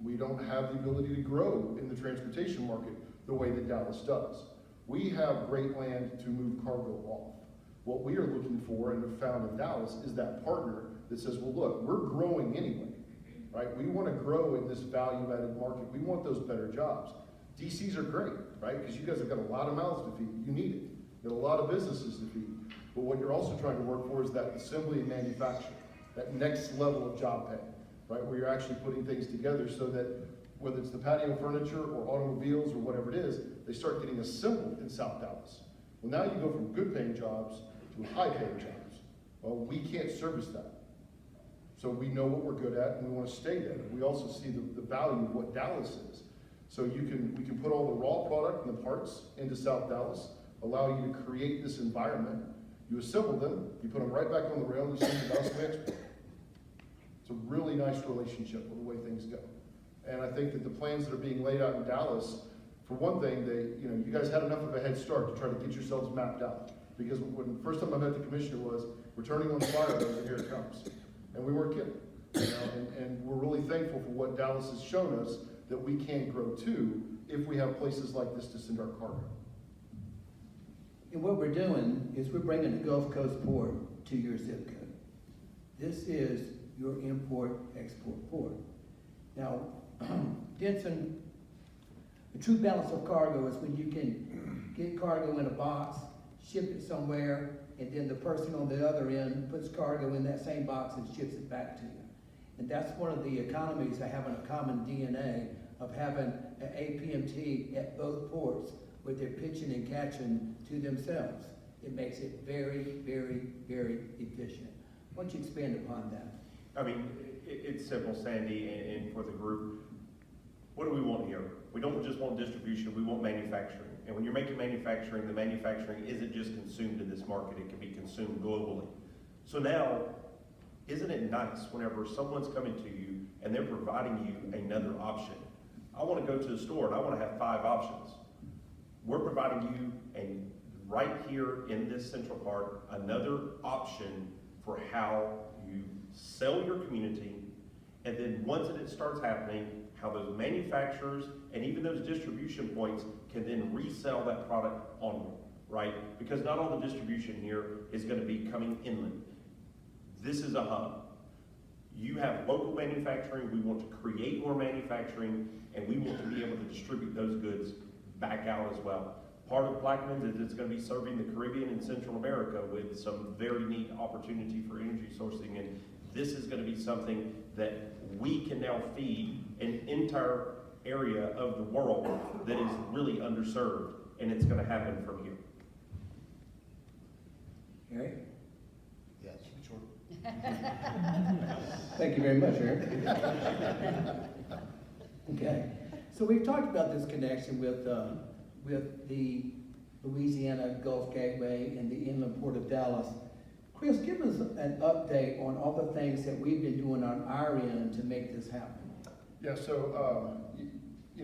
We don't have the ability to grow in the transportation market the way that Dallas does. We have great land to move cargo off. What we are looking for and have found in Dallas is that partner that says, well, look, we're growing anyway, right? We want to grow in this value-added market. We want those better jobs. DCs are great, right? Because you guys have got a lot of mouths to feed. You need it. You got a lot of businesses to feed. But what you're also trying to work for is that assembly and manufacturing, that next level of job pay, right? Where you're actually putting things together so that whether it's the patio furniture or automobiles or whatever it is, they start getting assembled in South Dallas. Well, now you go from good paying jobs to high paying jobs. Well, we can't service that. So we know what we're good at and we want to stay there. We also see the value of what Dallas is. So we can put all the raw product and the parts into South Dallas, allow you to create this environment. You assemble them, you put them right back on the rail, and you send them to Dallas and export. It's a really nice relationship with the way things go. And I think that the plans that are being laid out in Dallas, for one thing, you guys had enough of a head start to try to get yourselves mapped out. Because when the first time I met the commissioner was, we're turning on the fire hose and here it comes. And we weren't kidding. You know, and we're really thankful for what Dallas has shown us that we can grow to if we have places like this to send our cargo.
And what we're doing is we're bringing the Gulf Coast port to your zip code. This is your import-export port. Now, Denson, the true balance of cargo is when you can get cargo in a box, ship it somewhere, and then the person on the other end puts cargo in that same box and ships it back to you. And that's one of the economies of having a common DNA, of having an APMT at both ports where they're pitching and catching to themselves. It makes it very, very, very efficient. Why don't you expand upon that?
I mean, it's simple, Sandy, and for the group. What do we want here? We don't just want distribution, we want manufacturing. And when you're making manufacturing, the manufacturing isn't just consumed in this market, it can be consumed globally. So now, isn't it nice whenever someone's coming to you and they're providing you another option? I want to go to the store and I want to have 5 options. We're providing you, right here in this central part, another option for how you sell your community, and then once it starts happening, how those manufacturers and even those distribution points can then resell that product onward, right? Because not all the distribution here is going to be coming inland. This is a hub. You have local manufacturing, we want to create more manufacturing, and we want to be able to distribute those goods back out as well. Part of Plaquemines is it's going to be serving the Caribbean and Central America with some very neat opportunity for energy sourcing, and this is going to be something that we can now feed an entire area of the world that is really underserved, and it's going to happen from here.
Eric?
Yes, sure.
Thank you very much, Eric. Okay, so we've talked about this connection with the Louisiana Gulf Gateway and the inland port of Dallas. Chris, give us an update on all the things that we've been doing on our end to make this happen.
Yeah, so,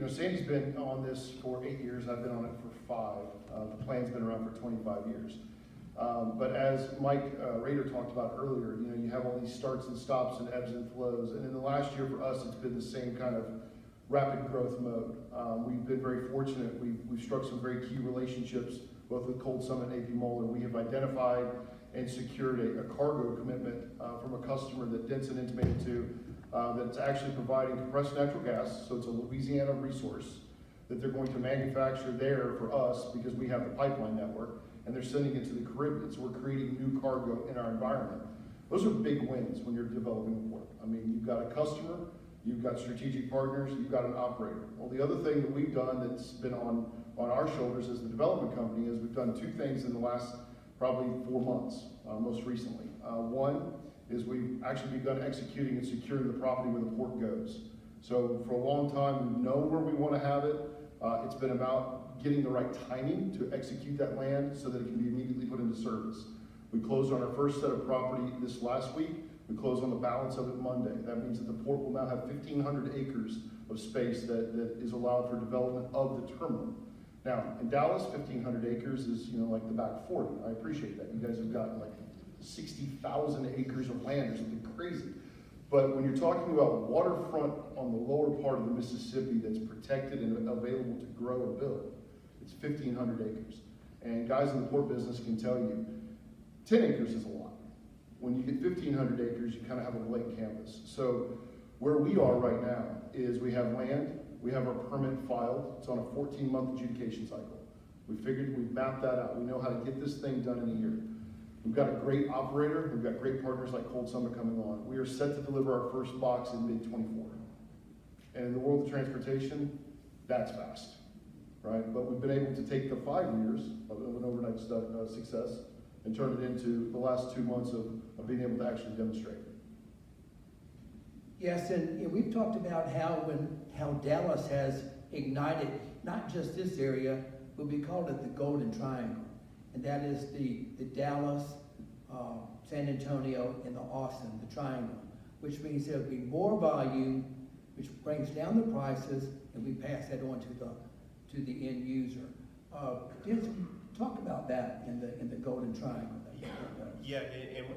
Sandy's been on this for 8 years. I've been on it for 5. The plan's been around for 25 years. But as Mike Rader talked about earlier, you know, you have all these starts and stops and ebbs and flows. And in the last year for us, it's been the same kind of rapid growth mode. We've been very fortunate. We've struck some very key relationships, both with Cold Summit and AP Moeller. We have identified and secured a cargo commitment from a customer that Denson intimated to that's actually providing compressed natural gas, so it's a Louisiana resource that they're going to manufacture there for us because we have the pipeline network, and they're sending it to the Caribbean, so we're creating new cargo in our environment. Those are big wins when you're developing a port. I mean, you've got a customer, you've got strategic partners, you've got an operator. Well, the other thing that we've done that's been on our shoulders as the development company is we've done two things in the last probably 4 months, most recently. One is we've actually begun executing and securing the property where the port goes. So for a long time, we know where we want to have it. It's been about getting the right timing to execute that land so that it can be immediately put into service. We closed on our first set of property this last week. We closed on the balance of it Monday. That means that the port will now have 1,500 acres of space that is allowed for development of the terminal. Now, in Dallas, 1,500 acres is, you know, like the back 40. I appreciate that. You guys have got like 60,000 acres of land or something crazy. But when you're talking about waterfront on the lower part of the Mississippi that's protected and available to grow and build, it's 1,500 acres. And guys in the port business can tell you, 10 acres is a lot. When you get 1,500 acres, you kind of have a blank canvas. So where we are right now is we have land, we have our permit filed. It's on a 14-month adjudication cycle. We've mapped that out. We know how to get this thing done in a year. We've got a great operator. We've got great partners like Cold Summit coming on. We are set to deliver our first box in mid-24. And in the world of transportation, that's fast, right? But we've been able to take the 5 years of an overnight success and turn it into the last 2 months of being able to actually demonstrate.
Yes, and we've talked about how Dallas has ignited not just this area, but we called it the Golden Triangle. And that is the Dallas, San Antonio, and the Austin, the triangle, which means there'll be more volume, which brings down the prices, and we pass that on to the end user. Just talk about that in the Golden Triangle.
Yeah,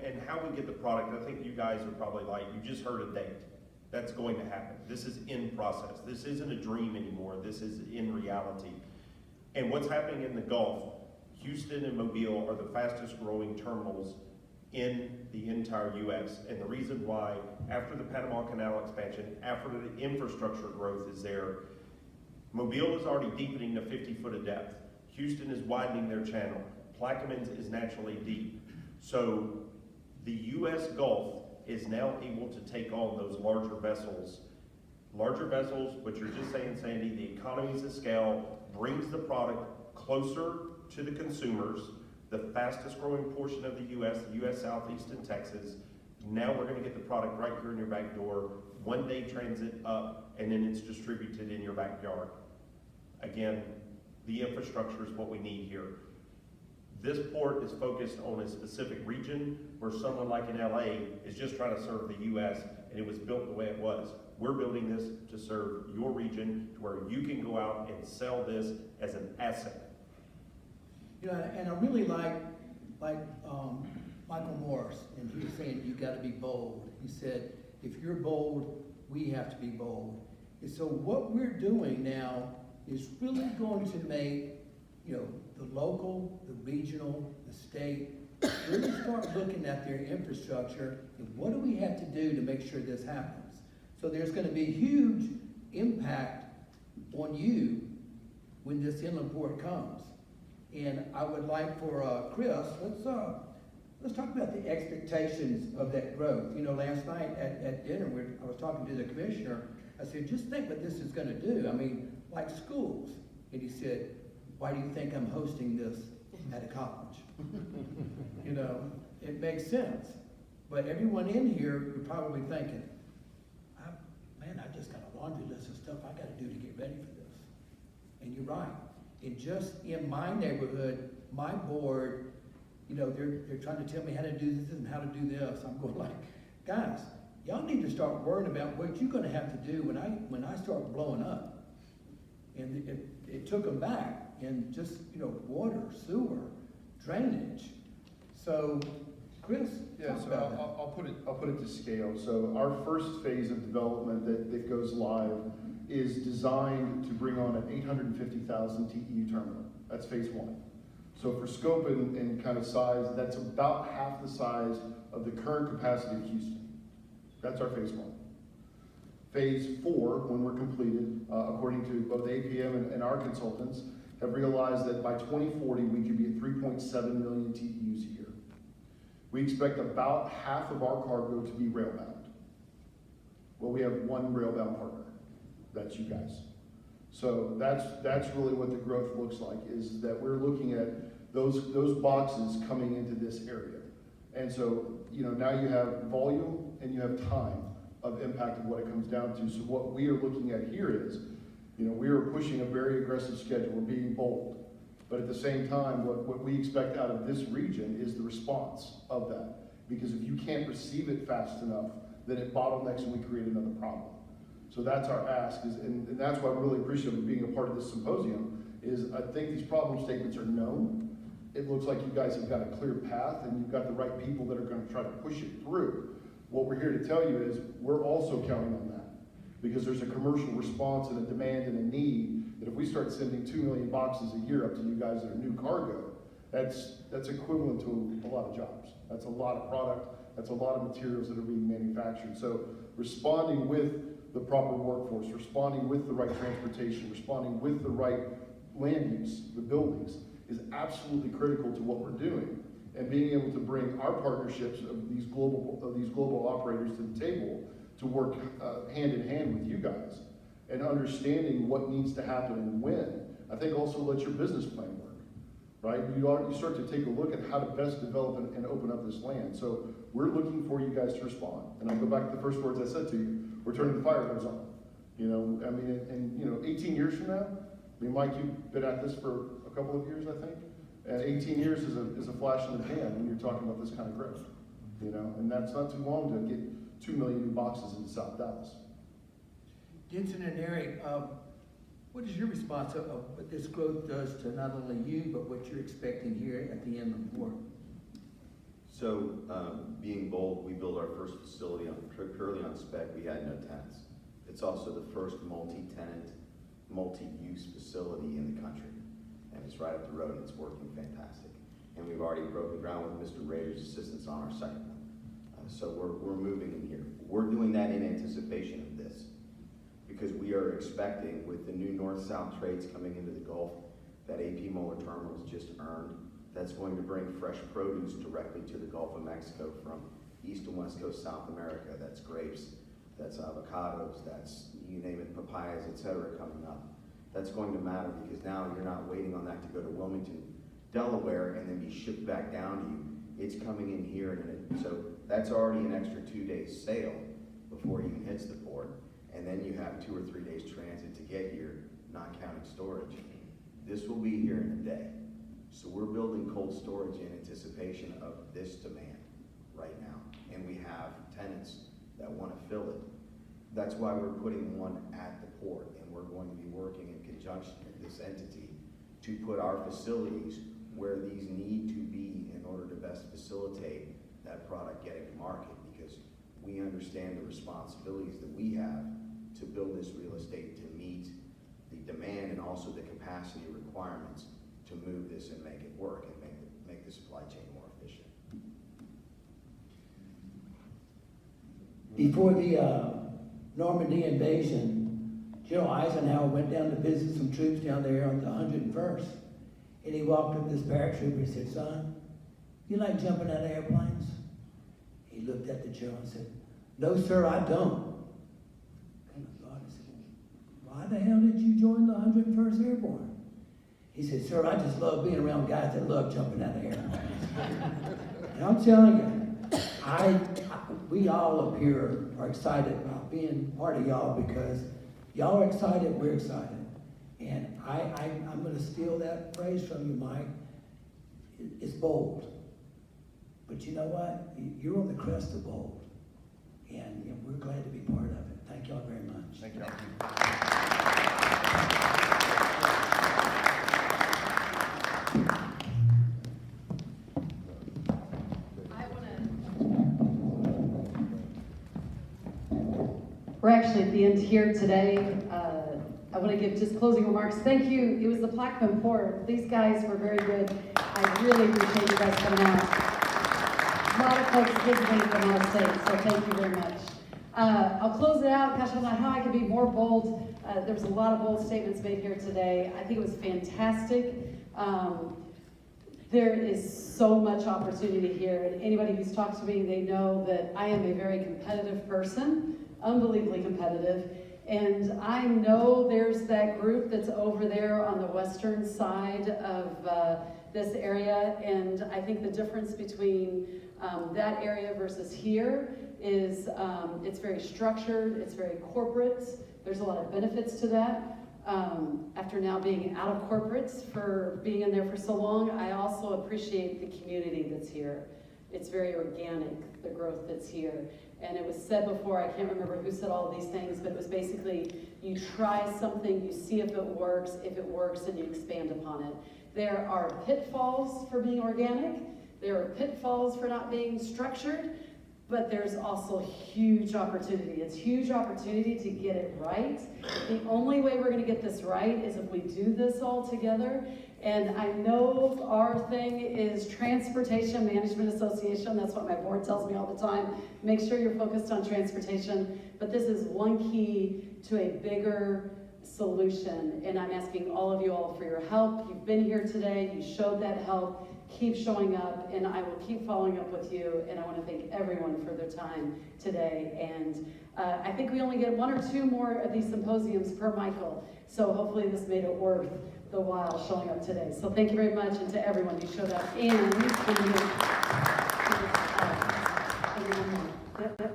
and how we get the product, I think you guys are probably like, you just heard a date. That's going to happen. This is in process. This isn't a dream anymore. This is in reality. And what's happening in the Gulf, Houston and Mobile are the fastest growing terminals in the entire U.S. And the reason why, after the Panama Canal expansion, after the infrastructure growth is there, Mobile is already deepening to 50 foot of depth. Houston is widening their channel. Plaquemines is naturally deep. So the U.S. Gulf is now able to take on those larger vessels. Larger vessels, but you're just saying, Sandy, the economies of scale brings the product closer to the consumers, the fastest growing portion of the U.S. Southeast and Texas. Now we're going to get the product right here in your back door, one-day transit up, and then it's distributed in your backyard. Again, the infrastructure is what we need here. This port is focused on a specific region where someone like in LA is just trying to serve the U.S. and it was built the way it was. We're building this to serve your region to where you can go out and sell this as an asset.
You know, and I really like Michael Morris, and he was saying you got to be bold. He said, if you're bold, we have to be bold. And so what we're doing now is really going to make, you know, the local, the regional, the state, really start looking at their infrastructure and what do we have to do to make sure this happens. So there's going to be huge impact on you when this inland port comes. And I would like for Chris, let's talk about the expectations of that growth. You know, last night at dinner, I was talking to the commissioner. I said, just think what this is going to do. I mean, like schools. And he said, why do you think I'm hosting this at a college? You know, it makes sense. But everyone in here, you're probably thinking, man, I just got a laundry list of stuff I got to do to get ready for this. And you're right. And just in my neighborhood, my board, you know, they're trying to tell me how to do this and how to do this. I'm going like, guys, y'all need to start worrying about what you're going to have to do when I start blowing up. And it took them back. And just, you know, water, sewer, drainage, So, Chris,
Yeah,
talk
so
about that.
I'll put it to scale. So our first phase of development that goes live is designed to bring on an 850,000 TEU terminal. That's phase one. So for scope and kind of size, that's about half the size of the current capacity of Houston. That's our phase one. Phase four, when we're completed, according to both APM and our consultants, have realized that by 2040, we could be at 3.7 million TEUs a year. We expect about half of our cargo to be railbound. Well, we have one railbound partner. That's you guys. So that's really what the growth looks like, is that we're looking at those boxes coming into this area. And so, now you have volume and you have time of impact of what it comes down to. So what we are looking at here is, we are pushing a very aggressive schedule. We're being bold. But at the same time, what we expect out of this region is the response of that. Because if you can't receive it fast enough, then it bottlenecks and we create another problem. So that's our ask, and that's why I'm really appreciative of being a part of this symposium, is I think these problem statements are known. It looks like you guys have got a clear path and you've got the right people that are going to try to push it through. What we're here to tell you is we're also counting on that, because there's a commercial response and a demand and a need that if we start sending 2 million boxes a year up to you guys that are new cargo, that's equivalent to a lot of jobs. That's a lot of product. That's a lot of materials that are being manufactured. So responding with the proper workforce, responding with the right transportation, responding with the right land use, the buildings, is absolutely critical to what we're doing. And being able to bring our partnerships of these global operators to the table to work hand in hand with you guys, and understanding what needs to happen and when, I think also lets your business plan work, right? You start to take a look at how to best develop and open up this land. So we're looking for you guys to respond. And I'll go back to the first words I said to you. We're turning the fire hose on. 18 years from now, Mike, you've been at this for a couple of years, I think. And 18 years is a flash in the pan when you're talking about this kind of growth, and that's not too long to get 2 million new boxes into South Dallas.
Jensen and Eric, what is your response of what this growth does to not only you, but what you're expecting here at the end of the war?
So, being bold, we built our first facility purely on spec. We had no tenants. It's also the first multi-tenant, multi-use facility in the country. And it's right up the road and it's working fantastic. And we've already broken ground with Mr. Rader's assistance on our second one. So we're moving in here. We're doing that in anticipation of this, because we are expecting, with the new north-south trades coming into the Gulf, that AP Moeller Terminal has just earned. That's going to bring fresh produce directly to the Gulf of Mexico from East and West Coast South America. That's grapes, that's avocados, that's, you name it, papayas, etc. coming up. That's going to matter, because now you're not waiting on that to go to Wilmington, Delaware, and then be shipped back down to you. It's coming in here, and so that's already an extra 2 days sail before it even hits the port. And then you have 2 or 3 days transit to get here, not counting storage. This will be here in a day. So we're building cold storage in anticipation of this demand right now. And we have tenants that want to fill it. That's why we're putting one at the port, and we're going to be working in conjunction with this entity to put our facilities where these need to be in order to best facilitate that product getting to market, because we understand the responsibilities that we have to build this real estate to meet the demand and also the capacity requirements to move this and make it work and make the supply chain more efficient.
Before the Normandy invasion, General Eisenhower went down to visit some troops down there on the 101st. And he walked up to this paratrooper and said, "Son, you like jumping out of airplanes?" He looked at the general and said, "No, sir, I don't." And I thought, I said, "Why the hell did you join the 101st Airborne?" He said, "Sir, I just love being around guys that love jumping out of airplanes." And I'm telling you, we all up here are excited about being part of y'all, because y'all are excited, we're excited. And I'm going to steal that phrase from you, Mike. It's bold. But you know what? You're on the crest of bold. And we're glad to be part of it. Thank y'all very much.
Thank you.
We're actually at the end here today. I want to give just closing remarks. Thank you. It was the Plaquemine Port. These guys were very good. I really appreciate you guys coming out. A lot of folks visiting from out of state, so thank you very much. I'll close it out. Gosh, I don't know how I can be more bold. There was a lot of bold statements made here today. I think it was fantastic. There is so much opportunity here, and anybody who's talked to me, they know that I am a very competitive person, unbelievably competitive, and I know there's that group that's over there on the western side of this area, and I think the difference between that area versus here is it's very structured, it's very corporate, there's a lot of benefits to that. After now being out of corporates for being in there for so long, I also appreciate the community that's here. It's very organic, the growth that's here. And it was said before, I can't remember who said all of these things, but it was basically, you try something, you see if it works, and you expand upon it. There are pitfalls for being organic, there are pitfalls for not being structured, but there's also huge opportunity. It's huge opportunity to get it right. The only way we're gonna get this right is if we do this all together. And I know our thing is Transportation Management Association. That's what my board tells me all the time. Make sure you're focused on transportation. But this is one key to a bigger solution. And I'm asking all of you all for your help. You've been here today. You showed that help. Keep showing up, and I will keep following up with you, and I want to thank everyone for their time today. And I think we only get 1 or 2 more of these symposiums per Michael, so hopefully this made it worth the while showing up today. So thank you very much, and to everyone who showed up and